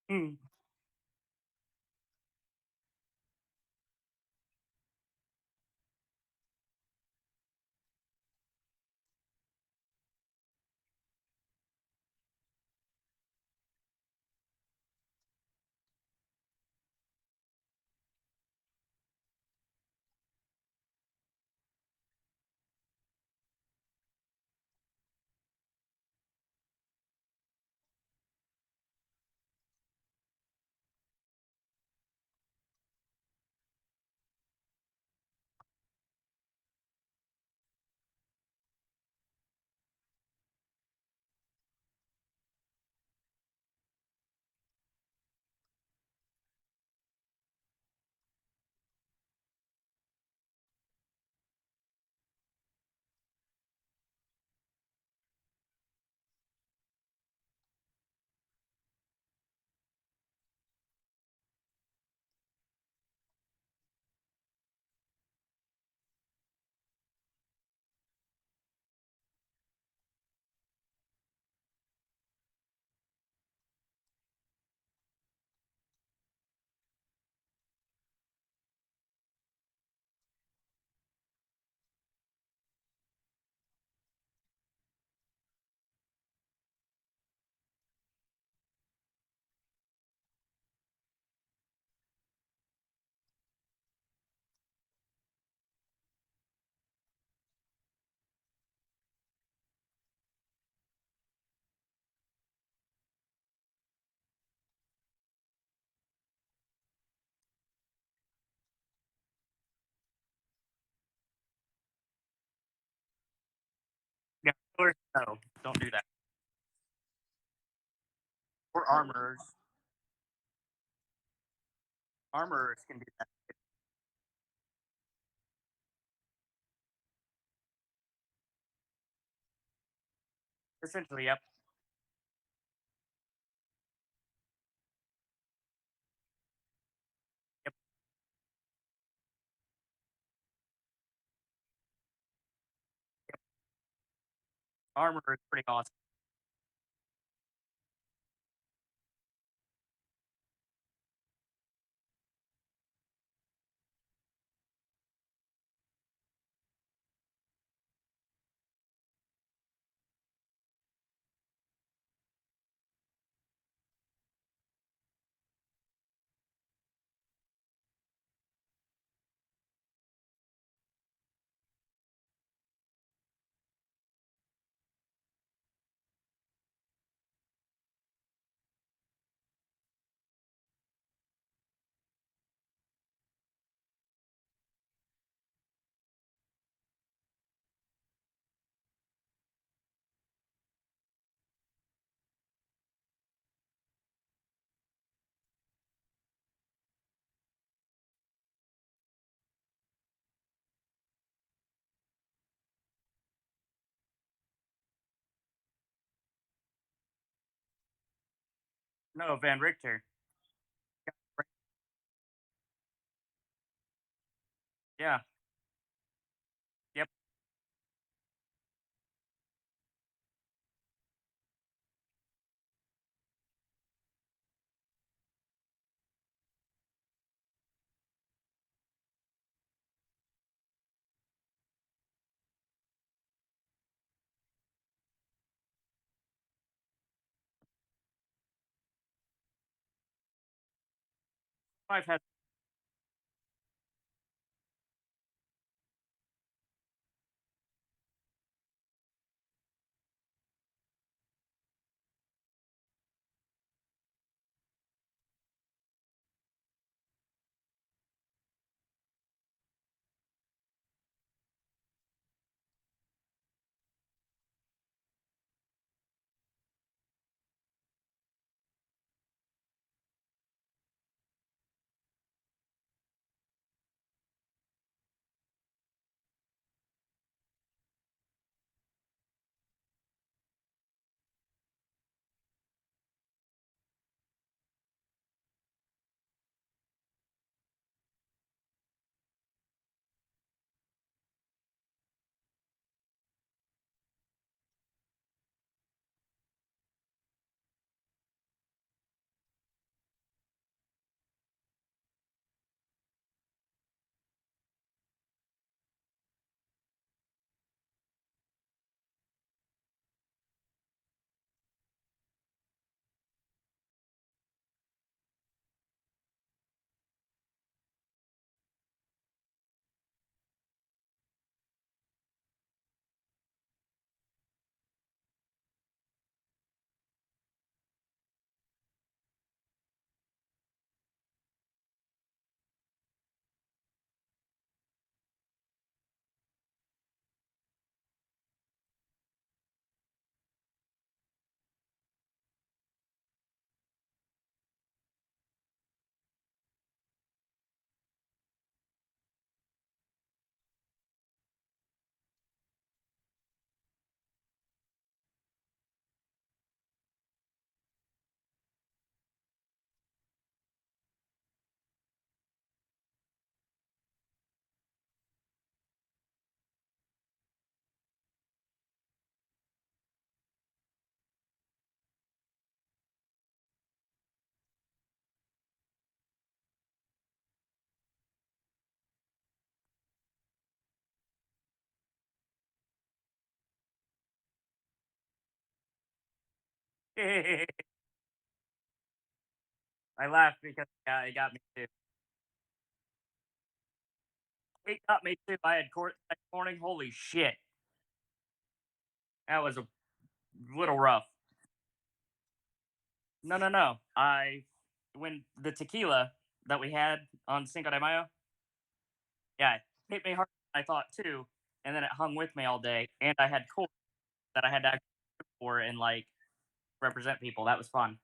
Hmm. Yeah, killers, no, don't do that. Or armorers. Armorers can do that. Essentially, yep. Yep. Armor is pretty awesome. No, Van Richter. Yeah. Yep. Five has I laughed because it got me too. It got me too. I had court that morning. Holy shit, that was a little rough. No, no, no. When the tequila that we had on Cinco de Mayo, yeah, it hit me hard. I thought too, and then it hung with me all day. And I had court that I had to act for and like represent people. That was fun.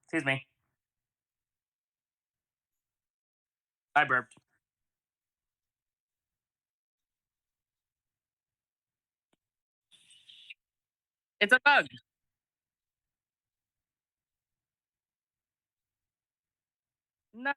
Excuse me. I burped. It's a bug. No.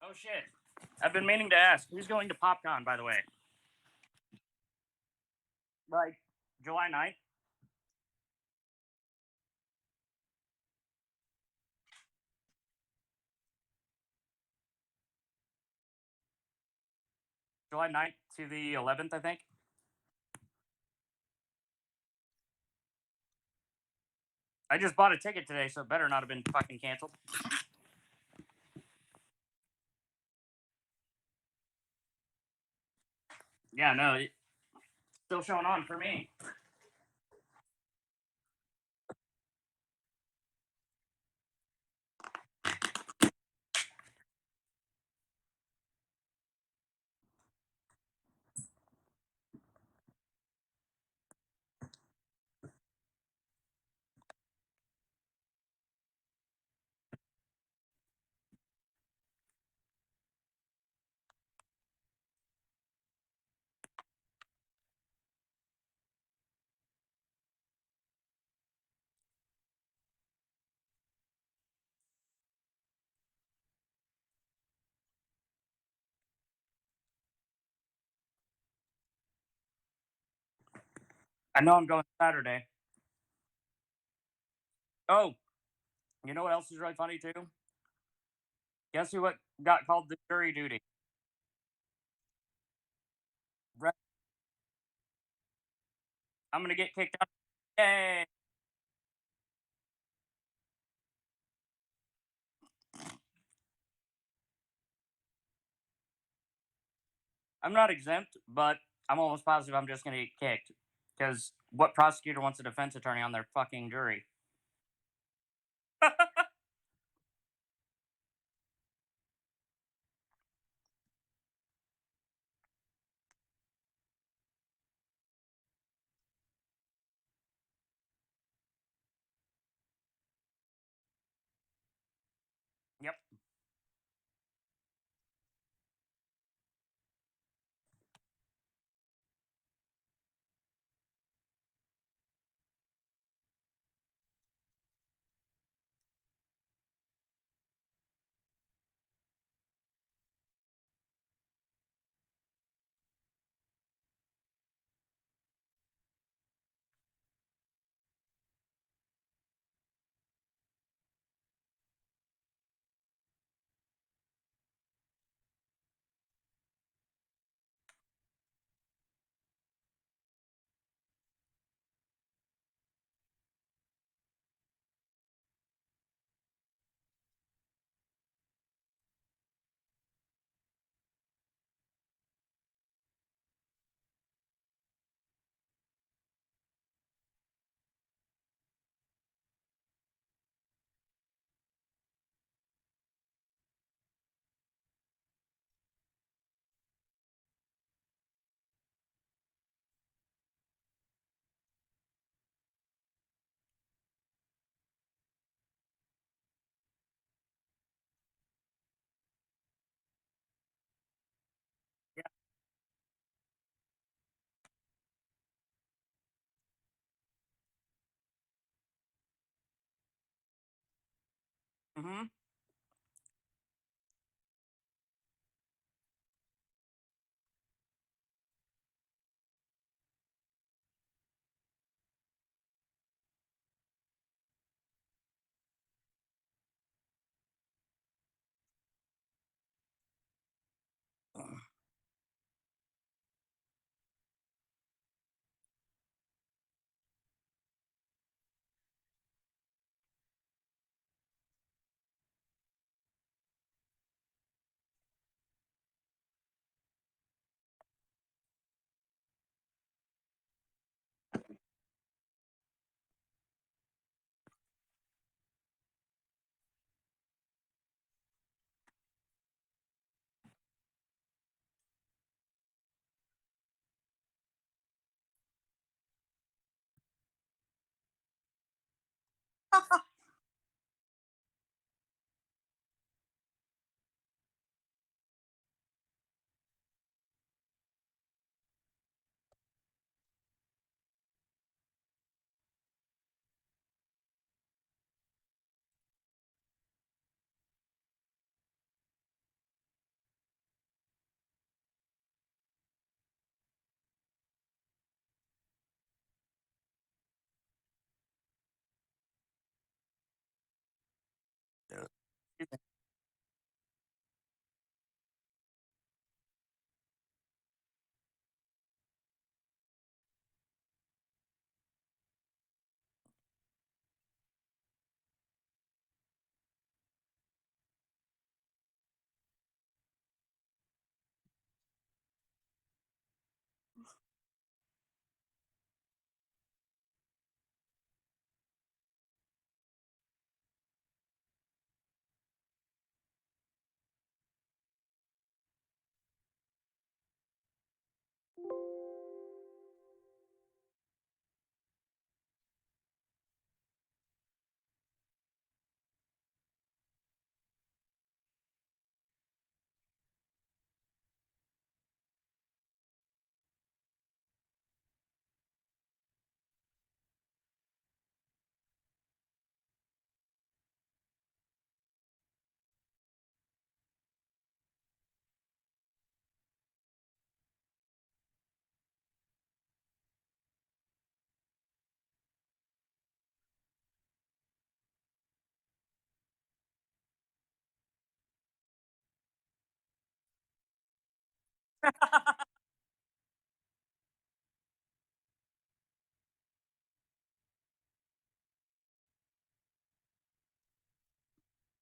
Oh shit. I've been meaning to ask. Who's going to PopCon, by the way? Like July 9th? July 9th to the 11th, I think. I just bought a ticket today, so it better not have been fucking canceled. Yeah, no, it's still showing on for me. I know I'm going Saturday. Oh, you know what else is really funny too? Guess who what got called to jury duty? I'm gonna get kicked out. Yay! I'm not exempt, but I'm almost positive I'm just gonna get kicked. Because what prosecutor wants a defense attorney on their fucking jury? Yep. Mm-hmm.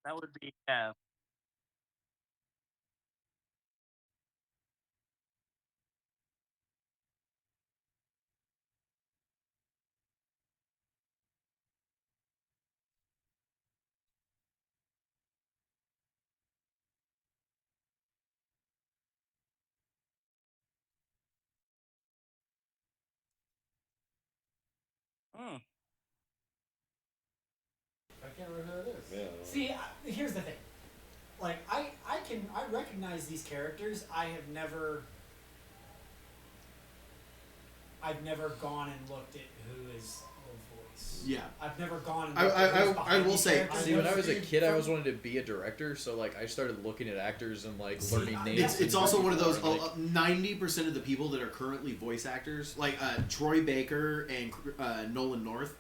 That would be yeah. Mm. I can't remember who that is. Yeah. See, here's the thing. Like, I recognize these characters. I've never gone and looked at who is the voice. Yeah. I've never gone and looked at who's I behind will these say. characters. See, when I was a kid, I always wanted to be a director, so like I started looking at actors and like learning names. It's also one of those. Like, 90% of the people that are currently voice actors, like Troy Baker and Nolan North,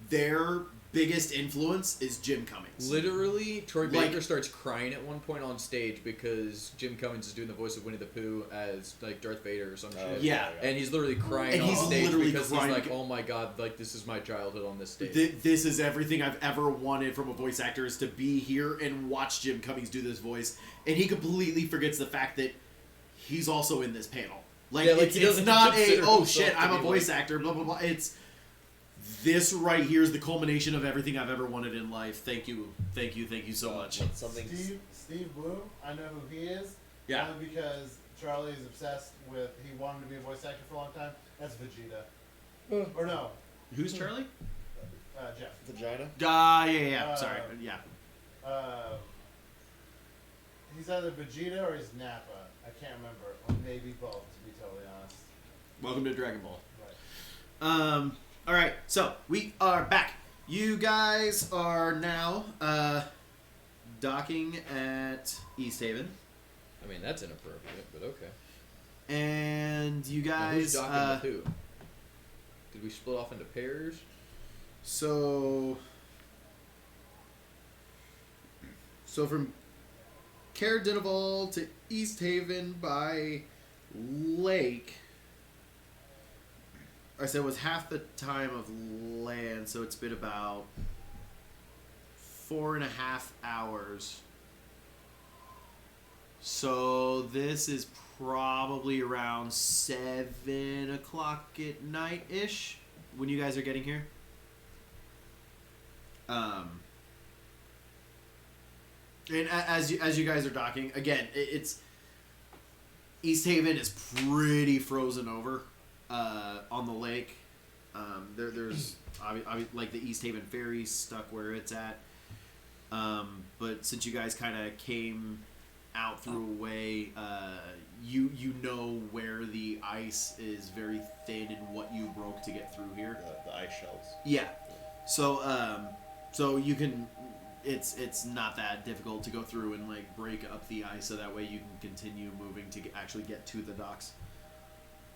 their biggest influence is Jim Cummings. literally, Troy Like- Baker starts crying at one point on stage because Jim Cummings is doing the voice of Winnie the Pooh as like Darth Vader or some shit. Yeah. And he's literally crying And on he's stage literally because crying he's like, because- "Oh my god, like this is my childhood on this stage." This is everything I've ever wanted from a voice actor, is to be here and watch Jim Cummings do this voice, and he completely forgets the fact that he's also in this panel. Like, Yeah, like, it's he doesn't not consider oh himself shit, to I'm a be, voice like- actor, blah blah blah. It's this right here is the culmination of everything I've ever wanted in life. Thank you so much. Something. Steve Blue, I know who he is. Yeah. Only because Charlie is obsessed with, he wanted to be a voice actor for a long time. That's Vegeta. Or no, Who's Charlie? Jeff. Vagina. Yeah. Sorry. Yeah. He's either Vegeta or he's Nappa. I can't remember. Or maybe both, to be totally honest. Welcome to Dragon Ball. Right. All right, so we are back. You guys are now docking at East Haven. I mean, that's inappropriate, but okay. And you Now, who's guys, docking with who? Did we split off into pairs? so from Caer Dineval to East Haven by lake, I said was half the time of land, so it's been about 4.5 hours. So this is probably around 7 o'clock at night ish when you guys are getting here. And as you guys are docking, again, it's East Haven is pretty frozen over on the lake. There's like the East Haven ferry stuck where it's at. But since you guys kind of came out through a way, you know where the ice is very thin and what you broke to get through here. The ice shelves. Yeah. So you can. It's not that difficult to go through and like break up the ice, so that way you can continue moving to actually get to the docks.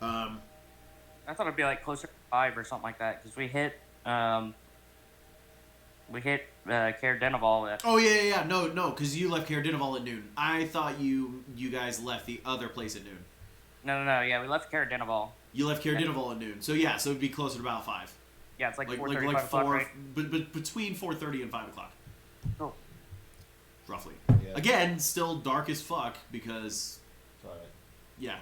I thought it'd be like closer to 5 or something like that, because we hit Caer Dineval at... Oh yeah. No, because you left Caer Dineval at noon. I thought you guys left the other place at noon. No, yeah, we left Caer Dineval. You left Caer Dineval at noon. So yeah, so it'd be closer to about 5. Yeah, it's like 4:30, like 5 o'clock, 4, right? but between 4:30 and 5 o'clock. Cool. Roughly. Yeah. Again, still dark as fuck because, Twilight. yeah.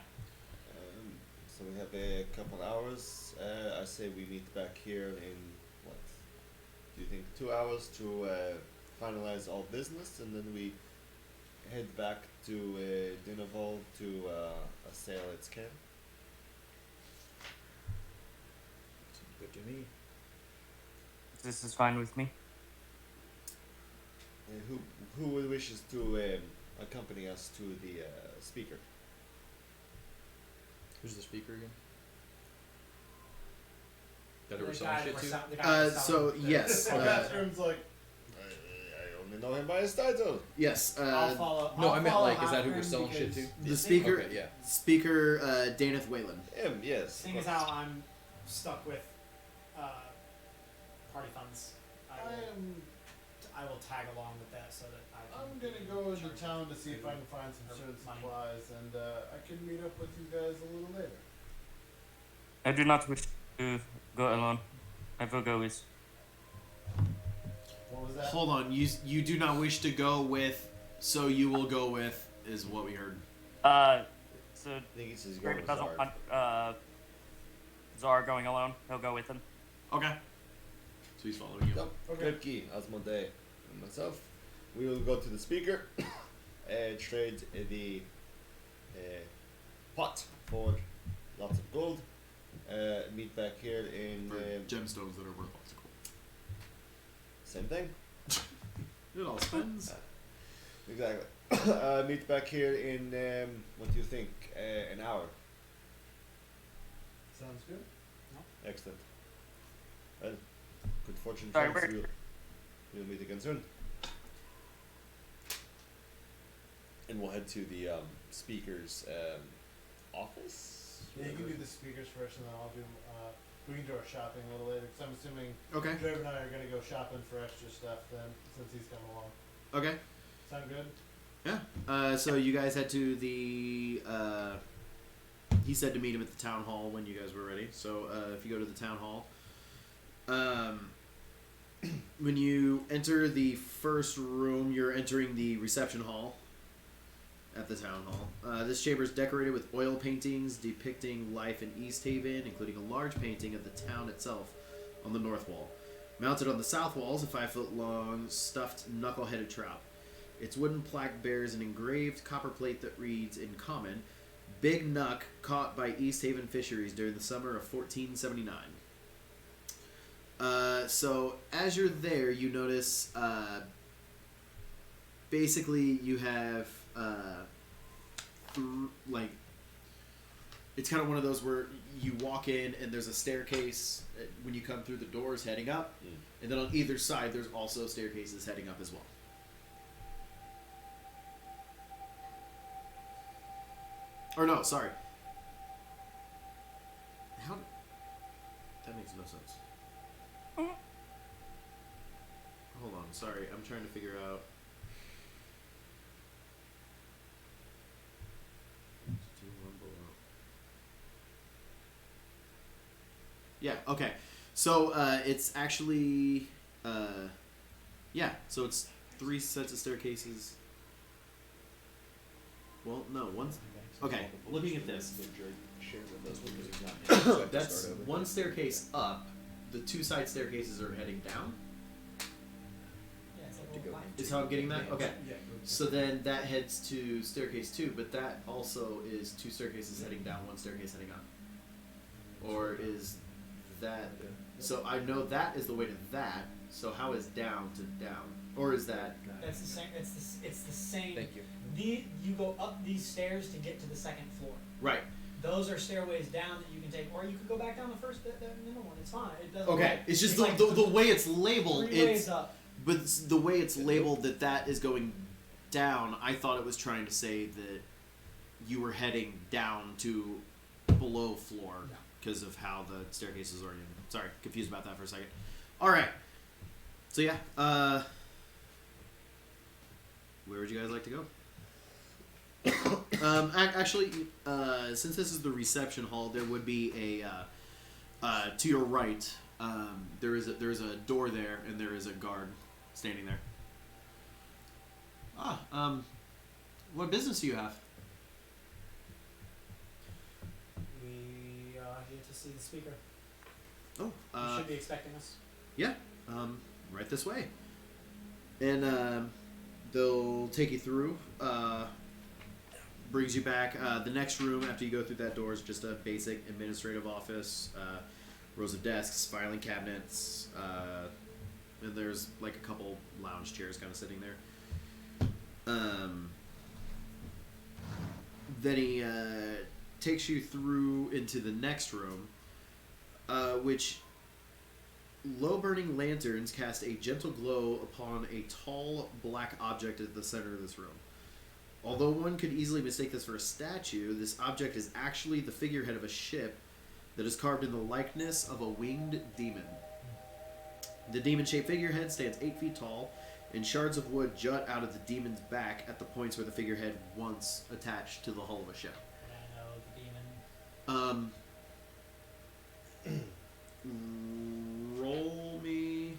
So we have a couple hours. I say we meet back here in, what, do you think 2 hours to finalize all business, and then we head back to Dineval to assail its camp? Good to me. This is fine with me. Who wishes to accompany us to the speaker? Who's the speaker again? That The we're selling guy shit we're to? sell- the guy we're So selling- yes, My bathroom's like, I only know him by his title. yes. I'll follow. No, I'll I meant follow like, is that who we're Halfgrim selling shit because to? The speaker, Okay, yeah. speaker, Daneth Whalen. Him, yes. Seeing as how I'm stuck with party funds, I will tag along with that so that I'm gonna go into town to see if I can find some certain supplies, and I can meet up with you guys a little later. I do not wish to go alone. I will go with... What was that? Hold on, you do not wish to go with, so you will go with, is what we heard. So I think he says go Greg with doesn't Zard. want Zar going alone. He'll go with him. Okay. So he's following you. Yep. Okay. Kripke, Asmodee, and myself. We will go to the speaker and trade the pot for lots of gold. Meet back here in For gemstones that are worth lots of gold. same thing. It all spends. Exactly. Meet back here in what do you think? An hour. Sounds good. Excellent. Well, good fortune, Sorry, friends. where- We'll meet again soon. And we'll head to the speaker's office. Yeah, you can do the speakers first, and then I'll do. We can do our shopping a little later, because I'm assuming Okay. Dave and I are gonna go shopping for extra stuff then, since he's coming along. Okay. Sound good? Yeah. So you guys head to the. He said to meet him at the town hall when you guys were ready. So if you go to the town hall, when you enter the first room, you're entering the reception hall at the town hall. This chamber is decorated with oil paintings depicting life in East Haven, including a large painting of the town itself on the north wall. Mounted on the south wall is a 5-foot-long stuffed knuckle-headed trout. Its wooden plaque bears an engraved copper plate that reads, in common, "Big Nuck caught by East Haven fisheries during the summer of 1479." So as you're there, you notice basically you have like it's kind of one of those where you walk in and there's a staircase when you come through the doors heading up, and then on either side there's also staircases heading up as well. Or no, sorry. How? That makes no sense. Hold on, sorry. I'm trying to figure out. Yeah, okay. So, it's actually, yeah, so it's 3 sets of staircases. Well, no, one's, okay, looking at this. That's 1 staircase up. The 2 side staircases are heading down. Yeah, it's like a little line. Is how I'm getting that? Okay. So then that heads to staircase 2, but that also is 2 staircases heading down, 1 staircase heading up. Or is that... So I know that is the way to that, so how is down to down? Or is that... That's the same. It's the same. Thank you. You go up these stairs to get to the 2nd floor. Right. Those are stairways down that you can take, or you could go back down the first, the middle one. It's fine. It doesn't. Okay, matter. it's just like the way it's labeled. 3 ways up. But the way it's labeled that is going down, I thought it was trying to say that you were heading down to below floor No. because of how the staircase is oriented. Sorry, confused about that for a second. All right. So yeah, where would you guys like to go? Actually, since this is the reception hall, there would be a to your right. There is a door there, and there is a guard standing there. What business do you have? We are here to see the speaker. Oh, You should be expecting us. yeah, right this way. And they'll take you through. Brings you back. The next room after you go through that door is just a basic administrative office. Rows of desks, filing cabinets, and there's like a couple lounge chairs kind of sitting there. Then he takes you through into the next room, which low-burning lanterns cast a gentle glow upon a tall black object at the center of this room. Although one could easily mistake this for a statue, this object is actually the figurehead of a ship that is carved in the likeness of a winged demon. The demon-shaped figurehead stands 8 feet tall, and shards of wood jut out of the demon's back at the points where the figurehead once attached to the hull of a ship. I know the demon. Roll me...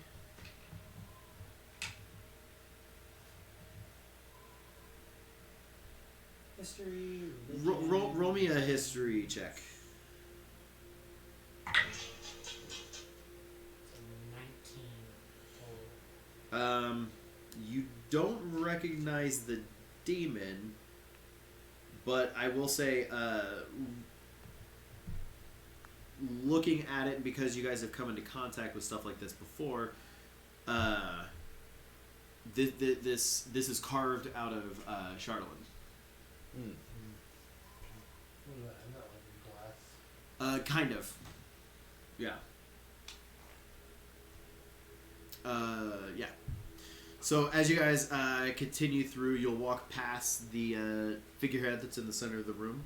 History. Roll me a history check. 19 total. You don't recognize the demon, but I will say, looking at it, because you guys have come into contact with stuff like this before, this is carved out of Charlatan. What is that? Isn't that like a glass? Kind of. Yeah. Yeah. So as you guys continue through, you'll walk past the figurehead that's in the center of the room.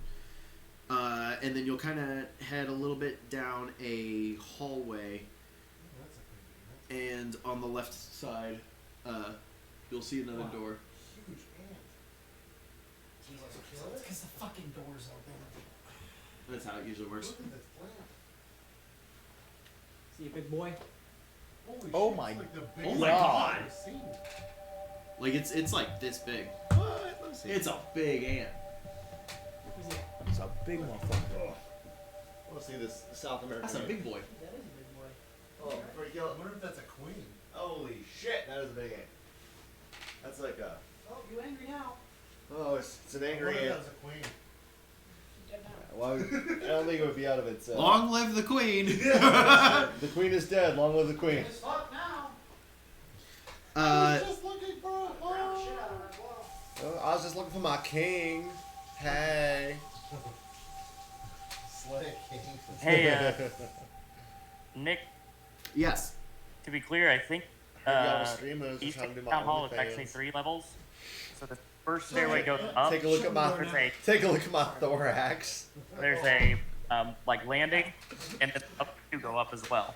And then you'll kind of head a little bit down a hallway. Oh, that's a creepy. And on the left side, you'll see another Wow. door. Huge ant. Jesus, because the fucking door's open. That's how it usually works. Look at this lamp. See a big boy? Holy Oh shit, my- it's like the oh biggest my ant God. I've ever seen. Like it's like this big. What? Let me see. It's a big ant. Who's it? It's a big motherfucker. I want to see this South American. That's a big boy. That is a big boy. Oh, before you I kill it. wonder if that's a queen. Holy shit, that is a big ant. That's like a. Oh, you angry now? Oh, it's an I angry wonder if ant. that's a queen. She's dead now. Well, I don't think it would be out of its. Long live the queen. The queen is dead. Long live the queen. It's fucked now. I was just looking for a Grab shit hole. out of her glove. I was just looking for my king. Hey. Slay king. Hey, Nick, Yes. to be clear, I think Heard y'all were streamers. East Trying to do my Town Hall is OnlyFans. actually 3 levels. So the first stairway goes up. Take a look at my thorax. There's a like landing, and then up two go up as well.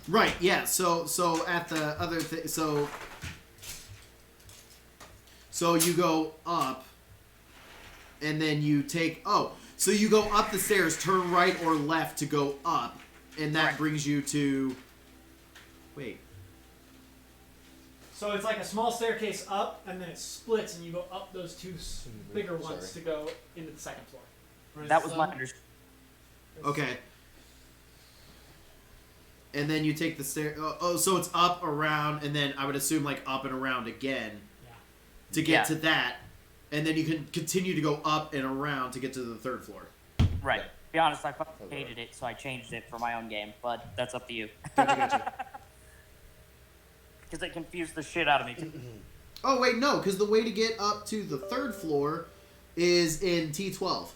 Right. Yeah. So at the other thing, so you go up, and then you take. So you go up the stairs, turn right or left to go up, and that brings you to. Wait. So it's like a small staircase up, and then it splits, and you go up those two bigger ones to go into the second floor. That was my understanding. Okay. And then you take the stair. So it's up, around, and then I would assume like up and around again to get to that, and then you can continue to go up and around to get to the third floor. Right. To be honest, I fucking hated it, so I changed it for my own game. But that's up to you. Gotcha. Because it confused the shit out of me. Oh wait, no, because the way to get up to the third floor is in T12.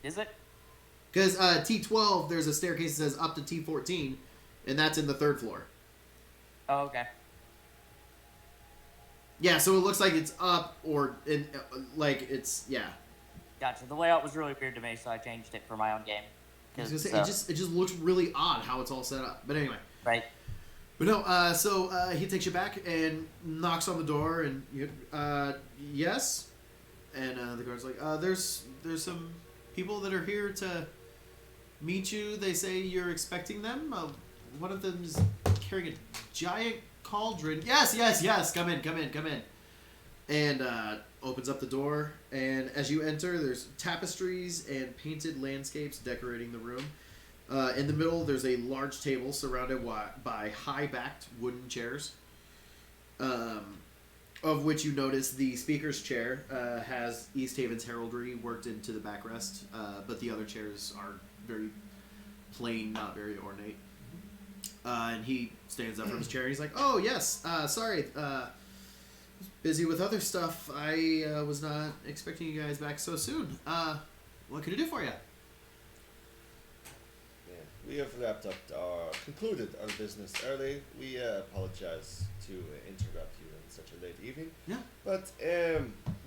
Is it? Because T12, there's a staircase that says up to T14, and that's in the third floor. Oh, okay. Yeah, so it looks like it's up or in, like it's Gotcha. The layout was really weird to me, so I changed it for my own game. I was gonna say, it just looks really odd how it's all set up. But anyway. Right. But no, so he takes you back and knocks on the door, and you, yes, and the guard's like, there's some people that are here to meet you. They say you're expecting them. One of them is carrying a giant cauldron. Yes, come in. And opens up the door, and as you enter, there's tapestries and painted landscapes decorating the room. In the middle, there's a large table surrounded by high-backed wooden chairs, of which you notice the speaker's chair has East Haven's heraldry worked into the backrest, but the other chairs are very plain, not very ornate. And he stands up from his chair, and he's like, "Oh, yes, sorry, busy with other stuff. I was not expecting you guys back so soon. What can I do for you?" We have concluded our business early. We apologize to interrupt you in such a late evening. Yeah. But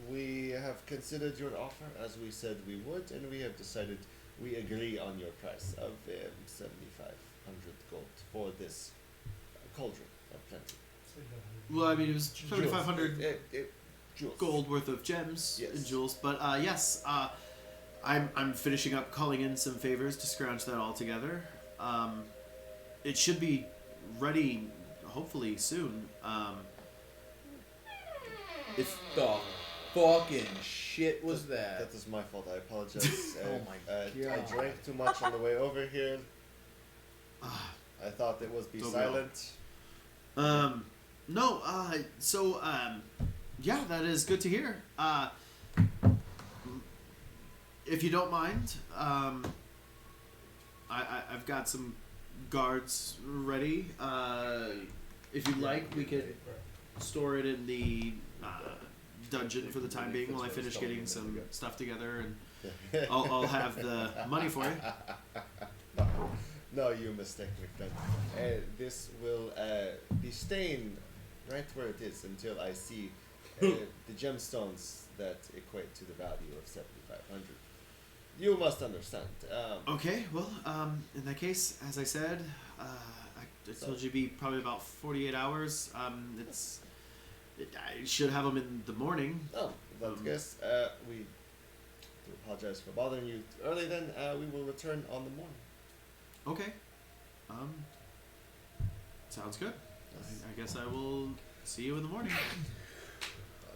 we have considered your offer as we said we would, and we have decided we agree on your price of 7,500 gold for this cauldron of plenty. Well, I mean, it was 7,500 jewels. gold worth of gems and jewels, but yes, I'm finishing up calling in some favors to scrounge that all together. It should be ready, hopefully soon. If the fucking shit was that? That is my fault. I apologize. Oh my god! I drank too much on the way over here. I thought it was be silent. No. So yeah, that is good to hear. If you don't mind, I've got some guards ready. If you'd like, we could store it in the dungeon for the time being while I finish getting some stuff together, and I'll have the money for you. No, you mistake me, friend. This will be staying right where it is until I see the gemstones that equate to the value of 7,500. You must understand. Okay, well, in that case, as I said, I told you it'd be probably about 48 hours. I should have them in the morning. Oh, but yes, we do apologize for bothering you early then. We will return on the morning. Okay. Sounds good. I guess I will see you in the morning.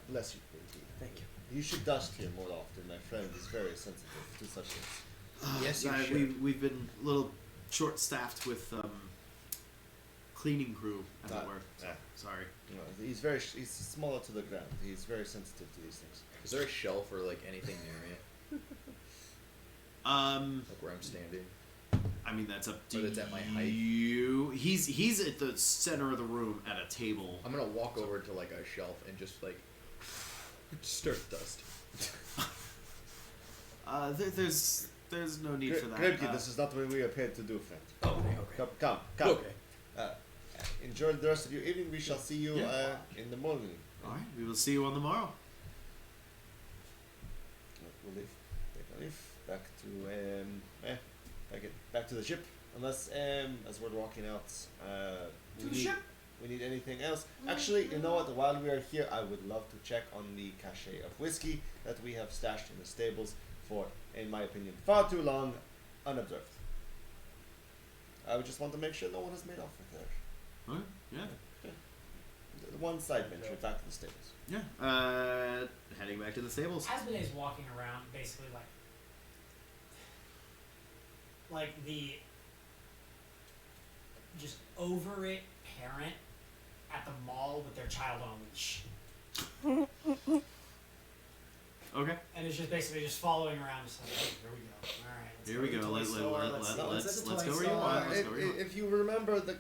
Bless you, indeed. Thank you. You should dust here more often. My friend is very sensitive to such things. Yes, you should. We've been a little short-staffed with cleaning crew, as it were. Sorry. No, he's smaller to the ground. He's very sensitive to these things. Is there a shelf or like anything near me? Like where I'm standing. I mean, that's up to But it's at my height. you. He's at the center of the room at a table. I'm gonna walk over to like a shelf and just like start dusting. There's no need for that. Grimke, this is not what we are paid to do, friend. Oh, okay. Come. Okay. enjoy the rest of your evening. We shall see you in the morning. All right, we will see you on the morrow. We'll leave. Take a leave. Back to back to the ship. Unless as we're walking out, we need anything else. Actually, you know what? While we are here, I would love to check on the cachet of whiskey that we have stashed in the stables for, in my opinion, far too long, unobserved. I would just want to make sure no one has made off with it. All right. Yeah. The one side venture back to the stables. Yeah. Heading back to the stables. Asmodee's walking around, basically like the just over it parent at the mall with their child on a leash. Okay. And it's just basically just following around, just like, oh, here we go. All right. Here we go. Let's go where you want. Let's go where you want. If you remember, the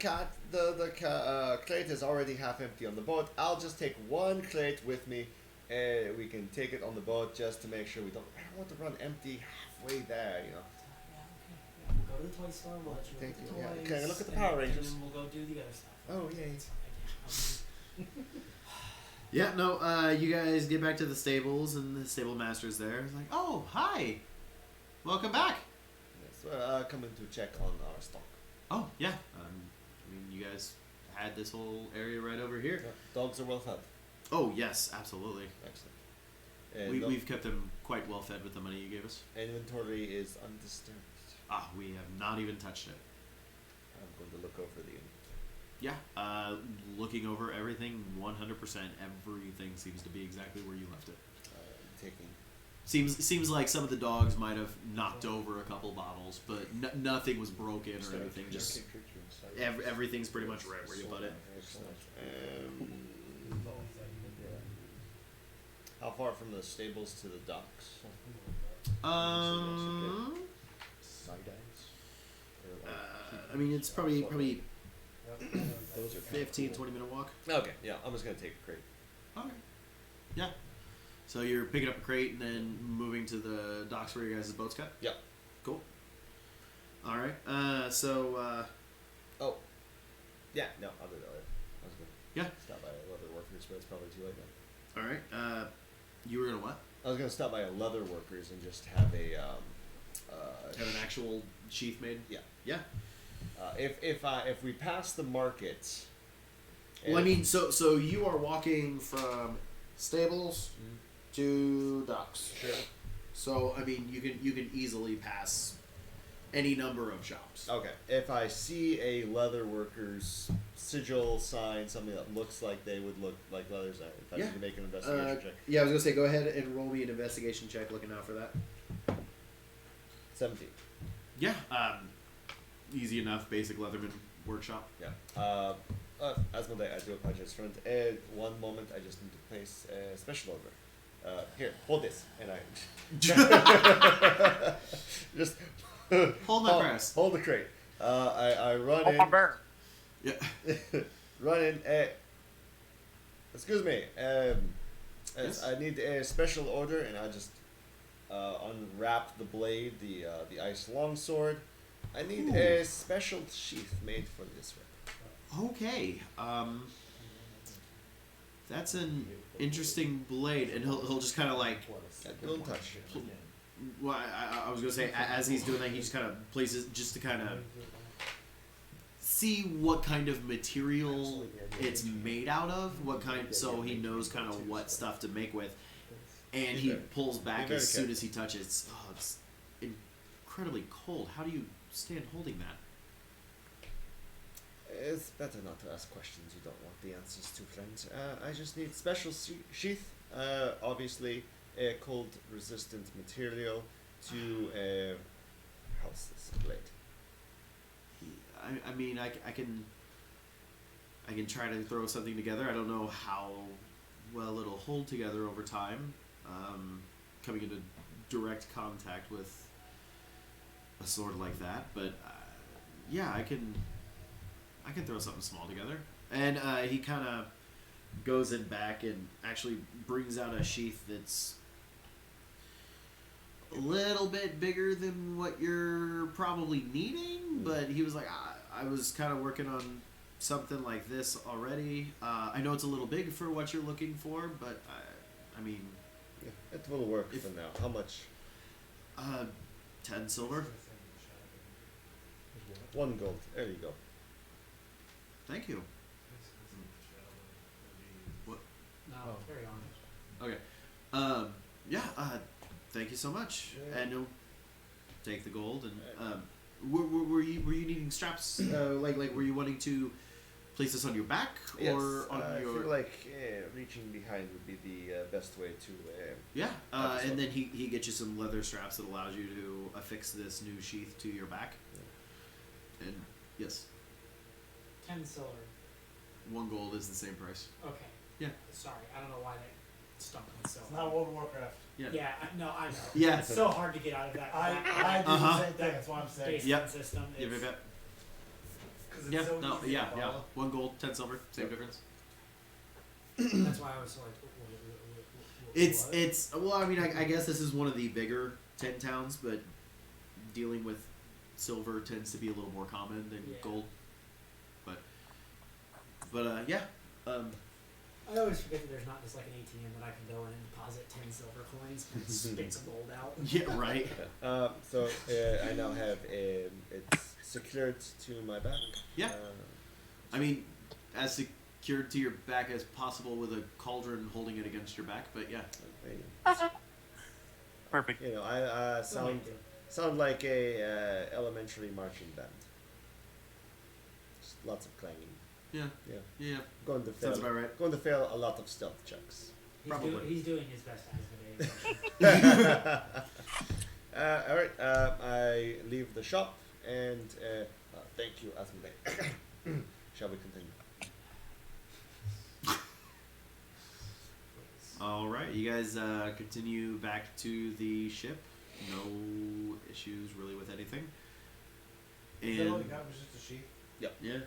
crate is already half empty on the boat. I'll just take one crate with me. We can take it on the boat just to make sure I don't want to run empty halfway there, you know. Yeah, we'll go to the toy store. We'll let you look at the toys. Yeah. Okay, look at the Power Rangers. And then we'll go do the other stuff. Oh, yay. Yeah, no, you guys get back to the stables, and the stable master's there. He's like, oh, hi. Welcome back. Yes, coming to check on our stock. Oh, yeah. I mean, you guys had this whole area right over here. Yeah. Dogs are well fed. Oh, yes, absolutely. Excellent. We've kept them quite well fed with the money you gave us. Inventory is undisturbed. Ah, we have not even touched it. I'm going to look over the inventory. Yeah, looking over everything, 100%. Everything seems to be exactly where you left it. Taking. Seems like some of the dogs might have knocked over a couple bottles, but nothing was broken or anything. Just everything's pretty much right where you put it. How far from the stables to the docks? I mean, it's probably 15, 20-minute walk. Okay, yeah, I'm just gonna take a crate. Okay. Yeah. So you're picking up a crate and then moving to the docks where your guys' boat's cut? Yep. Cool. All right. Oh. Yeah, no, I'll do that later. I was gonna Yeah. stop by a leather workers, but it's probably too late now. All right. You were gonna what? I was gonna stop by a leather workers and just have a Have an actual sheath made? Yeah. Yeah. If we pass the market. Well, I mean, so you are walking from stables to docks. Sure. So I mean, you can easily pass any number of shops. Okay. If I see a leather workers sigil sign, something that looks like they would look like leather sign, if I need to make an investigation check. Yeah, I was gonna say, go ahead and roll me an investigation check. Looking out for that. 17. Yeah. Easy enough. Basic Leatherman workshop. Yeah. Asmodee, I do apologize, friend. One moment, I just need to place a special order. Here, hold this, and I just hold my press. Hold the crate. I run in. Yeah. Run in. Excuse me. Yes? I need a special order, and I just unwrap the blade, the ice longsword. I need a special sheath made for this weapon. Okay. That's an interesting blade, and he'll just kind of like. Don't touch. Well, I was gonna say as he's doing that, he just kind of places just to kind of see what kind of material it's made out of, so he knows kind of what stuff to make with, and he pulls back as soon as he touches. Oh, it's incredibly cold. How do you stand holding that? It's better not to ask questions you don't want the answers to, friend. I just need special sheath, obviously a cold-resistant material to house this blade. I mean, I can try to throw something together. I don't know how well it'll hold together over time. Coming into direct contact with a sword like that, but yeah, I can throw something small together. And he kind of goes in back and actually brings out a sheath that's a little bit bigger than what you're probably needing, but he was like, I was kind of working on something like this already. I know it's a little big for what you're looking for, but I mean, Yeah, it will work If- for now. How much? 10 silver. 1 gold. There you go. Thank you. No, Oh. carry on. Okay. Yeah. Thank you so much. Yeah. And you'll take the gold. And were you needing straps? Like were you wanting to place this on your back or Yes, on I your? feel like reaching behind would be the best way to. Yeah. That's And what- then he gets you some leather straps that allows you to affix this new sheath to your back. And yes, 10 silver. 1 gold is the same price. Okay. Yeah. Sorry, I don't know why that stuck with me so. It's not World of Warcraft. Yeah. Yeah, no, I know. Yeah. It's so hard to get out of that. I that do Uh-huh. the same thing. That's why I'm saying. basement Yep. system. Yeah. It's, Because it's Yeah. so No. easy to Yeah. Yeah. follow. 1 gold, 10 silver, same Yep. difference. That's why I was so like. It's well, I mean, I guess this is one of the bigger 10 towns, but dealing with silver tends to be a little more common than Yeah. gold. But yeah, I always forget that there's not just like an ATM that I can go in and deposit 10 silver coins and it spits gold out. yeah, right. So I now have it's secured to my back. Yeah. I mean, as secured to your back as possible with a cauldron holding it against your back. But yeah, Perfect. You know, I sound like a elementary marching band. Just lots of clanging. yeah, Yeah, yeah. going to fail. Sounds about right. Going to fail a lot of stealth checks. Probably. He's doing his best Asmodee. All right, I leave the shop and thank you, Asmodee. Shall we continue? All right, you guys continue back to the ship. No issues really with anything. Is that all you And got? Was just a sheep? yeah. And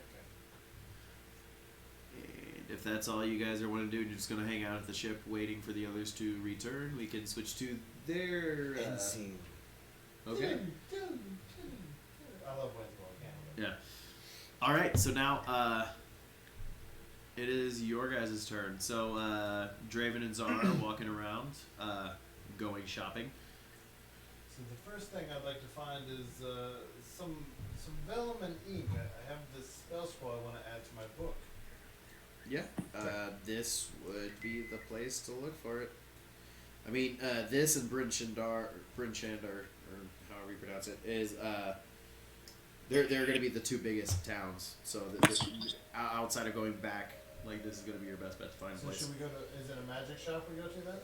if that's all you guys are want to do, you're just gonna hang out at the ship, waiting for the others to return. We can switch to their End scene. Okay. I love Wayne's World. Yeah. All right. So now, it is your guys' turn. So, Draven and Zara are walking around, going shopping. So the first thing I'd like to find is some vellum and ink. I have this spell scroll I want to add to my book. Yeah. This would be the place to look for it. I mean, this and Brinchandar, or however you pronounce it, is they're going to be the two biggest towns. So outside of going back, like this is going to be your best bet to find a So place. should we go to? Is it a magic shop we go to then?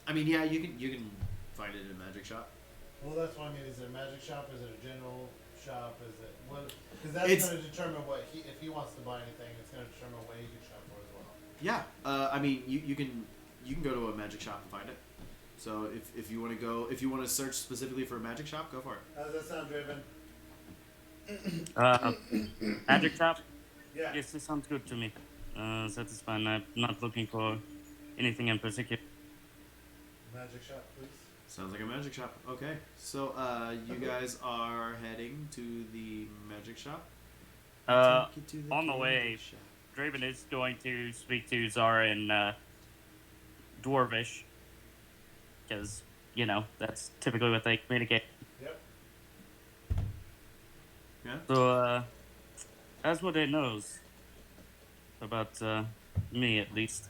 I mean, yeah, you can find it in a magic shop. Well, that's what I mean. Is it a magic shop? Is it a general shop? Is it what? Because that's It's- going to determine what if he wants to buy anything. It's going to determine what he can shop for as well. Yeah, I mean, you can go to a magic shop and find it. So if you want to go, if you want to search specifically for a magic shop, go for it. How does that sound, Draven? Magic shop? Yeah. Yes, this sounds good to me. That is fine. I'm not looking for anything in particular. Magic shop, please. Sounds like a magic shop. Okay, so you guys are heading to the magic shop. Take you to On the magic way, shop. Draven is going to speak to Zara in Dwarvish. Because, you know, that's typically what they communicate. Yep. Yeah. So, that's what it knows. About me, at least.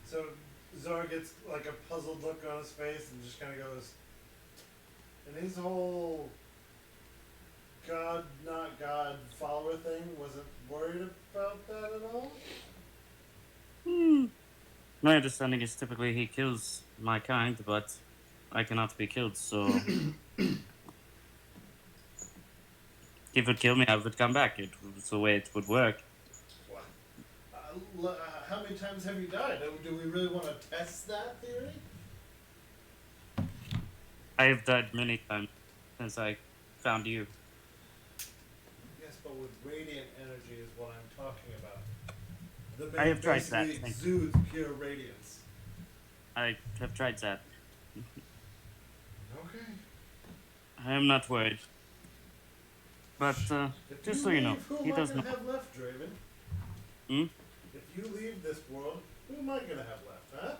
So Zara gets like a puzzled look on his face and just kind of goes, and his whole God, not God follower thing wasn't worried about that at all? My understanding is typically he kills my kind, but I cannot be killed, so... If it would kill me, I would come back. It's the way it would work. How many times have you died? Do we really want to test that theory? I have died many times since I found you. Yes, but with radiant energy is what I'm talking about. The I have tried that, basically thank you. exudes pure radiance. I have tried that. Okay. I am not worried. But If just you so you know, leave, who he am I does gonna know. have left, Draven? Hmm? If you leave this world, who am I gonna have left, huh?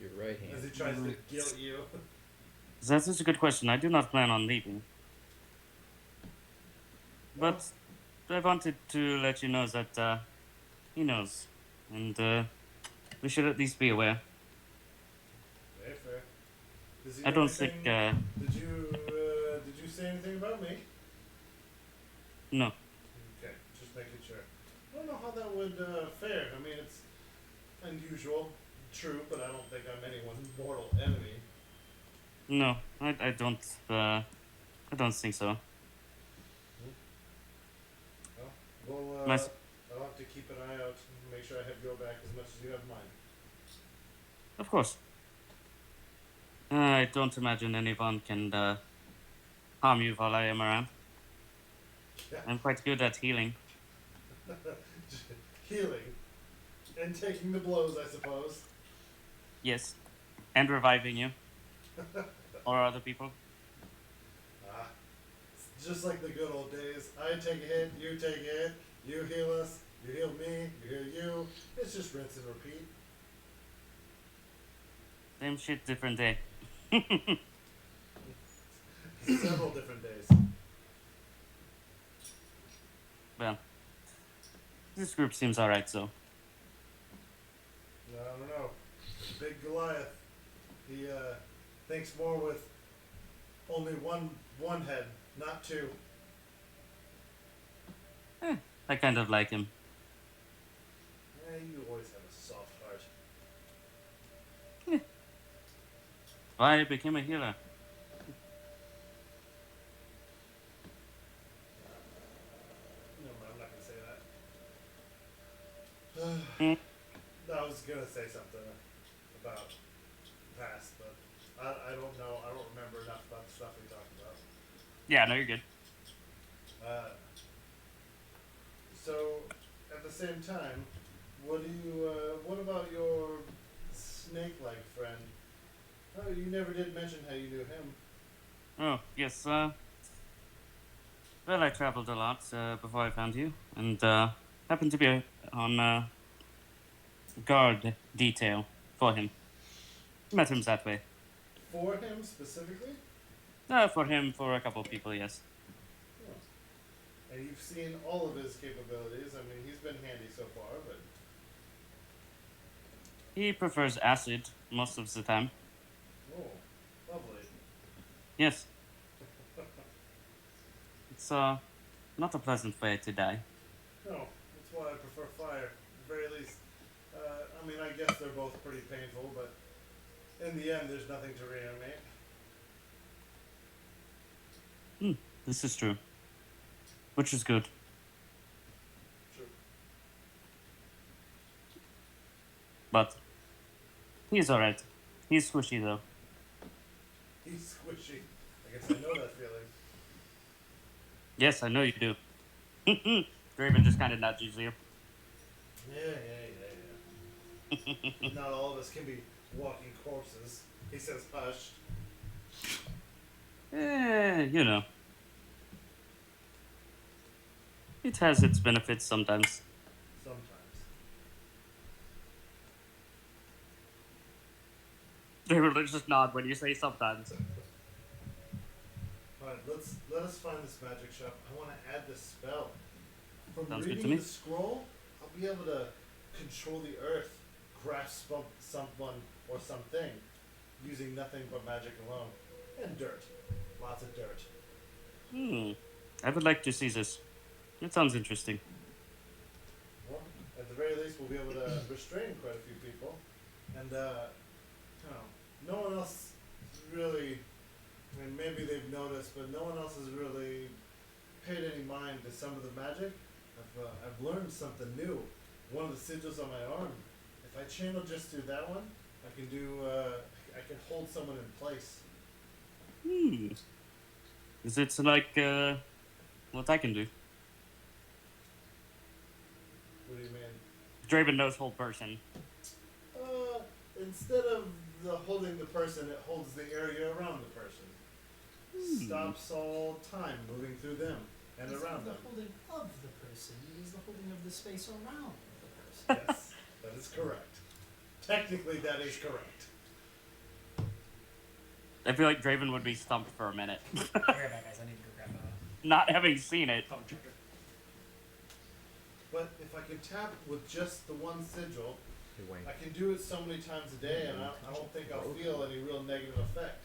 Your right hand. As he tries to guilt you. That is a good question. I do not plan on leaving. But I wanted to let you know that he knows. And we should at least be aware. Very fair. Does he I know don't think, anything? Did you say anything about me? no. Okay, just making sure. I don't know how that would fare. I mean, it's unusual, true, but I don't think I'm anyone's mortal enemy. No, I don't think so. Well, My, I'll have to keep an eye out and make sure I have your back as much as you have mine. of course. I don't imagine anyone can harm you while I am around. Yeah. I'm quite good at healing. Healing. And taking the blows, I suppose. Yes. And reviving you. Or other people. Ah, it's just like the good old days. I take a hit, you take a hit, you heal us, you heal me, you heal you. It's just rinse and repeat. Same shit, different day. Several different days. Well, this group seems alright, so. I don't know. Big Goliath. He thinks more with only one head, not two. I kind of like him. You always have a soft heart. Why I became a healer. No, I'm not gonna say Hmm. that. I was gonna say something about past, but I don't know. I don't remember enough about the stuff we talked about. Yeah, no, you're good. So, at the same time, what about your snake-like friend? Oh, you never did mention how you knew him. Oh, yes, well, I traveled a lot before I found you, and happened to be on guard detail for him. Met him that way. For him specifically? For him, for a couple of people, yes. Oh. And you've seen all of his capabilities. I mean, he's been handy so far, but... He prefers acid most of the time. Oh, lovely. Yes. It's not a pleasant way to die. No, that's why I prefer fire, at the very least. I mean, I guess they're both pretty painful, but in the end, there's nothing to reanimate. This is true. Which is good. True. But he's alright. He's squishy though. He's squishy. I guess I know that feeling. Yes, I know you do. Draven just kind of nudges you. Yeah. Not all of us can be walking corpses. He says hush. You know. It has its benefits sometimes. Sometimes. Draven just nod when you say sometimes. Alright, let us find this magic shop. I want to add this spell. From Sounds good to reading me. the scroll, I'll be able to control the earth, grasp someone or something, using nothing but magic alone. And dirt. Lots of dirt. I would like to see this. It sounds interesting. Well, at the very least, we'll be able to restrain quite a few people. And, no one else really, I mean, maybe they've noticed, but no one else has really paid any mind to some of the magic. I've learned something new. One of the sigils on my arm, if I channel just through that one, I can hold someone in place. Is it like what I can do? What do you mean? Draven knows whole person. Instead of holding the person, it holds the area around the person. stops all time moving through them and It's around not them. the holding of the person, it is the holding of the space around the person. Yes, that is correct. Technically, that is correct. I feel like Draven would be stumped for a minute, I'll be right back, guys. I need to go grab a not having seen it. phone charger. But if I can tap with just the one sigil, Hey, Wayne. I can do it so many times a day, and I don't think I'll feel any real negative effect.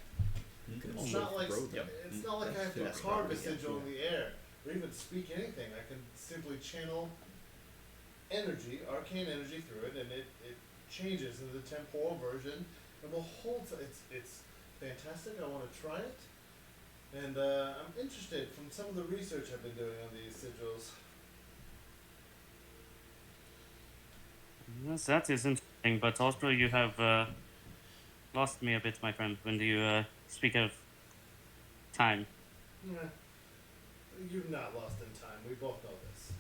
You can It's also not like throw them. it's not like I have to That's carve a probably it, sigil in yeah. the air or even speak anything. I can simply channel energy, arcane energy through it, and it changes into the temporal version and will hold. It's fantastic. I want to try it, and I'm interested from some of the research I've been doing on these sigils. Yes, that is interesting, but also you have lost me a bit, my friend, when you speak of time. Yeah, you've not lost in time. We both know this.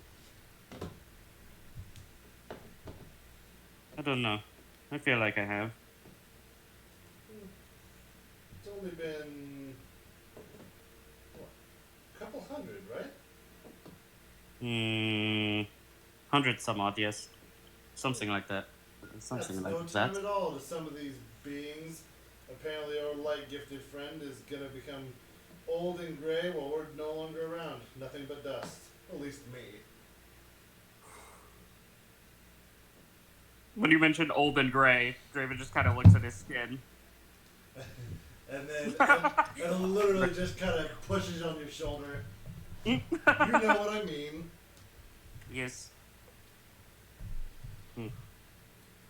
I don't know. I feel like I have. It's only been what, a couple hundred, right? 100 some odd, yes. Something like that. Something That's no like time that. at all to some of these beings. Apparently our light-gifted friend is gonna become old and gray while we're no longer around. Nothing but dust. At least me. When you mentioned old and gray, Draven just kind of looks at his skin. And then and literally just kind of pushes on your shoulder. You know what I mean. Yes.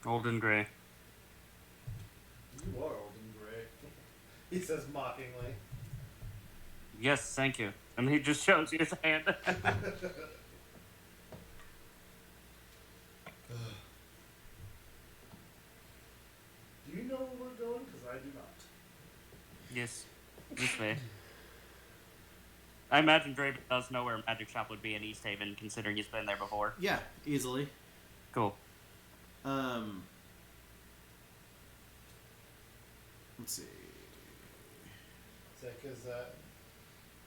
Old and gray. You are old and gray. He says mockingly. Yes, thank you. And he just shows you his hand. Do you know where we're going? Because I do not. Yes. This way. I imagine Draven does know where a magic shop would be in East Haven, considering he's been there before. Yeah, easily. Cool. Let's see. Because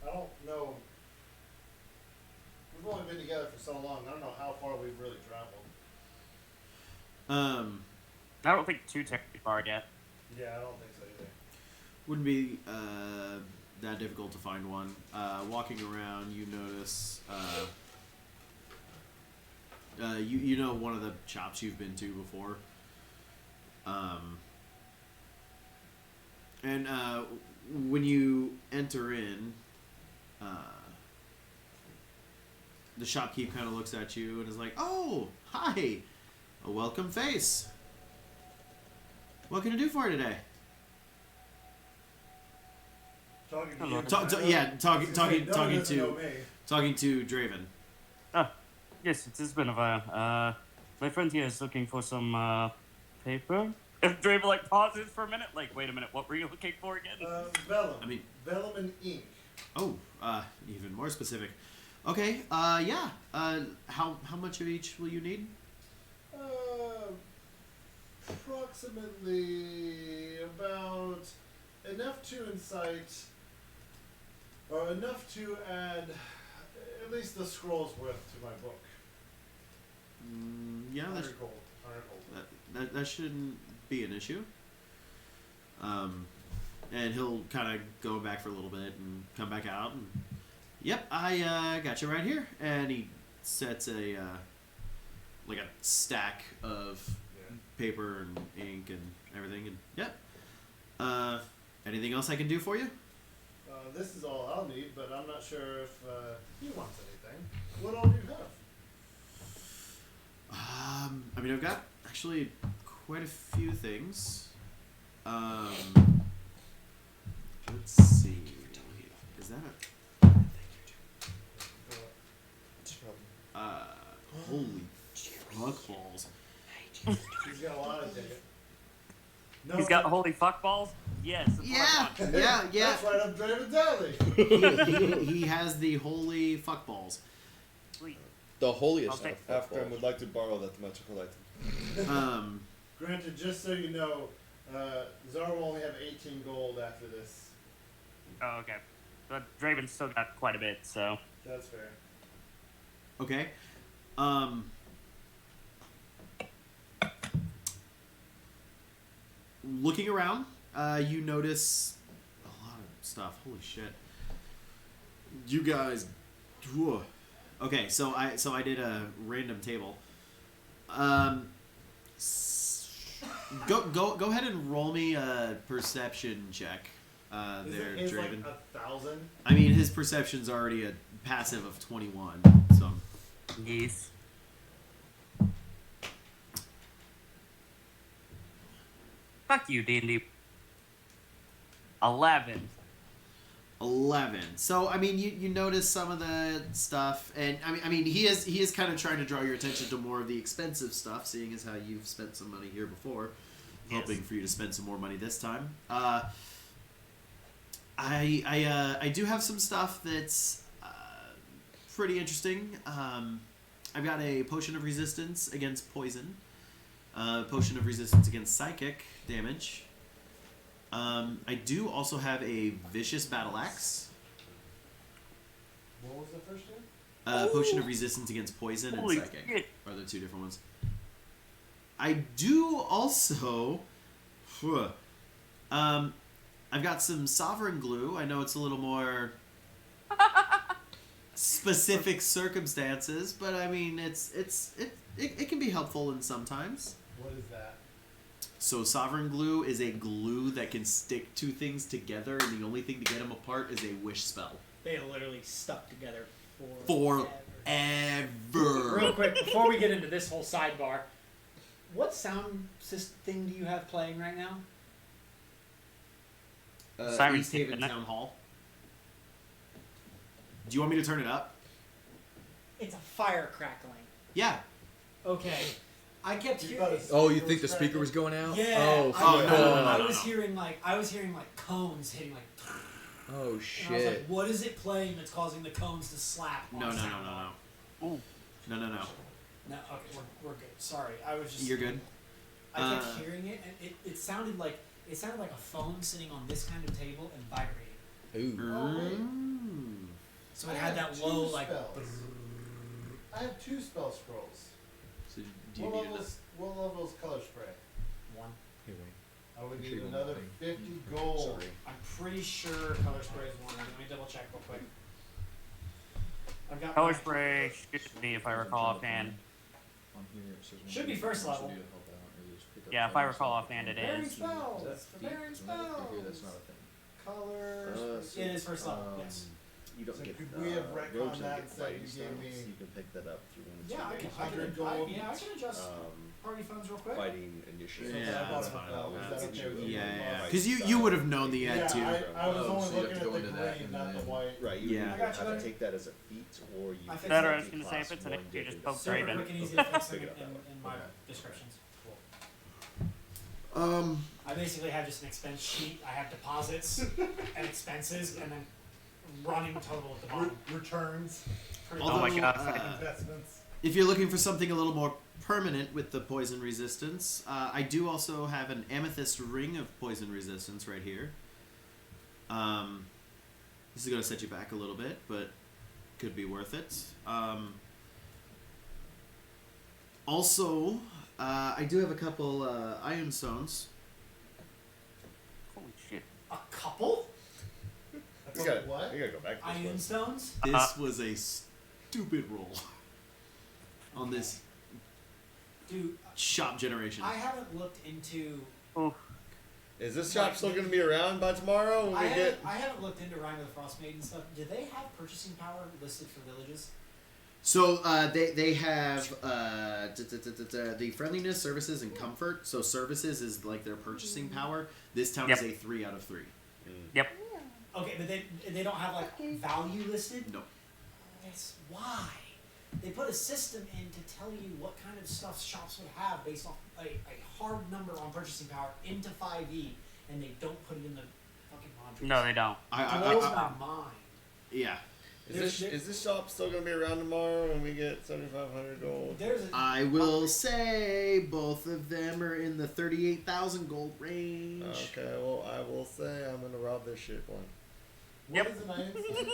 I don't know. We've only been together for so long. I don't know how far we've really traveled. I don't think too terribly far yet. Yeah, I don't think so either. Wouldn't be that difficult to find one. Walking around, you notice. You know one of the shops you've been to before. And when you enter in, the shopkeep kind of looks at you and is like, "Oh, hi, a welcome face. What can I do for you today?" Talking to Hello. you. Talking to Draven. Yes, it has been a while. My friend here is looking for some paper. If Draven like pauses for a minute, like, wait a minute, what were you looking for again? Vellum. I mean- Vellum and ink. Oh, even more specific. Okay, yeah. How much of each will you need? Approximately about enough to incite, or enough to add at least the scroll's worth to my book. Yeah, 100 gold. 100 gold. that shouldn't be an issue. And he'll kind of go back for a little bit and come back out. And, yep, I got you right here. And he sets a like a stack of paper and ink and everything. And yep. Anything else I can do for you? This is all I'll need, but I'm not sure if he wants anything. What all do you have? I mean, I've got actually quite a few things. Let's see. Is that a holy fuck balls? He's got a lot of tickets. No, He's got holy fuck balls? Yes. That's Yeah, what I want. yeah. That's right up Draven's alley. He has the holy fuck balls. Sweet. The holiest I'll take of Afghan would like to borrow that magical item. Granted, just so you know, Zara will only have 18 gold after this. Oh, okay. but Draven's still got quite a bit, so. That's fair. Okay. Looking around, you notice a lot of stuff. Holy shit. You guys. Whew. Okay, so I did a random table. Go ahead and roll me a perception check. There, Is Draven. like 1,000? I mean, his perception's already a passive of 21, so. Yes. Fuck you, D&D. 11. 11. So I mean, you notice some of the stuff, and I mean he is kind of trying to draw your attention to more of the expensive stuff, seeing as how you've spent some money here before, hoping for you to spend some more money this time. I do have some stuff that's pretty interesting. I've got a potion of resistance against poison, potion of resistance against psychic damage. I do also have a vicious battle axe. What was the first one? Potion of resistance against poison and Holy psychic shit. are the two different ones. I do also. I've got some sovereign glue. I know it's a little more specific circumstances, but I mean it can be helpful in sometimes. What is that? So sovereign glue is a glue that can stick two things together, and the only thing to get them apart is a wish spell. They literally stuck together Forever. Real quick, before we get into this whole sidebar, what sound system thing do you have playing right now? Siren East Haven Station. Town Hall. Do you want me to turn it up? It's a fire crackling. Yeah. Okay. I kept You hearing. thought Oh, you think the speaker was going out? Yeah. Oh, I no. was hearing like cones hitting like. Oh And I was shit. like, what is it playing that's causing the cones to slap? on No. the sound bar? Ooh. No. No, okay, we're good. Sorry, I was just. You're good. I kept hearing it, and it sounded like a phone sitting on this kind of table and vibrating. Ooh. Oh, wait. So it had that low like. I have 2 spell scrolls. So do you need another? What level is color spray? One. Here, wait. I would Make need sure you another want 50 gold. Sorry. I'm pretty sure color spray is one. Let me double check real quick. I've got Color my- spray should be, if I recall offhand. On here, it says Should be first level. Should be to help out, or just pick up Yeah, if I things. recall offhand, it Preparing is. spells. Is that feet? Preparing So maybe up here, that's spells. not a thing. Colors. It is first level. Yes. You don't So get could we have retconned rogues don't that get and said fighting you gave styles. me- You can pick that up if you wanted to. Yeah, I can. 100 gold. I can adjust Um, party funds real quick. fighting initiative. So Yeah, that that's bought fine. a spell. Is that That's okay with what you? you Yeah. want. Because you would have known the Yeah, ad too. I was Oh, only so you have looking to go at into the that green, and not the then- white. Right, you Yeah. either I got you, have buddy. to take that as a feat, or you. I fixed Better, it. I was gonna say, if it's an Class issue, one just different. poke Super Draven. quick and easy to fix Pick in, it up that way. in my Okay. descriptions. Cool. Um. I basically have just an expense sheet. I have deposits and expenses, and then running total at the bottom. Returns, Pretty Although, my much. God. investments. If you're looking for something a little more permanent with the poison resistance, I do also have an amethyst ring of poison resistance right here. This is going to set you back a little bit, but could be worth it. Also, I do have a couple iron stones. Holy shit. A couple You gotta, What? you gotta go back to this iron one. stones. This was a stupid roll on this Dude, shop generation. I haven't looked into. Ooh. Is this shop still gonna be around by tomorrow when we get? I haven't looked into Rime of the Frost Maiden stuff. Do they have purchasing power listed for villages? So they have the friendliness, services, and comfort. So services is like their purchasing power. This town is Yep. a 3 out of 3. Yep. Okay, but they don't have like value listed. No. That's why they put a system in to tell you what kind of stuff shops would have based off a hard number on purchasing power into 5e, and they don't put it in the fucking modules. No, they don't. Blows my mind. Yeah. Is this shop still gonna be around tomorrow when we get 7,500 gold? There's a, I will say both of them are in the 38,000 gold range. Okay, well I will say I'm gonna rob this shit one. Yep. What is an iron stone?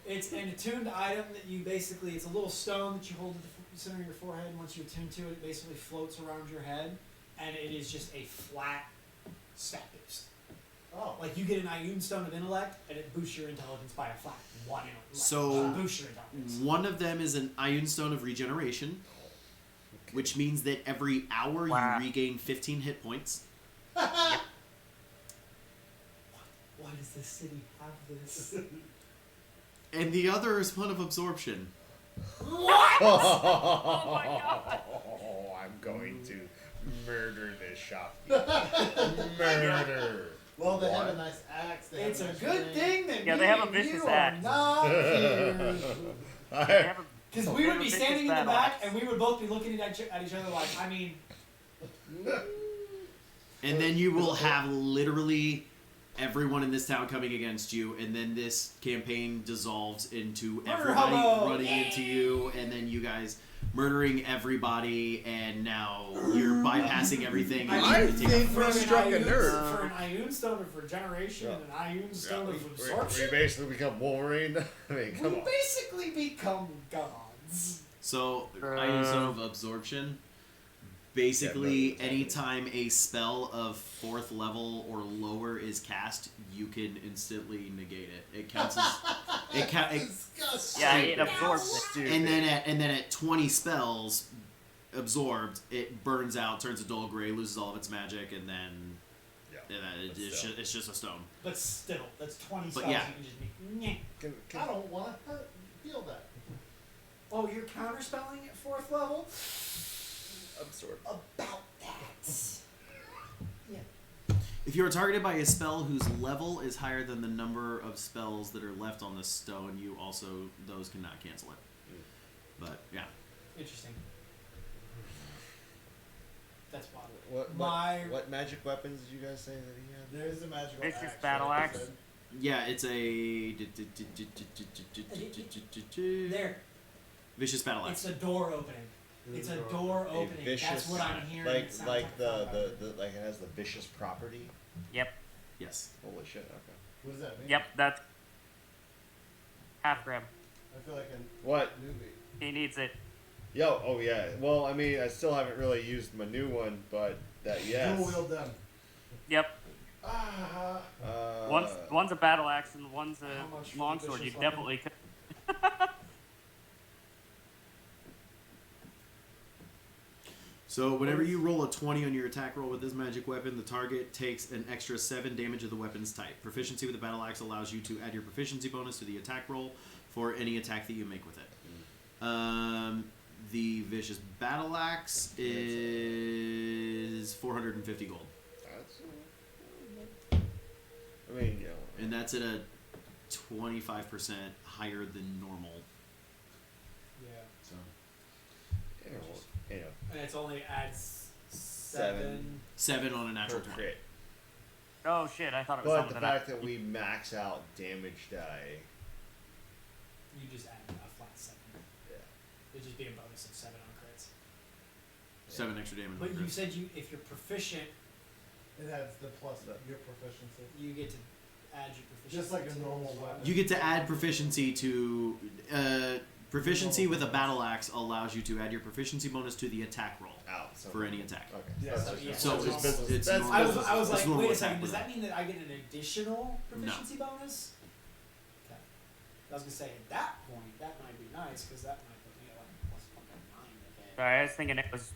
It's an attuned item that you basically, it's a little stone that you hold at the center of your forehead, and once you attune to it, it basically floats around your head, and it is just a flat stat boost. Oh. Like you get an Ioun Stone of Intellect, and it boosts your intelligence by a flat 1 intellect. So- boosts your intelligence. One of them is an Ioun Stone of Regeneration, which means that every hour Wow. you regain 15 hit points. Why does this city have this? And the other is one of Absorption. Oh my god! Oh, I'm going to murder this shopkeeper. Murder. Well, they have a nice axe. They It's a have nice good ring. thing that Yeah, me they have a and vicious you axe. are not here. They have a- Because they we have would a be vicious standing in the battle back, axe. and we would both be looking at each other like, I mean, And then you will have literally everyone in this town coming against you, and then this campaign dissolves into Murder everybody hobo! running into you, and then you guys murdering everybody, and now you're bypassing everything. And I you take think a- for we an struck a Ioun- nerve. For an Ioun Stone of Regeneration and an Ioun Stone of we Absorption, basically become Wolverine. I mean, come we on. basically become gods. So, Ioun Stone of Absorption. Basically, anytime a spell of 4th level or lower is cast, you can instantly negate it. It counts as Disgusting. Yeah, it absorbs it. and then at 20 spells absorbed, it burns out, turns a dull gray, loses all of its magic, and then it's just a stone. But still, that's 20 But spells. yeah. You can just be, I don't want to feel that. oh, you're counterspelling at 4th level? Absorb. About that. If you are targeted by a spell whose level is higher than the number of spells that are left on the stone, those cannot cancel it. But yeah. Interesting. That's wild. What magic weapons did you guys say that he had? There is a magical Vicious axe. battle like I axe. said. Yeah, it's a There. vicious battle axe. It's a door opening. It's a door A opening. vicious, That's what I'm hearing. like It sounds like fun. the like it has the vicious property. Yep, Yes. Holy shit! Okay. What does that mean? yep, that's half grab. I feel like a What? newbie. He needs it. Yo, oh yeah. Well, I mean, I still haven't really used my new one, but that yes. Dual wield them. Yep. Ah. One's a battle axe and one's How a much for longsword. the You vicious definitely could. So whenever you roll a 20 on your attack roll with this magic weapon, the target takes an extra 7 damage of the weapon's type. Proficiency with the battle axe allows you to add your proficiency bonus to the attack roll for any attack that you make with it. The vicious battle axe is 450 gold, That's, I mean, you know. and that's at a 25% higher than normal. Yeah. So You know, And it's only adds 7 7 on a natural per 20. crit. Oh shit! I thought it was But something the that fact that we max out damage die. You just add a flat 7. Yeah. It'd just be a bonus of 7 on crits. 7 extra damage. But on you crits. said if you're proficient, It adds the plus your proficiency. you get to add your proficiency. Just like a to it normal as well. weapon. You get to add proficiency to proficiency with a battle axe allows you to add your proficiency bonus to the attack roll Out. So for any attack. Okay. Yeah, That's so- just- yeah, So that's just it's- business. it's That's normal. I was business. like, It's normal wait a attack second, does with that mean that I get an additional proficiency bonus? Okay. I was gonna say at that point that might be nice because that might put me at like plus fucking 9. Okay. Sorry, I was thinking it was.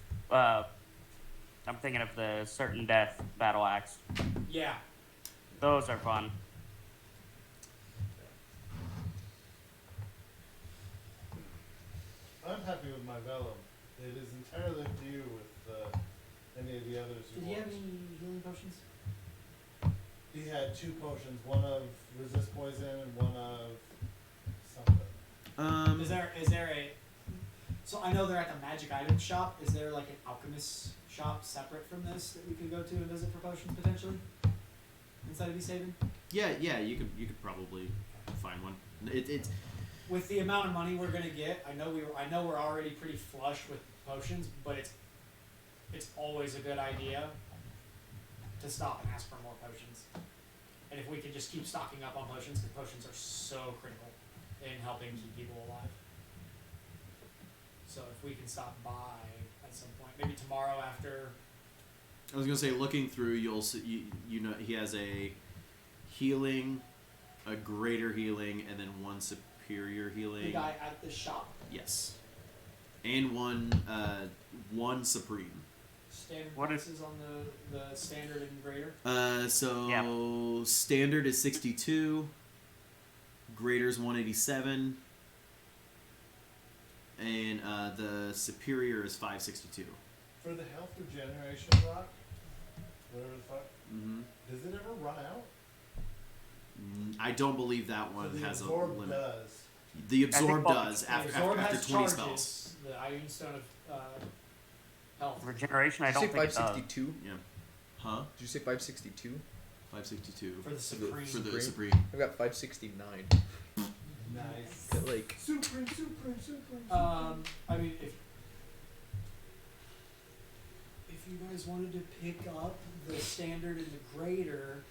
I'm thinking of the certain death battle axe. Yeah. Those are fun. I'm happy with my vellum. It is entirely up to you with any of the others you Did you want. have any healing potions? He had 2 potions, one of resist poison and one of something. Is there a? So I know they're at the magic item shop. Is there like an alchemist shop separate from this that we could go to and visit for potions potentially? Instead of saving? Yeah, you could probably find one. It's With the amount of money we're gonna get, I know we're already pretty flush with potions, but it's always a good idea to stop and ask for more potions. And if we can just keep stocking up on potions, because potions are so critical in helping keep people alive. So if we can stop by at some point, maybe tomorrow after. I was gonna say, looking through, you'll see, you know, he has a healing, a greater healing, and then one superior healing. The guy at the shop. Yes. And one supreme. Standard What prices on the standard and greater. Standard is 62. Greater's 187. And the superior is 562. For the health regeneration rock, whatever the fuck, does it ever run out? I don't believe that one So the has a absorb limit. does. The absorb both- does The after absorb 20 has charges. spells. The Iron Stone of health. Regeneration, I Did you don't say think it does. 562? Yeah. Huh? Did you say 562? 562. For the Supreme. For the Supreme? Supreme. I've got 569. Nice. Like, Supreme. I mean, if you guys wanted to pick up the standard and the greater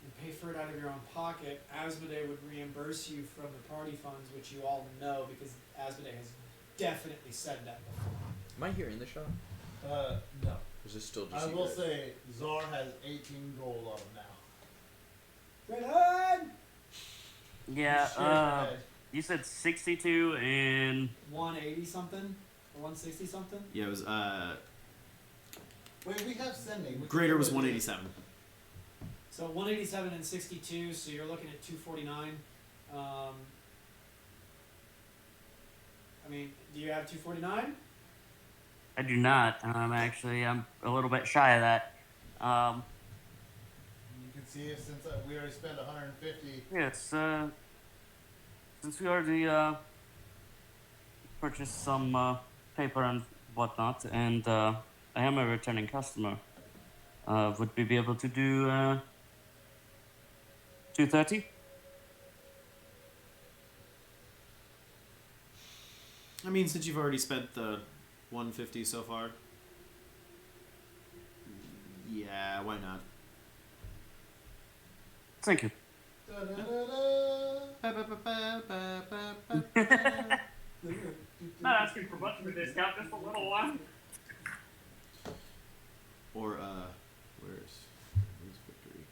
and pay for it out of your own pocket, Asmodee would reimburse you from the party funds, which you all know because Asmodee has definitely said that before. am I here in the shop? No. Or is this still just I you will guys? say, Zar has 18 gold on him now. Red Hood! Yeah, Shit, Red. you said 62 and 180 something or 160 something. Yeah, it was Wait, we have sending. greater was 187. So 187 and 62, so you're looking at 249. I mean, do you have 249? I do not. Actually, I'm a little bit shy of that. You can see it since we already spent 150. Yes, since we already purchased some paper and whatnot, and I am a returning customer, would we be able to do 230? I mean, since you've already spent the 150 so far. Yeah, why not? Thank you. Not asking for much of a discount, just a little one. Or where's victory?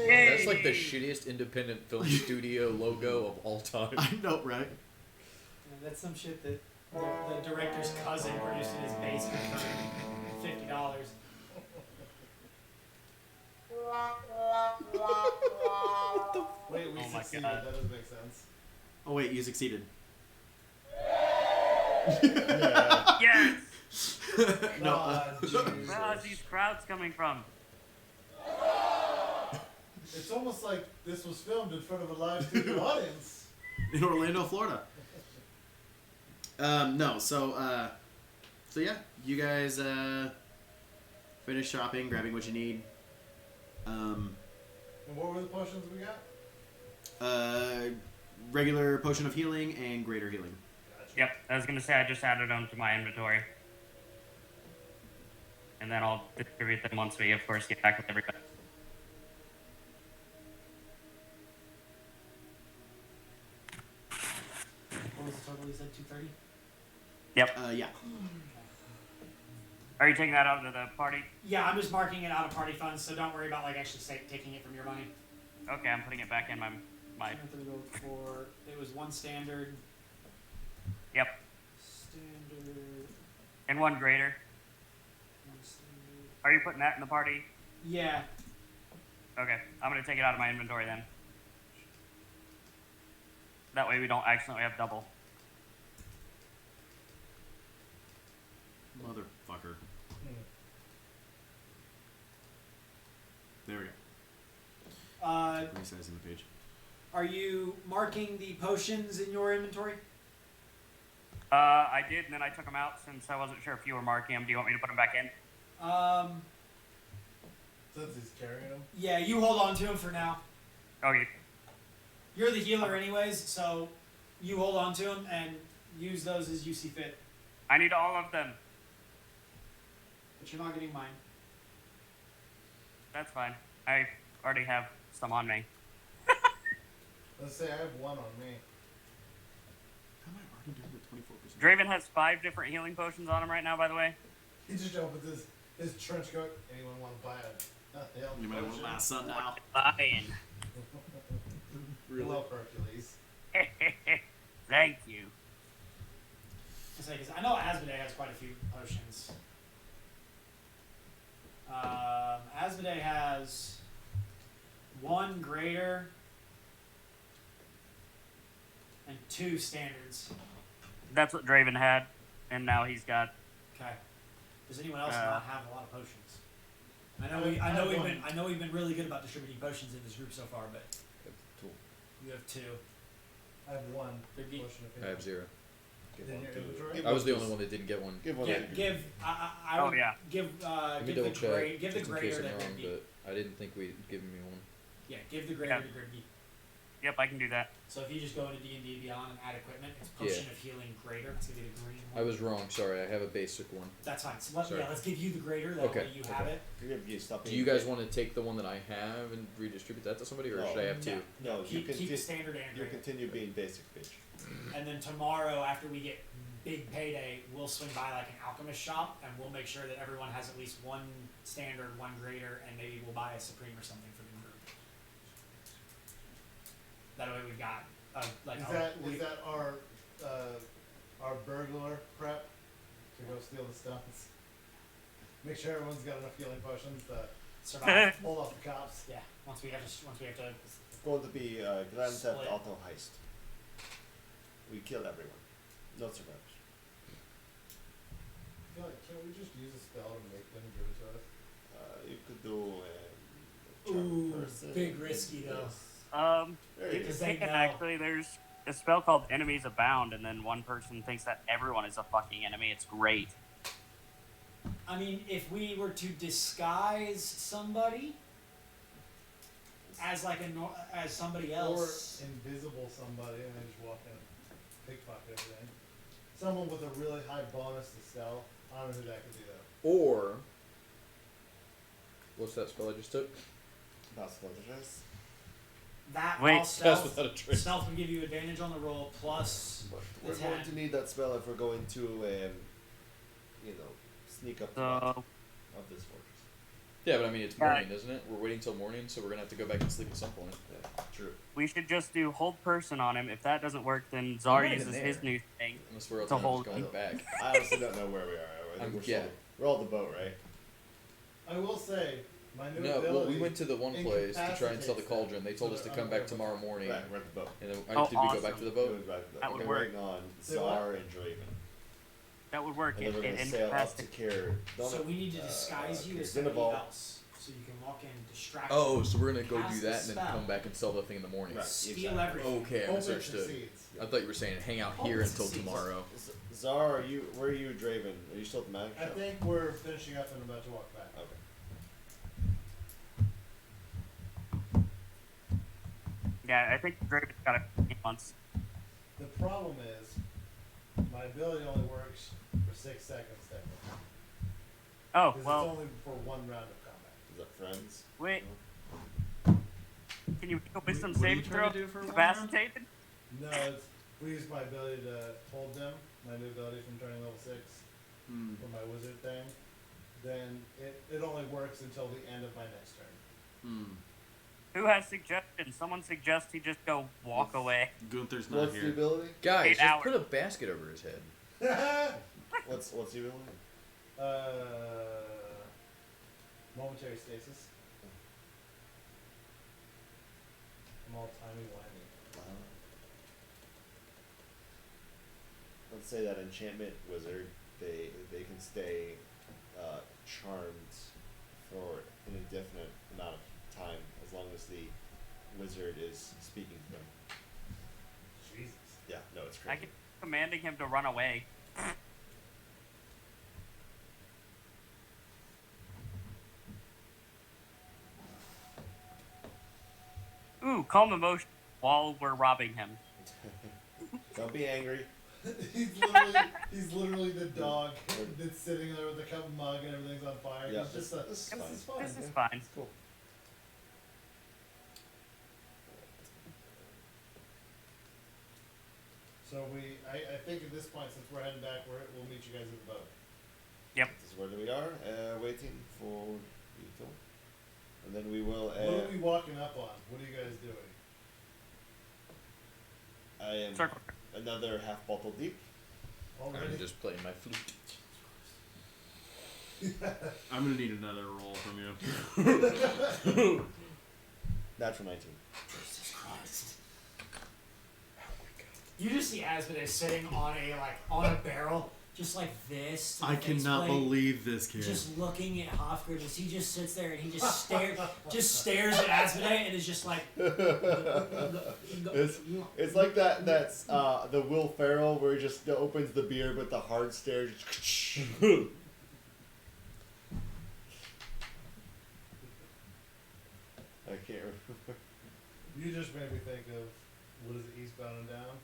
Yay! That's like the shittiest independent film studio logo of all time. I know, right? Yeah, that's some shit that the director's cousin produced in his basement for $50. Wait, we Oh my succeeded. God. That doesn't make sense. Oh wait, you succeeded. Yeah. Yes! No. Where are these crowds coming from? It's almost like this was filmed in front of a live studio audience. In Orlando, Florida. No, so yeah, you guys finish shopping, grabbing what you need. And what were the potions we got? Regular potion of healing and greater healing. Gotcha. Yep, I was gonna say I just added them to my inventory. And then I'll distribute them once we, of course, get back with everybody. What was the total you said, 230? Yep. Yeah. Are you taking that out of the party? Yeah, I'm just marking it out of party funds, so don't worry about like actually taking it from your money. Okay, I'm putting it back in my. I'm gonna go for, it was one standard. Yep. Standard. And one greater. One standard. Are you putting that in the party? Yeah. Okay, I'm gonna take it out of my inventory then. That way we don't accidentally have double. Motherfucker. There we go. Resizing the page. Are you marking the potions in your inventory? I did, and then I took them out since I wasn't sure if you were marking them. Do you want me to put them back in? Since he's carrying them. Yeah, you hold on to them for now. Okay. You're the healer anyways, so you hold on to them and use those as you see fit. I need all of them. But you're not getting mine. That's fine. I already have some on me. Let's say I have one on me. How am I already doing the 24%? Draven has 5 different healing potions on him right now, by the way. He just opens his trench coat. Anyone want to buy a health You might want to last son now. Fine. Hello, Hercules. Thank you. Because I know Asmodee has quite a few potions. Asmodee has 1 greater and 2 standards. That's what Draven had, and now he's got. Okay. Does anyone else not have a lot of potions? I know we've been really good about distributing potions in this group so far, but Two. you have 2. I have 1 They're deep. potion of I have 0. Give In one your to- inventory? give I was one the to- only one that didn't get one. Give one. Yeah, to- give. I Oh, would yeah. give. Let me Give double the check. great. Give the just in case greater I'm to wrong, Grimby. but I didn't think we'd given me one. Yeah, give the greater Yeah. to Grimby. Yep, I can do that. So if you just go into D&D Beyond and add equipment, it's potion of healing greater. It's gonna be the green one. I was wrong. Sorry, I have a basic one. That's fine. So Sorry. let's give you the greater. That Okay, way you have okay. it. Stop Do being you guys big. want to take the one that I have and redistribute that to somebody, or No. should I have 2? No, you Keep can standard and you greater. continue being basic, bitch. And then tomorrow, after we get big payday, we'll swing by like an alchemist shop, and we'll make sure that everyone has at least 1 standard, 1 greater, and maybe we'll buy a supreme or something for the group. That way we've got Is that our burglar prep to go steal the stones? Make sure everyone's got enough healing potions to survive. hold off the cops. Yeah. Once we have to. It's going to be Grand Theft Split. Auto heist. We kill everyone. No survivors. I feel like, can't we just use a spell to make them give it to us? You could do Ooh, charm person. big risky though. Yes. There You you can Because go. they take it know. actually. There's a spell called Enemies Abound, and then one person thinks that everyone is a fucking enemy. It's great. I mean, if we were to disguise somebody as as somebody else, Or invisible somebody and then just walk in and pickpocket everything. Someone with a really high bonus to stealth. I don't know who that could be though. Or what's that spell I just took? That's what it is. that Wait, while That's stealth, without a trace. stealth would give you advantage on the roll plus But we're attack. going to need that spell if we're going to, sneak up the So back of this fortress. Yeah, but I mean it's Yeah. morning, isn't it? We're waiting till morning, so we're gonna have to go back and sleep at some point. Yeah, true. we should just do hold person on him. If that doesn't work, then Zar Not even uses his there. new thing. Unless we're To else hold going him. back. I honestly don't know where we are. I think Yeah. we're all the boat, right? I will say, my new No, ability. well, we went to the one place to try and sell the incapacitates cauldron. They told us to them. come back tomorrow morning. Right, we're at the boat. And then, Oh, did we go back awesome. to the We're boat? back to the That boat. would We're work. waiting on Say what? Zar and Draven. That would work. And then we're going to sail up to Care. So we need to disguise you as somebody else, so you can walk in, distract. Oh, so we're gonna go Cast do the that and then spell. come back and sell the thing in the morning. Right. steal exactly. everything. Okay, I Hope it misunderstood. succeeds. I thought you were saying hang out Hope here it until succeeds. tomorrow. Zar, where are you, Draven? Are you still at the magic I shop? think we're finishing up and about to walk back. Okay. Yeah, I think Draven's got a few months. The problem is, my ability only works for 6 seconds technically. Oh, Because well, it's only for 1 round of combat. Is that friends? wait. Can you make a wisdom What are you saving trying throw? to do for one Incapacitated? No, it's, we use my ability to hold them, my new ability from turning level 6 Hmm. for my wizard thing. Then it only works until the end of my next turn. Hmm. Who has suggestions? Someone suggests he just go walk away. Gunther's not What's the here. ability? Guys, 8 just hours. put a basket over his head. What's the ability? Momentary stasis. I'm all timey-wimey. Let's say that enchantment wizard, they can stay charmed for an indefinite amount of time as long as the wizard is speaking to them. Jesus. Yeah, no, it's I crazy. keep commanding him to run away. Ooh, calm emotion. while we're robbing him. Don't be angry. he's literally the dog that's sitting there with the cup of mug and everything's on fire. Yeah, He's just this is fine. This is fine. It's cool. So I think at this point, since we're heading back, we'll meet you guys at the boat. Yep. This is where we are, waiting for Vito. And then we will. What are we walking up on? What are you guys doing? I am Circle. another half bottle deep. Already? I'm just playing my flute. I'm gonna need another roll from you. Natural 19. Jesus Christ. You just see Asmodee sitting on a barrel, just like this. to the I cannot faceplate, believe this kid. Just looking at Hofgrid as he just sits there and he just stares at Asmodee and is just like. It's like that's the Will Ferrell where he just opens the beer but the hard stare. I can't remember. You just made me think of, what is it, Eastbound and Down?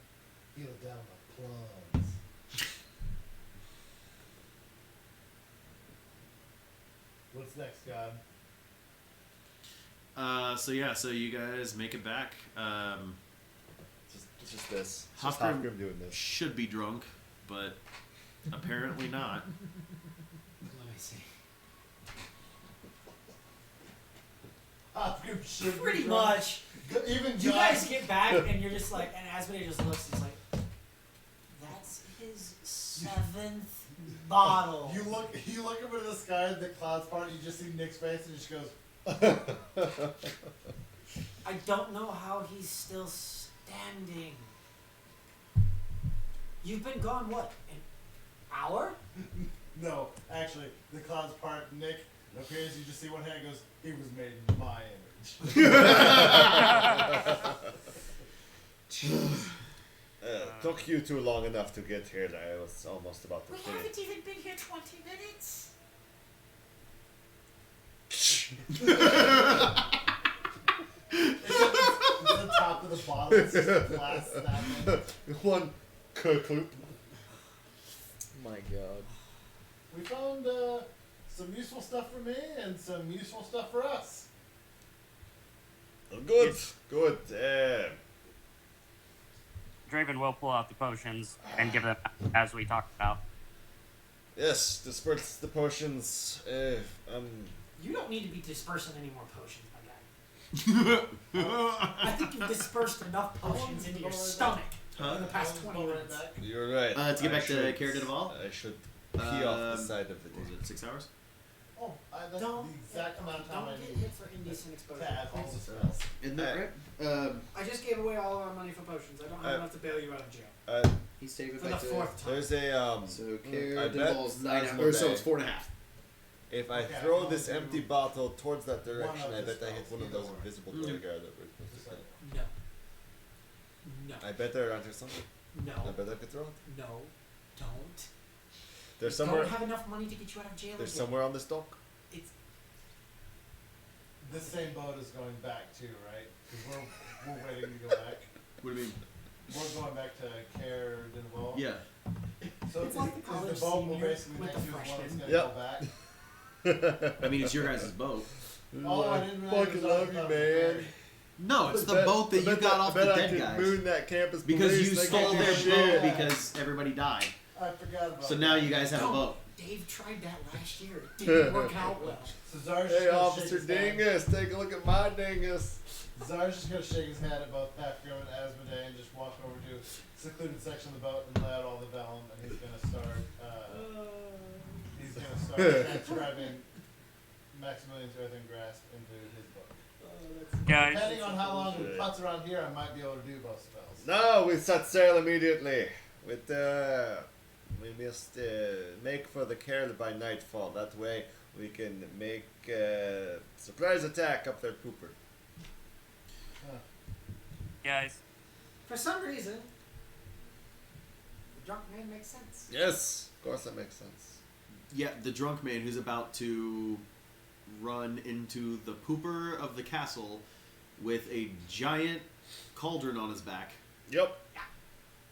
Feel down my plums. What's next, God? So you guys make it back. It's just this. It's just Hofgrim Hofgrim doing this. should be drunk, but apparently not. Let me see. Hofgrim should be Pretty drunk. much. Even You John. guys get back and you're just like, and Asmodee just looks and is like, that's his 7th bottle. You look up into the sky, the clouds part, you just see Nick's face and he just goes, I don't know how he's still standing. You've been gone, what, an hour? no, actually, the clouds part, Nick appears, you just see one hand goes, he was made in my image. Took you too long enough to get here. I was almost about to We finish. haven't even been here 20 minutes. It's the top of the bottle, it's just a glass snapping. One clip. My God. We found some useful stuff for me and some useful stuff for us. Good, good. Draven will pull out the potions and give them as we talked about. Yes, disperse the potions. You don't need to be dispersing any more potions, my guy. I think you've dispersed enough potions into your stomach in the past 20 minutes. You're right. To get back to Cara Denival? I should pee off the side of the Was it 6 hours? Oh, that's Don't the exact amount of time don't I get need hit for indecent exposure. to add all the spells. Isn't that right? I just gave away all of our money for potions. I don't have enough to bail you out of jail. He's saving For the 4th time. There's a So I Cara bet Denival's 9 Asmodee- hours. So it's 4.5. if I Okay, throw I'll this do empty bottle towards that direction, one I of the bet I hit spells, one of those either or. invisible Mm. toy guard that we're supposed to Just say. like, No. No. I better enter something. No. I bet I could throw it. No. Don't. There's somewhere. Don't have enough money to get you out of jail There's again. somewhere on this dock. It's this same boat is going back too, right? Because we're waiting to go back. What do you mean? We're going back to Care Denival. Yeah. So It's like the is college the boat we'll senior basically with think the is the one that's freshmen. gonna Yep. go back. I mean, it's your guys' boat. Oh, I didn't realize fucking it was love on you, top man. of No, it's I the bet- boat that I you bet got off I bet the I dead could guys. moon that campus Because police, you they stole can't their do boat shit. because everybody died. I forgot about So that. now you guys have a Don't. boat. Dave tried that last year. It didn't work out well. So Czar's just Hey, gonna Officer shake his hand. Dingus, take a look at my dingus. Czar's just gonna shake his hand at both Hafgrim and Asmodee and just walk over to a secluded section of the boat and lay out all the vellum, and he's gonna start. He's gonna start transcribing Maximilian's Earthen Grasp into his book. Guys, Depending on how long Shit. it puts around here, I might be able to do both spells. No, we set sail immediately. With we must make for the Cairn by nightfall. That way we can make surprise attack up their pooper. guys, For some reason, the drunk man makes sense. Yes, of course that makes sense. Yeah, the drunk man who's about to run into the pooper of the castle with a giant cauldron on his back. Yep.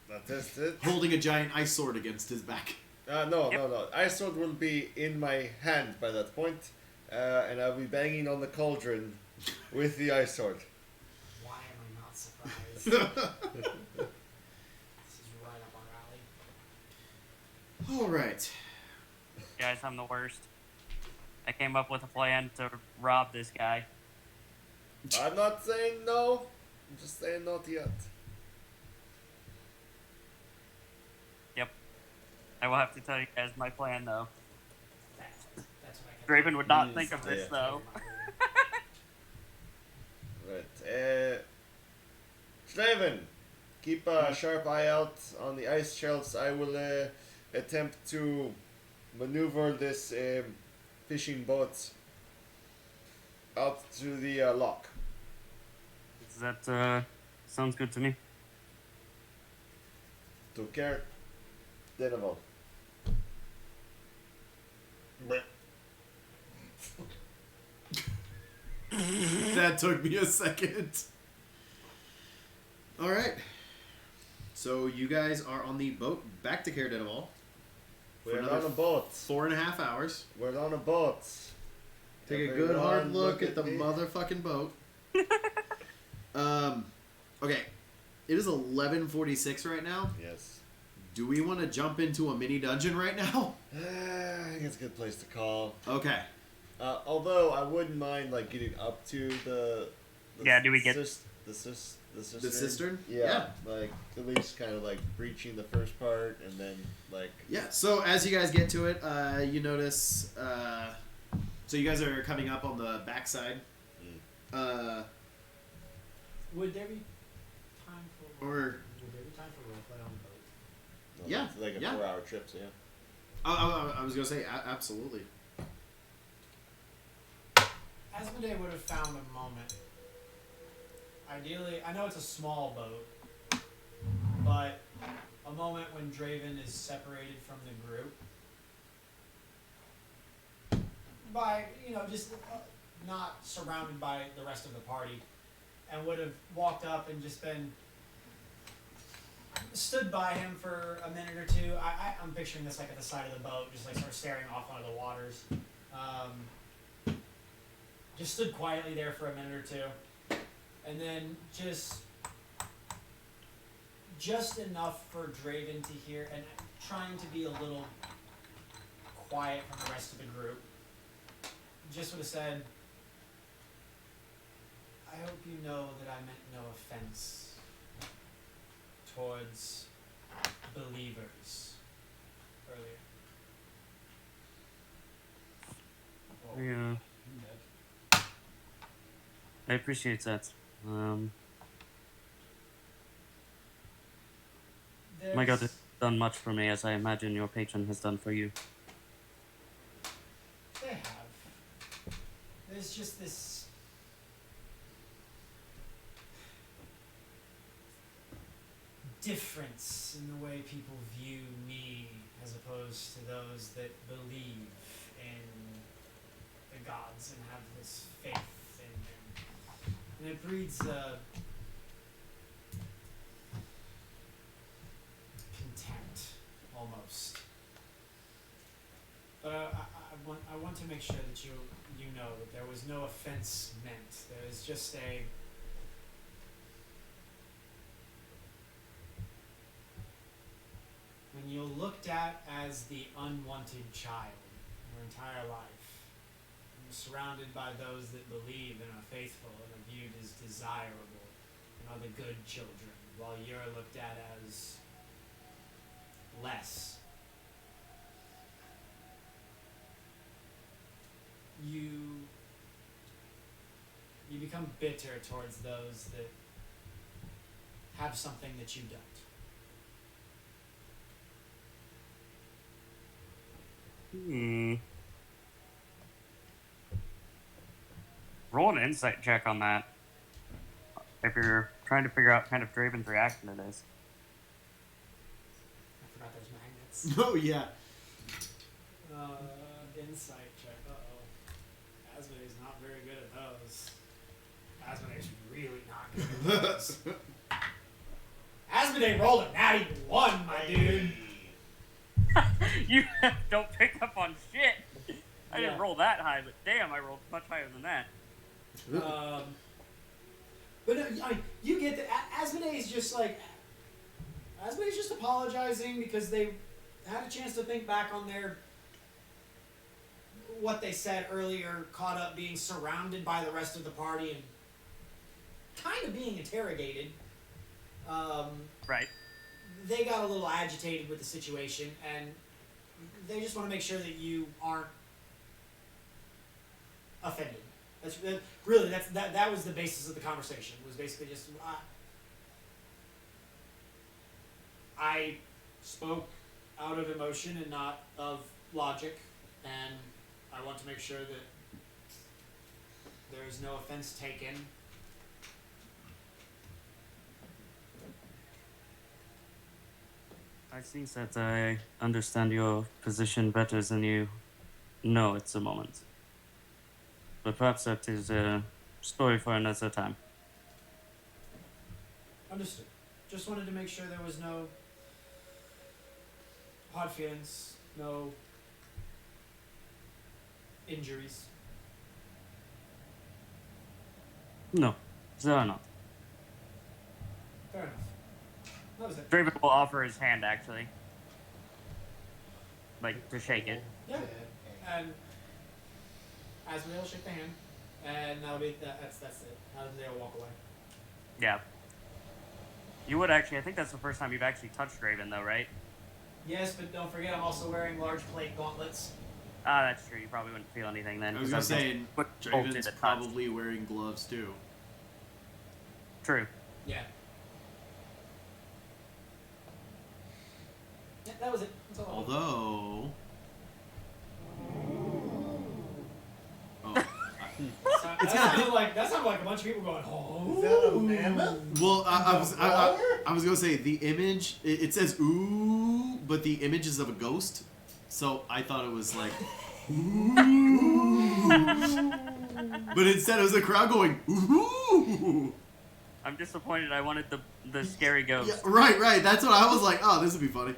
That is it. Holding a giant ice sword against his back. No. Ice sword will be in my hand by that point, and I'll be banging on the cauldron with the ice sword. Why am I not surprised? This is right up our alley. Alright. Guys, I'm the worst. I came up with a plan to rob this guy. I'm not saying no. I'm just saying not yet. Yep. I will have to tell you guys my plan, though. That's what I Draven would not think of this, Yeah. though. Right. Draven, keep a sharp eye out on the ice shelves. I will attempt to maneuver this fishing boat out to the lock. That sounds good to me. To care, Denival. That took me a second. Alright. So you guys are on the boat back to Caer Denival. We're on a boat. 4.5 hours. We're on a boat. Take a good hard look at the motherfucking boat. Okay. It is 11:46 right now. Yes. Do we want to jump into a mini dungeon right now? I think it's a good place to call. Okay. Although I wouldn't mind like getting up to the Yeah, do we get- the cistern? The cistern? Yeah, like at least kind of like breaching the first part and then like Yeah, so as you guys get to it, you notice, so you guys are coming up on the backside. Would there be time for Or- would there be time for roleplay on the boat? well, Yeah, it's like a yeah. 4-hour trip, so yeah. I was going to say, absolutely. Asmodee would have found a moment. Ideally, I know it's a small boat, but a moment when Draven is separated from the group by, just not surrounded by the rest of the party, and would have walked up and just stood by him for a minute or two. I'm picturing this like at the side of the boat, just like sort of staring off onto the waters. Just stood quietly there for a minute or two, and then just enough for Draven to hear, and trying to be a little quiet from the rest of the group. Just would have said, I hope you know that I meant no offense towards believers earlier. Yeah. I appreciate that. My god has done much for me, as I imagine your patron has done for you. They have. There's just this difference in the way people view me as opposed to those that believe in the gods and have this faith in them. And it breeds contempt, almost. But I want to make sure that you know that there was no offense meant. There is just when you're looked at as the unwanted child your entire life, you're surrounded by those that believe and are faithful and are viewed as desirable and are the good children, while you're looked at as less. You become bitter towards those that have something that you don't. Roll an insight check on that. If you're trying to figure out kind of Draven's reaction to this. I forgot there's magnets. Oh, yeah. Insight check. Uh-oh. Asmodee's not very good at those. Asmodee's really not good at this. Asmodee rolled a natty 1, my dude. You don't pick up on shit. I didn't Yeah. roll that high, but damn, I rolled much higher than that. But no, I mean, you get that Asmodee's just like Asmodee's just apologizing because they had a chance to think back on what they said earlier, caught up being surrounded by the rest of the party and kind of being interrogated. Right. They got a little agitated with the situation, and they just want to make sure that you aren't offended. That was the basis of the conversation. Was basically just I spoke out of emotion and not of logic, and I want to make sure that there is no offense taken. I think that I understand your position better than you know at the moment. But perhaps that is a story for another time. Understood. Just wanted to make sure there was no hard feelings, no injuries. No, there are not. Fair enough. That was it. Draven will offer his hand, actually. Like, to shake it. Yeah. And Asmodee will shake the hand, and that'll be that's it. Asmodee will walk away. Yeah. You would actually, I think that's the first time you've actually touched Draven, though, right? Yes, but don't forget I'm also wearing large plate gauntlets. Ah, that's true. You probably wouldn't feel anything then. I was 'cause gonna say, what Draven's bolted it touched. probably wearing gloves too. True. Yeah. Yeah, that was it. That's all. Although, That sounded like a bunch of people going, oh. Is that a mammoth? well, I was gonna say the image. It says ooh, but the image is of a ghost. So I thought it was like ooh, but instead it was the crowd going ooh. I'm disappointed. I wanted the scary ghost. Yeah, right. That's what I was like. Oh, this would be funny.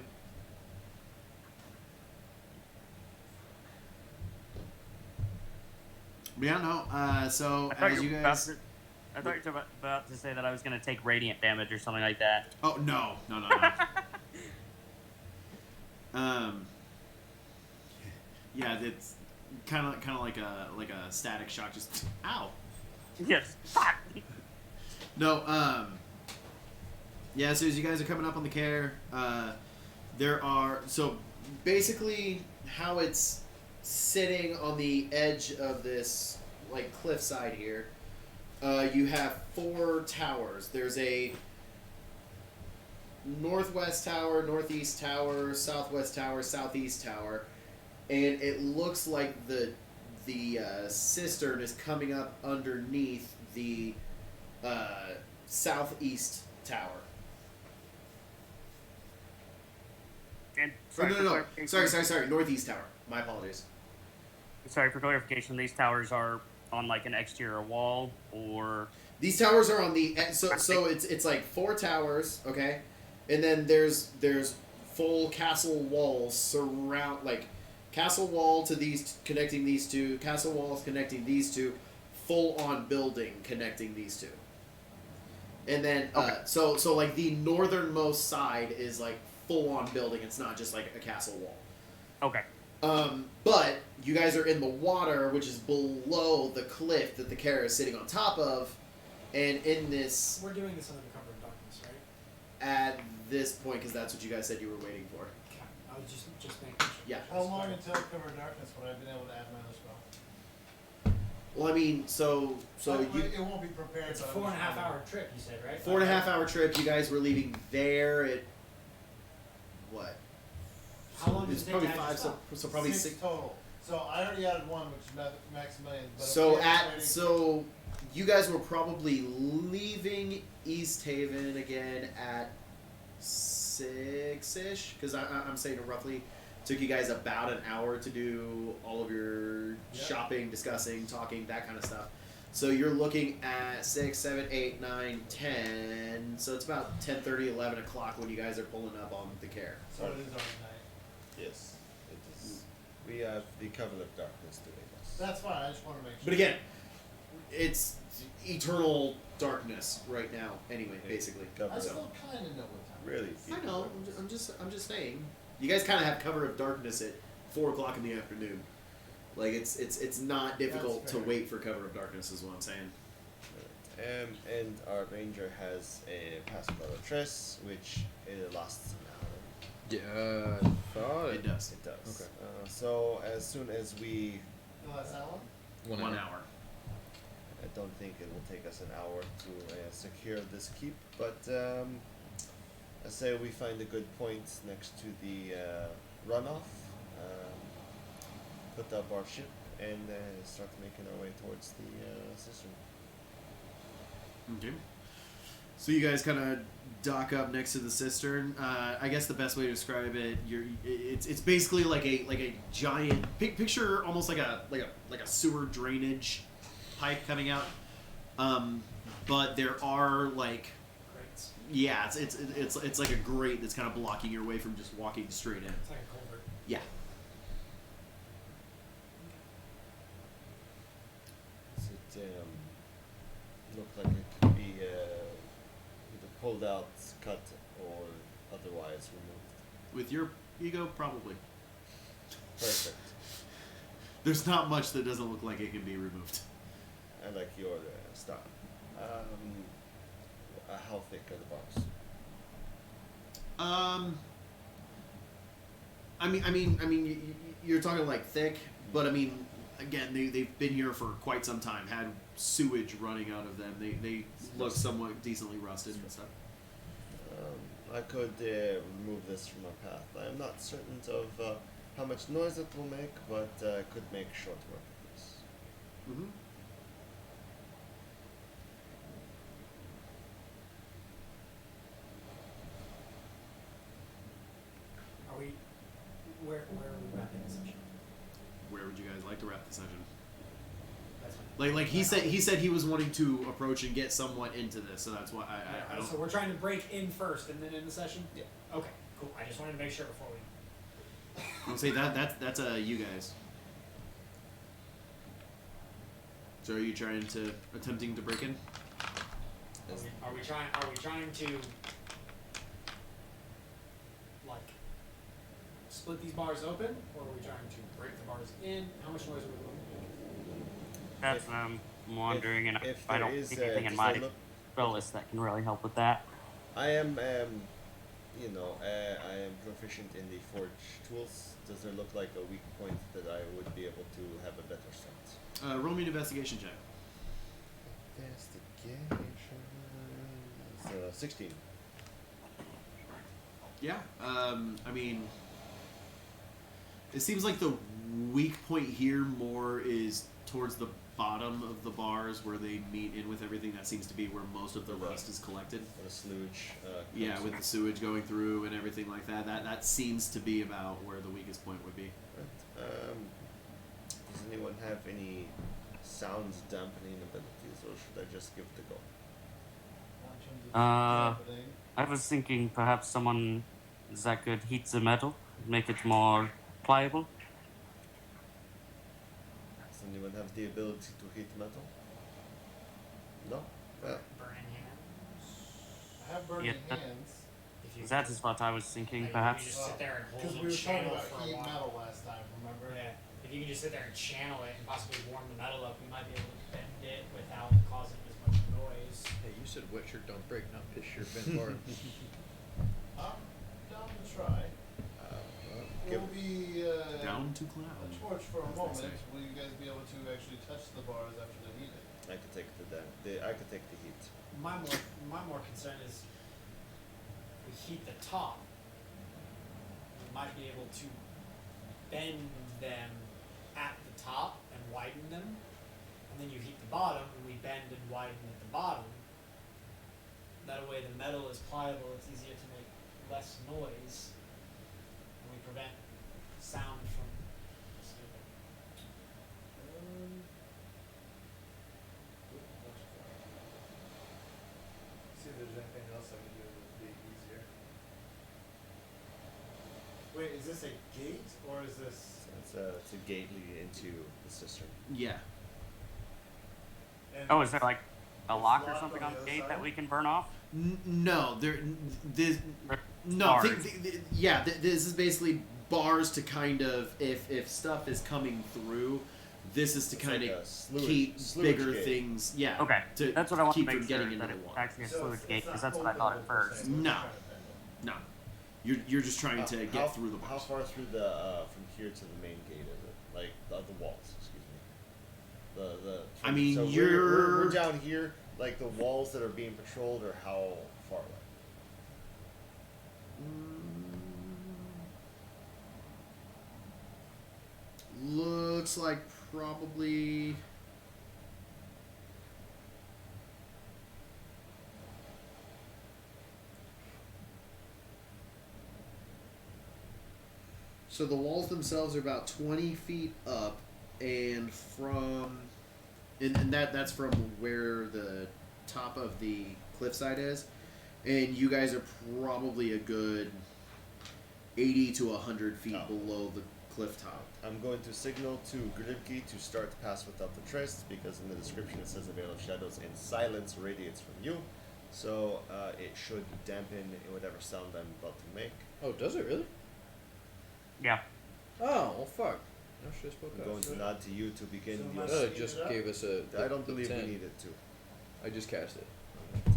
But yeah, no. So I thought as you you were guys, I thought you were about to say that I was going to take radiant damage or something like that. oh no. Yeah, it's kind of like a static shock. Just ow. Yes. No. Yeah. So as you guys are coming up on the care, there are basically how it's sitting on the edge of this like cliffside here. You have 4 towers. There's a northwest tower, northeast tower, southwest tower, southeast tower, and it looks like the cistern is coming up underneath the southeast tower. And No. Sorry. Northeast tower. My apologies. Sorry for clarification. These towers are on like an exterior wall, or These towers are on the so it's like 4 towers, okay, and then there's full castle walls surround, like castle wall to these connecting these 2, castle walls connecting these 2, full on building connecting these 2, and then so like the northernmost side is like full on building. It's not just like a castle wall. okay. But you guys are in the water, which is below the cliff that the Kara is sitting on top of, and in this We're doing this under the cover of darkness, right? at this point, because that's what you guys said you were waiting for. Okay. I was just making sure. Yeah. How long until cover darkness would I have been able to add my other spell? Well, I mean, so you It won't be prepared. It's a but I'm 4.5 just- hour trip, you said, right? 4.5 hour trip. You guys were leaving there at what? How long does It's it take probably to add your 5. spell? So probably 6. total. So I already added 1, which is Maximilian. But if So we're waiting- you guys were probably leaving East Haven again at 6-ish, because I'm saying it roughly took you guys about an hour to do all of your shopping, discussing, talking, that kind of stuff. So you're looking at 6, 7, 8, 9, 10. So it's about 10:30, 11 o'clock when you guys are pulling up on the care. So it is on night. Yes, it is. We have the cover of darkness doing us. That's fine. I just want to make sure. But again, it's eternal darkness right now. Anyway, basically. Cover I of- still kind of know what time. Really? I know. I'm just saying. You guys kind of have cover of darkness at 4 o'clock in the afternoon. Like it's not difficult That's to fair. wait for cover of darkness, is what I'm saying. And our ranger has a pass without a trace, which lasts an hour. Yeah, I thought It does. It does. Okay. So as soon as we, The last hour? 1 1 hour. hour. I don't think it will take us an hour to secure this keep, but I say we find a good point next to the runoff, put up our ship, and start making our way towards the cistern. Okay. So you guys kind of dock up next to the cistern. I guess the best way to describe it, it's basically like a giant picture, almost like a sewer drainage pipe coming out. But there are like, Great. yeah, it's like a grate that's kind of blocking your way from just walking straight in. It's like a culvert. Yeah. Does it look like it could be either pulled out, cut, or otherwise removed? With your ego, probably. Perfect. There's not much that doesn't look like it can be removed. I like your style. How thick are the bars? I mean, you're talking like thick, but I mean, again, they've been here for quite some time. Had sewage running out of them. They look somewhat decently rusted and stuff. I could remove this from my path. I am not certain of how much noise it will make, but could make short work of this. Mm-hmm. Are we? Where are we wrapping the session? Where would you guys like to wrap the session? That's fine. Like he said he was wanting to approach and get somewhat into this, so that's why I don't. So we're trying to break in first and then in the session. Yeah. Okay. Cool. I just wanted to make sure before we. I'll say that's you guys. So are you attempting to break in? Are we trying to like split these bars open, or are we trying to break the bars in? How much noise are we going to make? That's what I'm wondering, and if I there don't is, see anything in does my there look- spell list that can really help with that. I am, I am proficient in the forge tools. Does there look like a weak point that I would be able to have a better start? Roll me an investigation check. Investigation. 16. Yeah. I mean, it seems like the weak point here more is towards the bottom of the bars where they meet in with everything. That seems to be where most of the rust is collected. The sludge. Yeah, comes with in. the sewage going through and everything like that. That seems to be about where the weakest point would be. Right. Does anyone have any sound dampening abilities, or should I just give it a go? I was thinking perhaps someone that could heat the metal, make it more pliable. Does anyone have the ability to heat metal? No? Well, Burning hands. I have burning Yeah, that- hands. If you That is what I was thinking, Like, perhaps. You just sit there and Because hold we the were talking channel about for a heat while. metal last time, remember? Yeah. If you can just sit there and channel it and possibly warm the metal up, we might be able to bend it without causing as much noise. Hey, you said wet shirt don't break, not piss shirt bend bar. I'm down to try. give, We'll be Down to a cloud. torch for a as they moment. say. Will you guys be able to actually touch the bars after they're heated? I could take I could take the heat. My more concern is if we heat the top, we might be able to bend them at the top and widen them, and then you heat the bottom and we bend and widen at the bottom. That way the metal is pliable, it's easier to make less noise, and we prevent sound from escaping. this a gate or is this? It's a gate leading into the cistern. Yeah. And Oh, is there like a it's lock or locked something on on the the other gate side? that we can burn off? No, this no. Bars. This is basically bars to kind of if stuff is coming through. This is to It's kind like of a sewage- keep sewage bigger gate. things. Yeah. Okay, To that's what I want to keep make from sure getting that into the it's water. actually a So sewage it's gate, because not that's what I thought at openable per first. se, it's No. kind of bendable. No. You're just trying to get how, through the How bars. far through the from here to the main gate is it? Like the walls, excuse me. The. I mean, so you're- we're down here. Like the walls that are being patrolled are how far away? Looks like probably. So the walls themselves are about 20 feet up, and that's from where the top of the cliffside is, and you guys are probably a good 80 to 100 feet Oh. below the cliff top. I'm going to signal to Gribki to start pass without the trace because in the description it says a veil of shadows and silence radiates from you, so it should dampen whatever sound I'm about to make. Oh, does it really? Yeah. Oh, well, fuck. I should have spoke I'm up. going to nod to you to begin. So your must- Oh, speed. it just Speed it up? gave us a. I don't the believe 10. we need it to. I just cast it.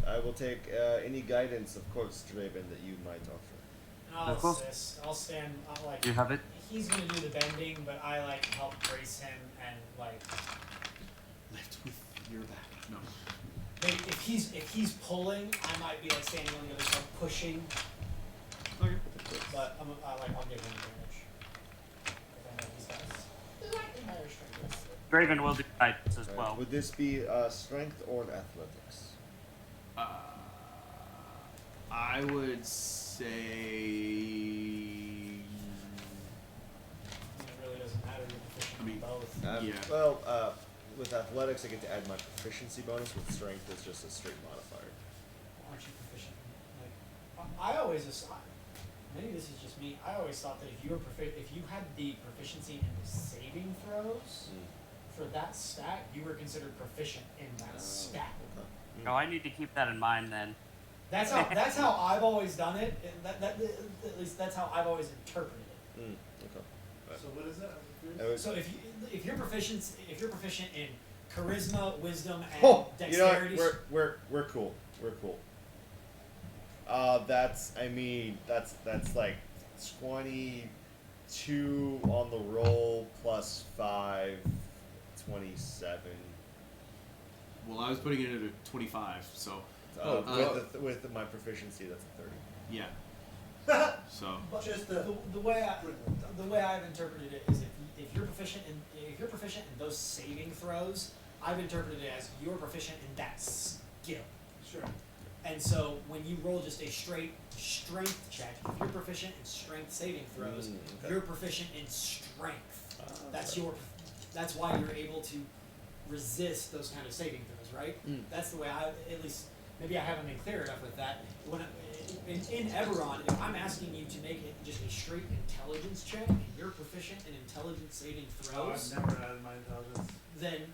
I will take any guidance, of course, Draven, that you might offer. I'll Of course. assist. I'll stand. I'll like. You have it? He's gonna do the bending, but I like help brace him and like. Lift with your back. No. Maybe if he's pulling, I might be like standing on the other side pushing. Okay. But I'll give him advantage. 'Cause I know he's got slightly higher strength. Draven will do guidance as Right. well. Would this be strength or athletics? I would say. It really doesn't matter. You're proficient I mean, in both. Yeah. Well, with athletics, I get to add my proficiency bonus. With strength, it's just a straight modifier. Aren't you proficient? Like, I always assume. Maybe this is just me. I always thought that if you had the proficiency in the saving throws for that stat, you were considered proficient in that stat. Okay. No, I need to keep that in mind then. That's how I've always done it. And at least that's how I've always interpreted it. Okay. So what is that? I would- So if you're proficient in charisma, wisdom, and Oh, you know dexterity, what? We're cool. We're cool. That's like 22 on the roll plus 5, 27. Well, I was putting it at a 25, so With my proficiency, that's a 30. yeah. So but Just the way I've interpreted it is if you're proficient in those saving throws, I've interpreted it as you're proficient in that skill. Sure. And so when you roll just a straight strength check, if you're proficient in strength saving throws, Okay. you're proficient in strength. That's why you're able to resist those kind of saving throws, right? That's the way at least maybe I haven't been clear enough with that. When in Eberron, if I'm asking you to make it just a straight intelligence check and you're proficient in intelligence saving Oh, throws, I've never added my intelligence. then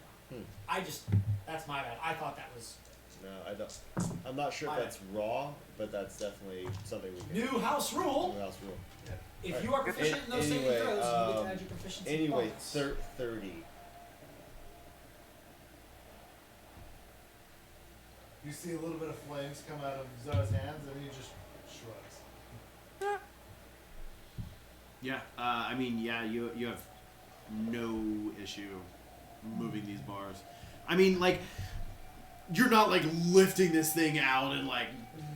that's my bad. I thought that was No, I don't. I'm not sure if that's raw, but that's definitely something we can. new house rule. New house rule. If you are proficient in those saving Anyway, throws, you get to add your proficiency Anyway, bonus. 30. You see a little bit of flames come out of Zoa's hands, and he just shrugs. yeah, I mean, yeah, you have no issue moving these bars. I mean, like, you're not like lifting this thing out and like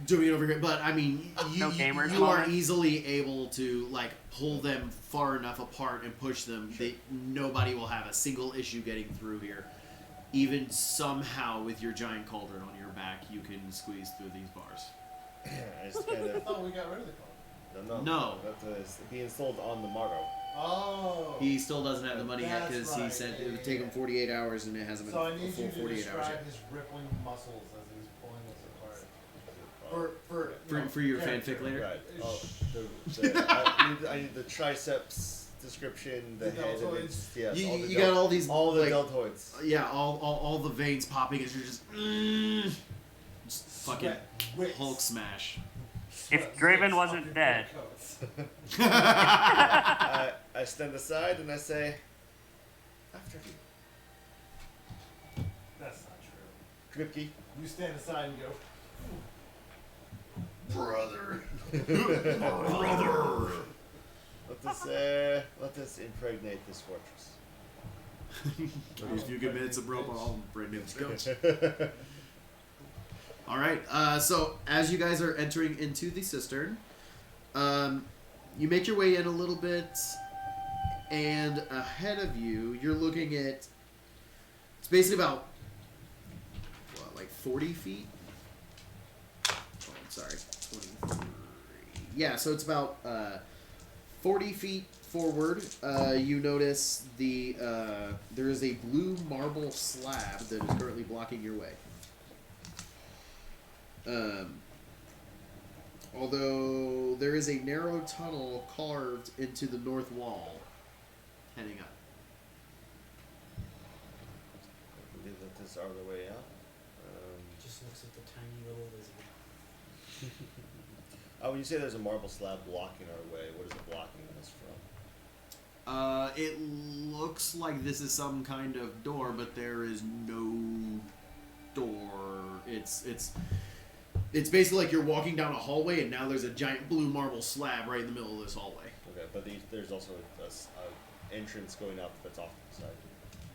doing it over here, but I mean, No gamers you are moment. easily able to like pull them far enough apart and push them that nobody will have a single issue getting through here. Even somehow with your giant cauldron on your back, you can squeeze through these bars. I just kind I of. thought we got rid of the cauldron. No. That was being sold on the Margo. Oh. He still doesn't have the money yet That's because he right. said Yeah, it would yeah, take yeah. him 48 hours and it hasn't So I been a need full you to 48 hours describe yet. his rippling muscles as he's pulling this apart. For your fanfic later. Right. Oh, I need the triceps description, the head, and it's just, yes, You got all these all the like, deltoids. Yeah, all the veins popping as you're just fucking Hulk smash. If Draven wasn't dead. I stand aside and I say, after you. That's not true. Kripke. You stand aside and go, Brother. Let us impregnate this fortress. Give me a few good minutes of rope, I'll bring in scouts. All right. So as you guys are entering into the cistern, you make your way in a little bit, and ahead of you, you're looking at. It's basically about like 40 feet. Oh, I'm sorry, 23. Yeah, so it's about 40 feet forward. You notice there is a blue marble slab that is currently blocking your way. Although there is a narrow tunnel carved into the north wall, heading up. I believe that is our way out. Just looks at the tiny little lizard. When you say there's a marble slab blocking our way, what is it blocking us from? It looks like this is some kind of door, but there is no door. It's basically like you're walking down a hallway, and now there's a giant blue marble slab right in the middle of this hallway. Okay, but there's also a entrance going up that's off to the side.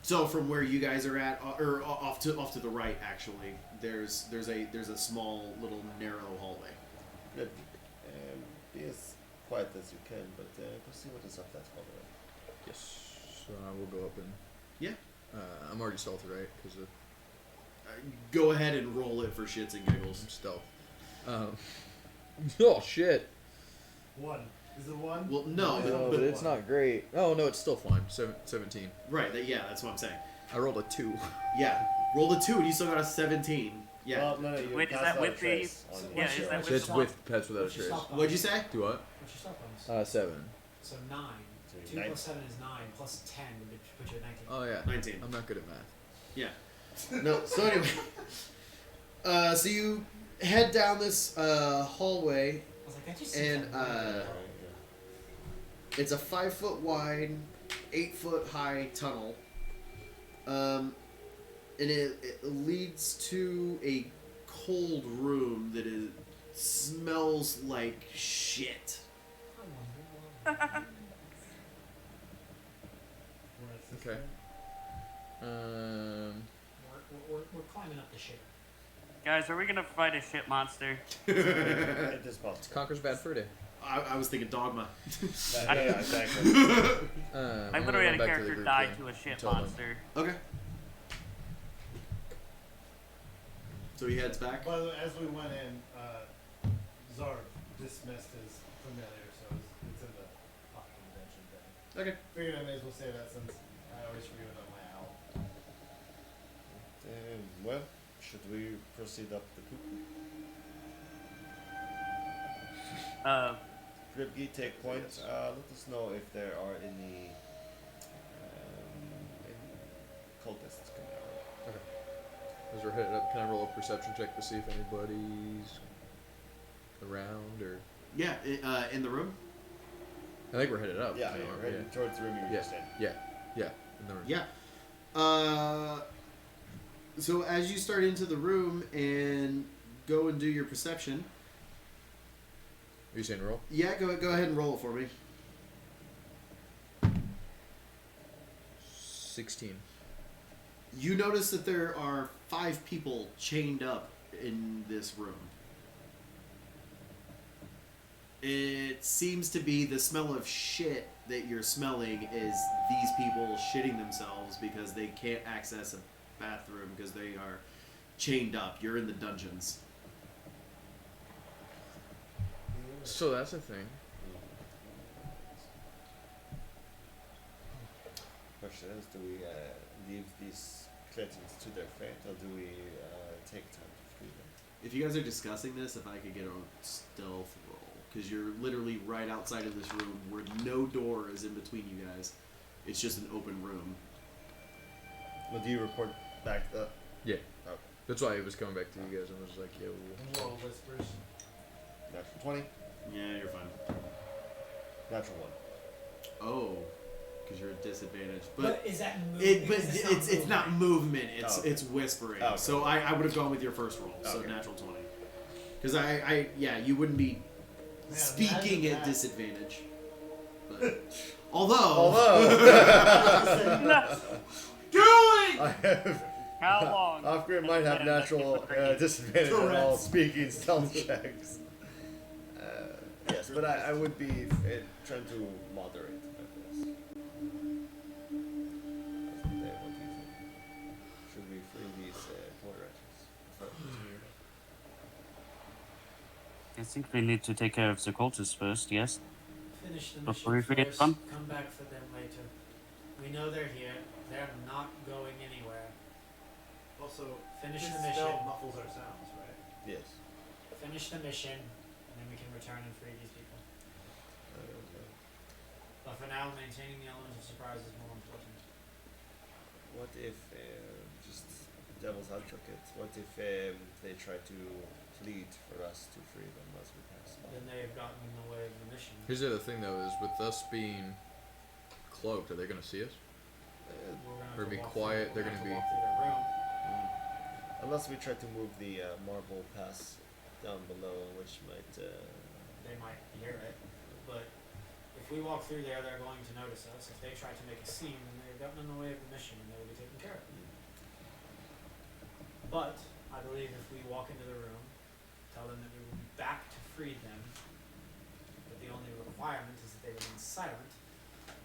So from where you guys are at, or off to the right, actually, there's a small little narrow hallway. Good. Be as quiet as you can, but go see what is up that hallway. Yes. So I will go up and. Yeah. I'm already stealthy, right? Because Go ahead and roll it for shits and giggles. I'm stealth. Oh shit. 1. Is it 1? Well, no, No, but it's not great. Oh no, it's still fine. 17. Right. Yeah, that's what I'm saying. I rolled a 2. Yeah, rolled a 2 and you still got a 17. Yeah. Well, no, you Wait, is passed that out with a trace the- on So the- Yeah, what's is your- that what's with- your It's stop- with pets without a what's your trace. stop What'd you bonus? say? Do what? What's your stop bonus? 7. So 9. So 2 9. plus 7 is 9, plus 10 would put you at 19. Oh yeah. 19. I'm not good at math. Yeah. No. So anyway, so you head down this hallway, I was like, I just see and that. it's a 5 foot wide, 8 foot high tunnel. And it leads to a cold room that smells like shit. Okay. We're climbing up the shit. Guys, are we gonna fight a shit monster? It is possible. Conquer's bad fur day. I was thinking Dogma. Yeah, exactly. I literally had a character die to a shit monster. Okay. So he heads back. By the way, as we went in, Zarb dismissed his familiar, so it's in the fucking invention thing. Okay. Figured I may as well say that since I always forget it on my owl. Well, should we proceed up the poop? Gribgi, take point. Let us know if there are any cultists coming out. Okay. As we're headed up, can I roll a perception check to see if anybody's around or? Yeah, in the room. I think we're headed up. Yeah, you know, you're heading towards the room you were Yeah. just in. Yeah. In the room. Yeah. So as you start into the room and go and do your perception, Are you saying roll? yeah, go ahead and roll it for me. 16. You notice that there are 5 people chained up in this room. It seems to be the smell of shit that you're smelling is these people shitting themselves because they can't access a bathroom because they are chained up. You're in the dungeons. So that's a thing. Question is, do we leave these cretins to their fate, or do we take time to free them? If you guys are discussing this, if I could get a stealth roll, because you're literally right outside of this room where no door is in between you guys. It's just an open room. Well, do you report back the? Yeah. Okay. That's why I was coming back to you guys and was like, yo. Roll whispers. Natural 20. Yeah, you're fine. Natural 1. Oh, because you're at disadvantage. But is that movement? But it's not movement. It's Oh, okay. it's whispering. Oh, okay. So I would have gone with your first roll. So Okay. natural 20. Because you wouldn't be Man, speaking imagine at that. disadvantage. But, although I have. How long? Off-grid might have natural disadvantage on all speaking stealth checks. Yes, but I would be trying to moderate my voice. What do you think? Should we free these portraits? I think we need to take care of the cultists first, yes? Finish the Before mission we forget first. one? Come back for them later. We know they're here. They're not going anywhere. Also, Finish his the mission. spell muffles our sounds, right? Yes. Finish the mission, and then we can return and free these people. But for now, maintaining the element of surprise is more important. What if, just devil's advocate, what if they try to plead for us to free them as we pass by? Then they have gotten in the way of the mission. Here's the other thing though, is with us being cloaked, are they gonna see us? We're gonna Or have to be walk quiet, through, they're we're gonna gonna have to walk through their room. Unless we try to move the marble pass down below, which might. They might hear it, but if we walk through there, they're going to notice us. If they try to make a scene, then they've gotten in the way of the mission, and they will be taken care of. But I believe if we walk into the room, tell them that we will be back to free them, but the only requirement is that they remain silent.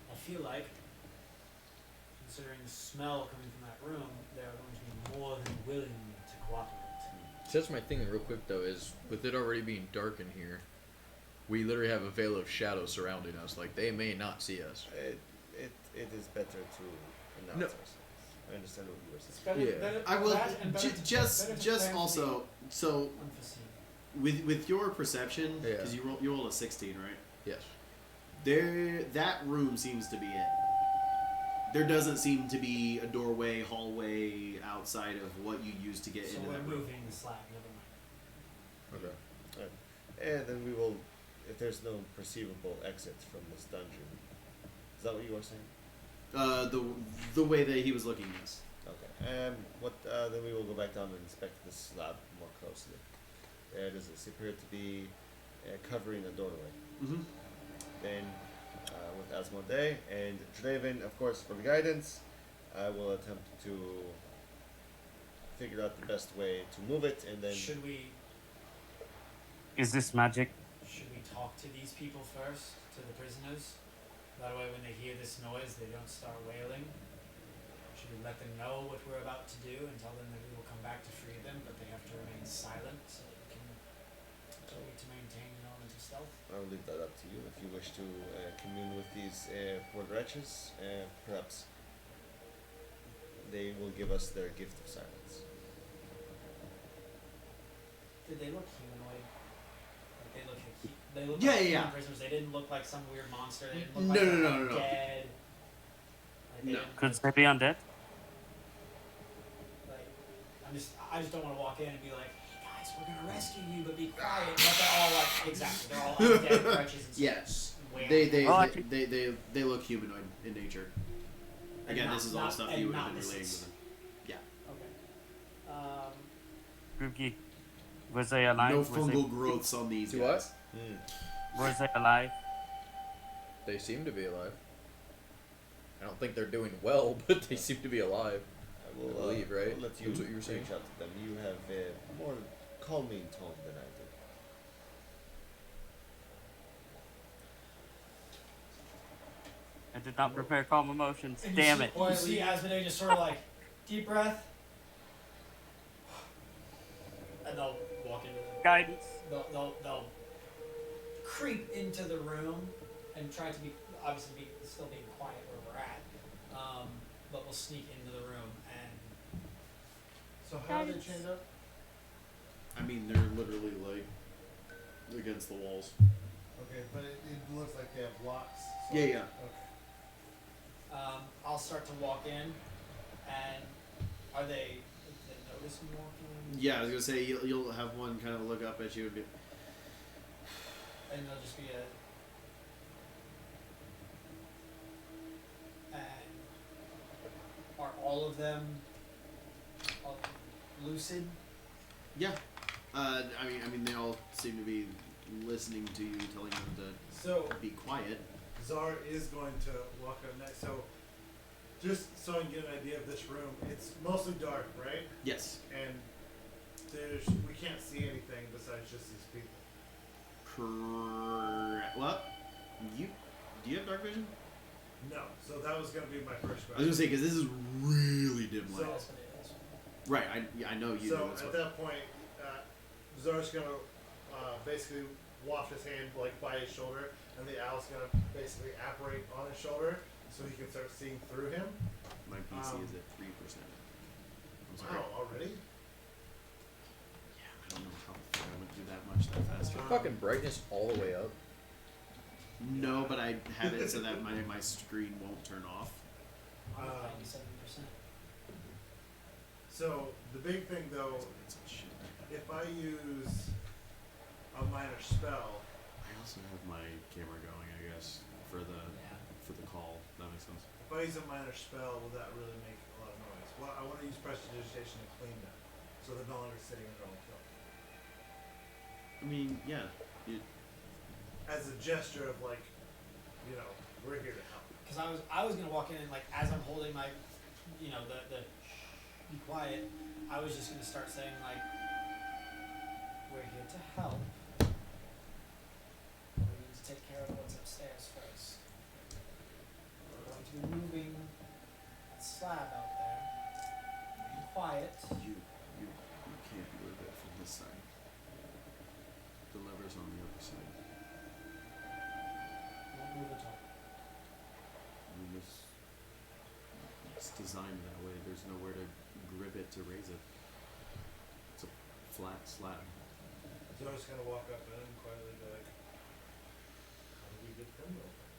I feel like, considering the smell coming from that room, they are going to be more than willing to cooperate. So that's my thing real quick though, is with it already being dark in here, we literally have a veil of shadow surrounding us. Like, they may not see us. It is better to announce No. ourselves. I understand what you were It's saying. better, Yeah. better I will that and better to- better just to plan for also so the unforeseen. with your perception, Yeah. because you rolled a 16, right? Yes. That room seems to be it. There doesn't seem to be a doorway, hallway outside of what you used to get So into we're that room. moving the slab, never mind. Okay. And then we will, if there's no perceivable exit from this dungeon. Is that what you were saying? The way that he was looking, yes. Okay. Then we will go back down and inspect this slab more closely. Does it appear to be covering a doorway? Mm-hmm. Then, with Asmodee and Draven, of course, for the guidance, I will attempt to figure out the best way to move it, and then. Should we magic? talk to these people first, to the prisoners? That way when they hear this noise, they don't start wailing. Should we let them know what we're about to do and tell them that we will come back to free them, but they have to remain silent so we can maintain an element of stealth? I'll leave that up to you. If you wish to commune with these poor wretches, perhaps they will give us their gift of silence. Did they look humanoid? Like they look Yeah, like yeah, human yeah. prisoners. They didn't look like some weird monster. They didn't look No, like no, they no, were no, no. dead. Like they No. didn't Could look they be undead? like I just don't want to walk in and be like, hey guys, we're gonna rescue you, but be quiet. But they're all like exactly, they're all undead wretches and Yes. wearing- They look humanoid in nature. And Again, not- this is all not- stuff and you would have not been relating deceased. with them. Okay. Groupie. Was they alive? No Was fungal growths on these Do guys. Was they alive? They seem to be alive. I don't think they're doing well, but they seem to be alive. I will I believe, right? I'll let you That's what you were saying. reach out to them. You have a more calming tone than I do. I did not prepare calm emotions. And Damn you it. see, you see Asmodee just sort of like deep breath, and they'll walk into the Guidance. they'll creep into the room and try to be obviously still being quiet where we're at, but we'll sneak into the room and So how are they chained up? I mean, they're literally like against the walls. Okay, but it looks like they have blocks. So Yeah, yeah. Okay. I'll start to walk in, and are they? Did they notice me walking in? Yeah, I was gonna say you'll have one kind of look up at you and be. And there'll just be a. And are all of them lucid? Yeah. I mean, they all seem to be listening to you, telling them to So be quiet. Zar is going to walk up next. So just so I can get an idea of this room, it's mostly dark, right? Yes. And we can't see anything besides just these people. Correct. What? Do you have dark vision? No. So that was going to be my first I was gonna question. say because this is really dim light. So- That's what it is. Right. I know you. So do, that's at what- that point, Zar's going to basically waft his hand like by his shoulder, and the owl's going to basically apparate on his shoulder so he can start seeing through him. My PC is at 3%. I'm sorry. Wow, already? Yeah, I don't know how the fuck I went through that much that fast. Fucking brightness all the way up. No, but I have it so that my screen won't turn off. I'm Um, 97%. So the big thing though, It's some shit. if I use a minor spell, I also have my camera going, I guess, for the call. That makes sense. if I use a minor spell, will that really make a lot of noise? Well, I want to use prestidigitation to clean them, so they're no longer sitting in their own kill. I mean, yeah. As a gesture of like, we're here to help. Because I was gonna walk in and like as I'm holding my, the be quiet. I was just gonna start saying like, we're here to help. We need to take care of what's upstairs first. We're going to be moving that slab out there. Be quiet. You can't move it from this side. The lever's on the other side. Won't move at all. I mean, it's designed that way. There's nowhere to grip it to raise it. It's a flat slab. So I'm just gonna walk up and quietly be like, how do we get them open?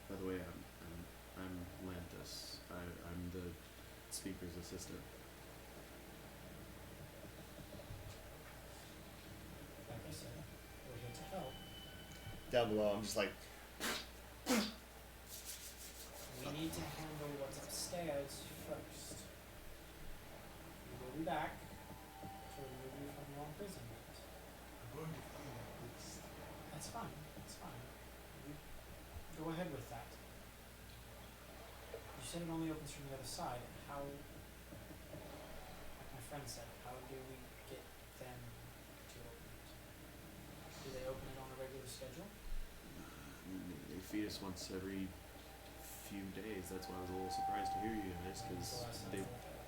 By the way, I'm Lantis. I'm the speaker's assistant. Like I said, we're here to help. Down below, I'm just like, We need to handle what's upstairs first. We will be back to remove you from your imprisonment. I'm going to clean them at least. That's fine. That's fine. You go ahead with that. You said it only opens from the other side. How, like my friend said, how do we get them to open it? Do they open it on a regular schedule? They feed us once every few days. That's why I was a little surprised to hear you guys, When's because the last time they you looked at it?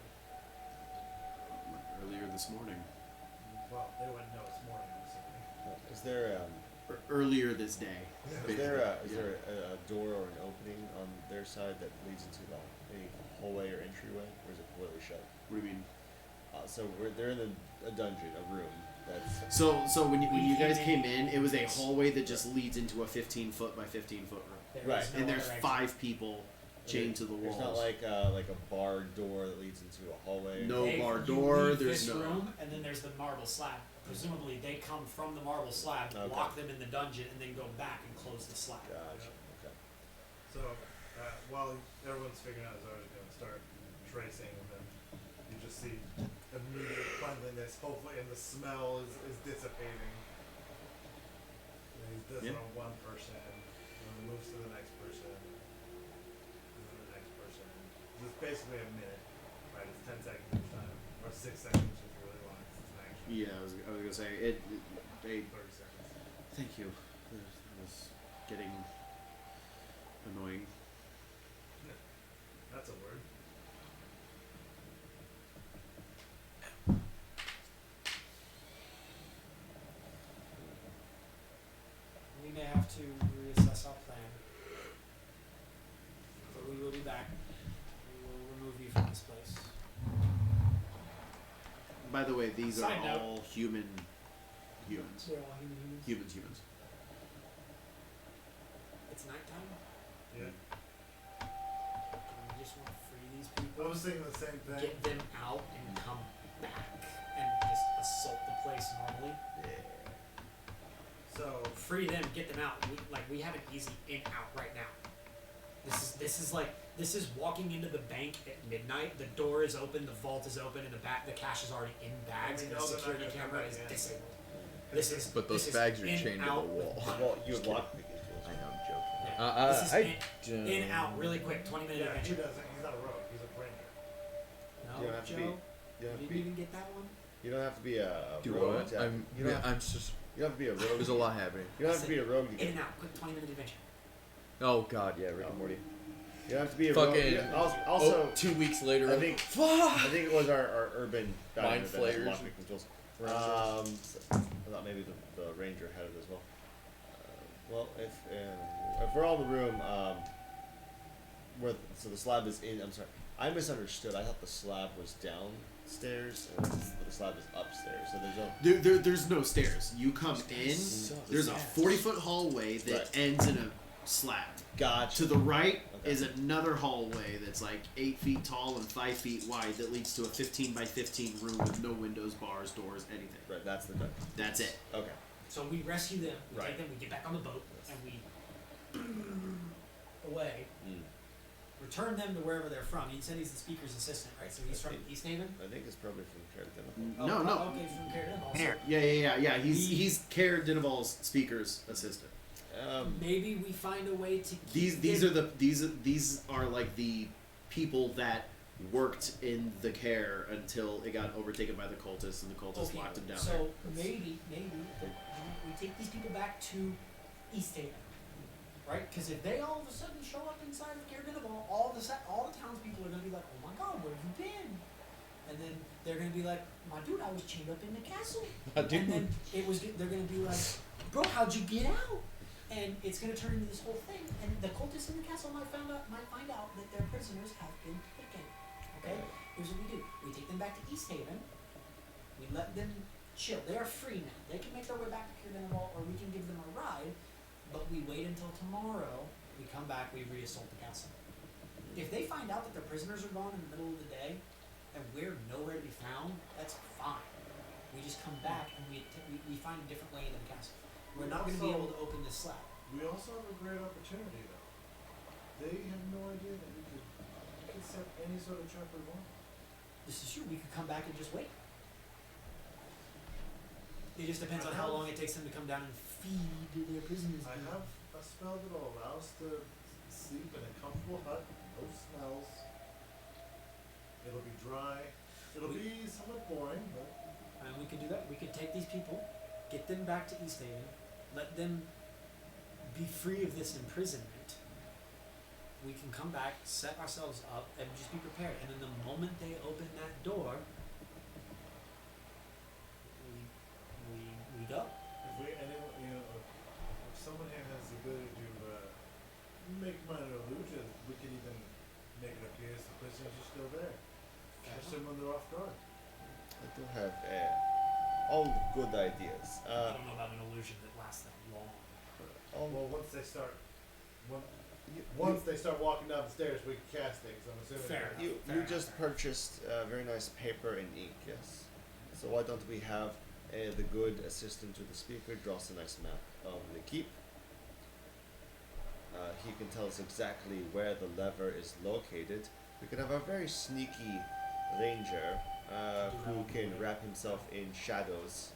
earlier this morning. Well, they wouldn't know it's morning, basically. is there Earlier this day. is there Yeah. a door or an opening on their side that leads into any hallway or entryway, or is it completely shut? What do you mean? So they're in a dungeon, a room that's So when you guys came in, it was a hallway that just leads into a 15-foot by 15-foot room, There Right. is no and there's other exit. 5 people chained to the walls. There's not like a barred door that leads into a hallway. No They- bar you door, leave there's this no- room, and then there's the marble slab. Presumably, they come from the marble slab, Okay. lock them in the dungeon, and then go back and close the slab. Gotcha. Okay. So while everyone's figuring out Zar's going to start tracing, and then you just see immediate cleanliness, hopefully, and the smell is dissipating. And he does it Yeah. on one person, and then moves to the next person, and then the next person. It's basically a minute, right? It's 10 seconds each time, or 6 seconds, which is really long. It's an action. Yeah, I was gonna say they 30 seconds. Thank you. That was getting annoying. That's a word. We may have to reassess our plan, but we will be back. We will remove you from this place. by the way, these Side are note. all humans. They're all humans. Humans. It's nighttime. Yeah. And we just want to free these people. I was thinking the same thing. Get them out and come back and just assault the place normally. So Free them, get them out. We have an easy in out right now. This is walking into the bank at midnight. The door is open, the vault is open, and the cash is already in bags, and the know they're not security gonna come camera back is in. disabled. This is. But those this is bags are in, chained to the out, wall. Well, you Just lock pick it. I know, I'm joking. This is in out really quick. 20-minute yeah, he adventure. doesn't. He's not a rogue. He's a bringer. No, You don't have to Joe, be. You you don't have to didn't be. even get that one. You don't have to be a Do rogue. what? to- I'm. You don't, Yeah, have, I'm just. you don't have to be a rogue. There's a lot happening. You don't have to be a rogue to In get. and out, quick 20-minute adventure. Oh God, yeah, Rick and Morty. You don't have to be a Fucking. rogue. Also, 2 weeks later. I think it was our urban Mind diner that had flayers. lockpick controls. So I thought maybe the ranger had it as well. Well, if we're all in the room, so the slab is in. I'm sorry, I misunderstood. I thought the slab was downstairs and the slab is upstairs. So there's no. There's no stairs. You come in. There's a 40-foot hallway that Right. ends in a slab. Gotcha. To the right Okay. is another hallway that's like 8 feet tall and 5 feet wide that leads to a 15 by 15 room with no windows, bars, doors, anything. Right, that's the dungeon. That's it. Okay. So we rescue them, we Right. take them, we get back on the boat, and we away. Return them to wherever they're from. You said he's the speaker's assistant, right? So he's from East Haven? I think it's probably from Carrington. No. Okay, he's from Carrington also. Here. Yeah. He's Care Dinival's speaker's assistant. Maybe we find a way to keep These them- are these are like the people that worked in the Care until it got overtaken by the cultists and the cultists Okay, locked him down. so maybe we take these people back to East Haven, right? Because if they all of a sudden show up inside of Carrington, all the townspeople are gonna be like, "Oh my God, where have you been?" And then they're gonna be like, "My dude, I was chained up in the castle." And then they're gonna be like, "Bro, how'd you get out?" And it's gonna turn into this whole thing, and the cultists in the castle might find out that their prisoners have been taken. Okay? Here's what we do: we take them back to East Haven. We let them chill. They are free now. They can make their way back to Kirdenwall, or we can give them a ride. But we wait until tomorrow. We come back. We re-assault the castle. If they find out that their prisoners are gone in the middle of the day, and we're nowhere to be found, that's fine. We just come back and we find a different way into the castle. We're not going to be able to open this slab. We also have a great opportunity, though. They have no idea that we could set any sort of trap we want. This is true. We could come back and just wait. It just depends on how long it takes them to come down and feed their prisoners. I have a spell that will allow us to sleep in a comfortable hut, no smells. It'll be dry. It'll be somewhat boring, but And we could do that. We could take these people, get them back to East Haven, let them be free of this imprisonment. We can come back, set ourselves up, and just be prepared. And then the moment they open that door, we go. if if someone here has the ability to make minor illusions, we can even make it appear as the prisoners are still there. Catch them when they're off guard. I do have all good ideas. I don't know about an illusion that lasts that long. Well, once they start walking down the stairs, we can cast things. I'm assuming. Fair enough. You just purchased very nice paper and ink, yes. So why don't we have the good assistant to the speaker draw us a nice map of the keep. He can tell us exactly where the lever is located. We can have a very sneaky ranger who can wrap himself in shadows,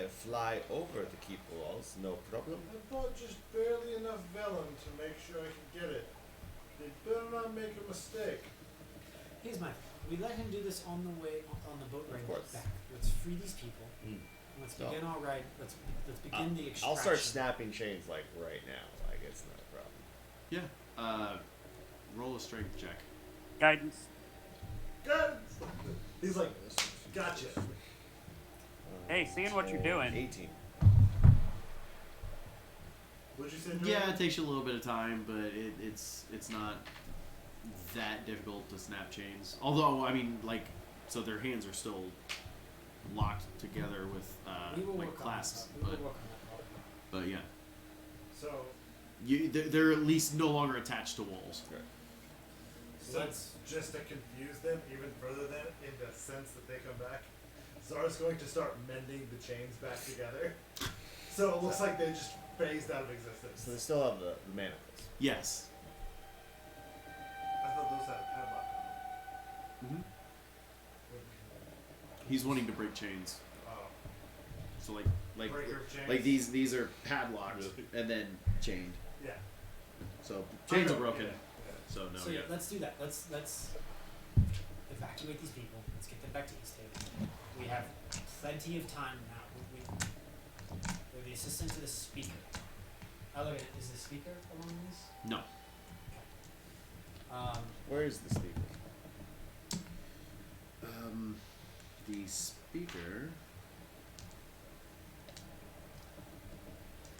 fly over the keep walls, no problem. I bought just barely enough vellum to make sure I can get it. They better not make a mistake. Here's my thing. We let him do this on the way on the boat ride course. back. Let's free these people. Let's No. begin our ride. Let's begin the extraction. I'll start snapping chains like right now. Like it's not a problem. Yeah. Roll a strength check. Guidance. Good. He's like, gotcha. Hey, seeing what you're doing. 18. What'd you say? Yeah, Jordan? it takes you a little bit of time, but it's not that difficult to snap chains. Although, I mean, like, so their hands are still locked together with We will like work clasps. on that. We will work on that problem. But yeah, So, they're at least no longer attached to walls. since just to confuse them even further, then in the sense that they come back, Zara's going to start mending the chains back together. So it looks like they just phased out of existence. So they still have the manacles. Yes. I thought those had a padlock on them. He's wanting to break chains. Oh. So like Breaker chains? like these are padlocked and then chained. Yeah. So chains I are know, broken. yeah. So no. So yeah, yeah. let's do that. Let's evacuate these people. Let's get them back to East Haven. We have plenty of time now. We're the assistant to the speaker. Oh, look at it. Is the speaker along these? No. Where is the speaker? The speaker.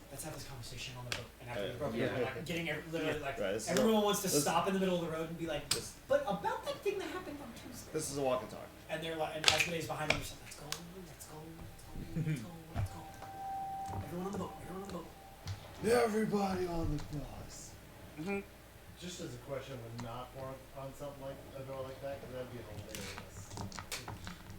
Let's have this conversation on the boat. And after Yeah. we broke Yeah. it, like getting literally like Right, this is everyone wants to this- stop in the middle of the road and be like, This- but about that thing that happened on Tuesday. This is a walk and talk. And they're like, and Asmodee's behind them. Just like, let's go, let's go, let's go, let's go. Everyone on the boat. Everyone on the boat. Everybody on the cross. Mm-hmm. Just as a question, would not work on something like a door like that, because that'd be hilarious.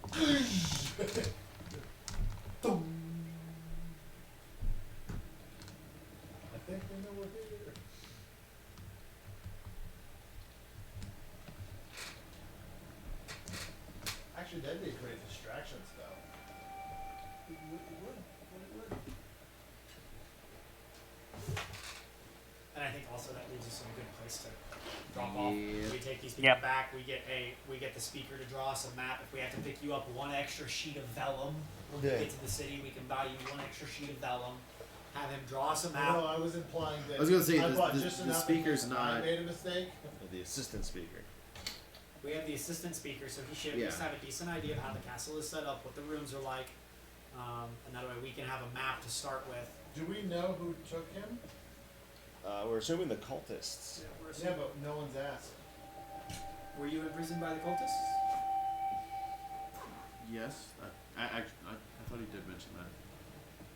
I think they know we're here. Actually, that'd be a great distraction spell. It would. And I think also that leaves us in a good place to drop off. Yep. We take these people Yep. back. We get the speaker to draw us a map. If we have to pick you up one extra sheet of vellum when we Yeah. get to the city, we can buy you one extra sheet of vellum. Have him draw us a No, map. I was implying that I was gonna say, I the- bought the- just the enough speaker's in case I not- made a mistake. The assistant speaker. We have the assistant speaker, so he should at Yeah. least have a decent idea of how the castle is set up, what the rooms are like, and that way we can have a map to start with. Do we know who took him? We're assuming the cultists. Yeah, but no one's asked. Were you imprisoned by the cultists? Yes. I thought he did mention that.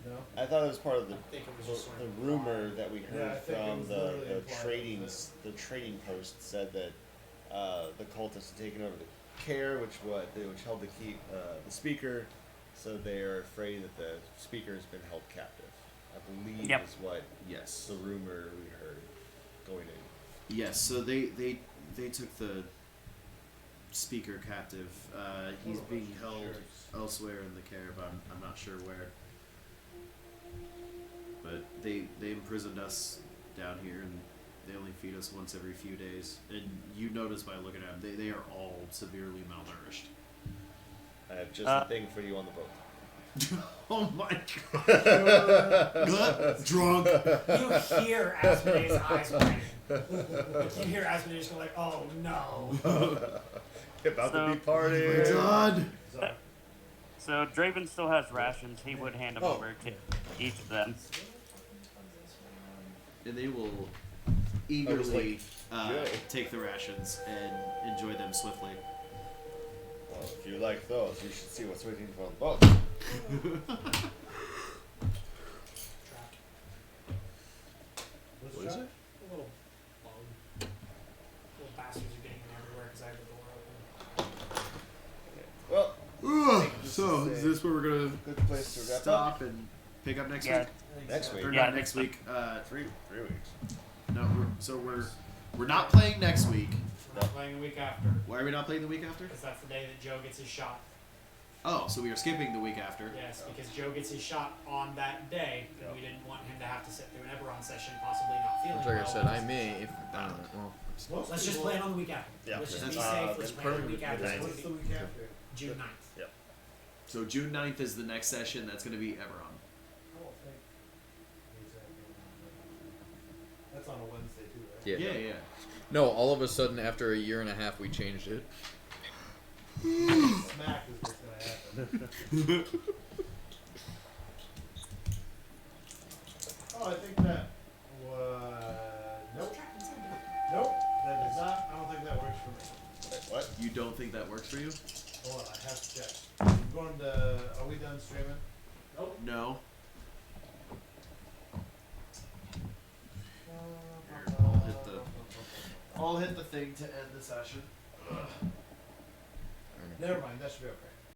No. I thought it was part of the I think it was just sort the of rumor that we heard Yeah, I think it from was the literally implied trading that- the trading post said that the cultists had taken over the care, which held the key the speaker, so they are afraid that the speaker has been held captive. I believe Yep. is what Yes. the rumor we heard going in. Yes. So they took the speaker captive. He's being held elsewhere in the care, but I'm not sure where. But they imprisoned us down here, and they only feed us once every few days. And you notice by looking at them, they are all severely malnourished. I have just a thing for you on the boat. Oh my god! Drunk. You hear Asmodee's eyes widen. Like, you hear Asmodee just go like, oh no. About to be So- partying. God. So Draven still has rations. He would hand them over to each of them. And they will I was eagerly good. take the rations and enjoy them swiftly. Well, if you like those, you should see what's waiting for on the boat. Trapped. What is it? A little bug. Little bastards are getting in everywhere because I have the door open. Well, So, is is this where we're gonna good place to wrap stop and pick up next Yeah. week? I think Next so. week. Or Yeah, not next week. 3 weeks. No. We're not playing next week. We're not playing the week after Why are we not playing the week after? because that's the day that Joe gets his shot. Oh, so we are skipping the week after. Yes, because Joe gets his shot on that day, and we didn't want him to have to sit through an Eberron session, possibly not feeling Like well. I said, I may if I don't know. Well, Let's just plan on the week after. Yeah. Let's just be That's- safe. Let's that's plan on the permanent. week after. That's It's What's the gonna week after? be June 9th. So June 9th is the next session. That's going to be Everon. Oh, thank That's on a Wednesday too, right? yeah. Yeah. No, all of a sudden after a year and a half we changed it. Smack is what's gonna happen. Oh, I think that nope. Nope, that does not. I don't think that works for me. What? You don't think that works for you? Hold on, I have to check. going to. Are we done streaming? Nope. No. I'll hit the thing to end the session. Never mind. That should be okay.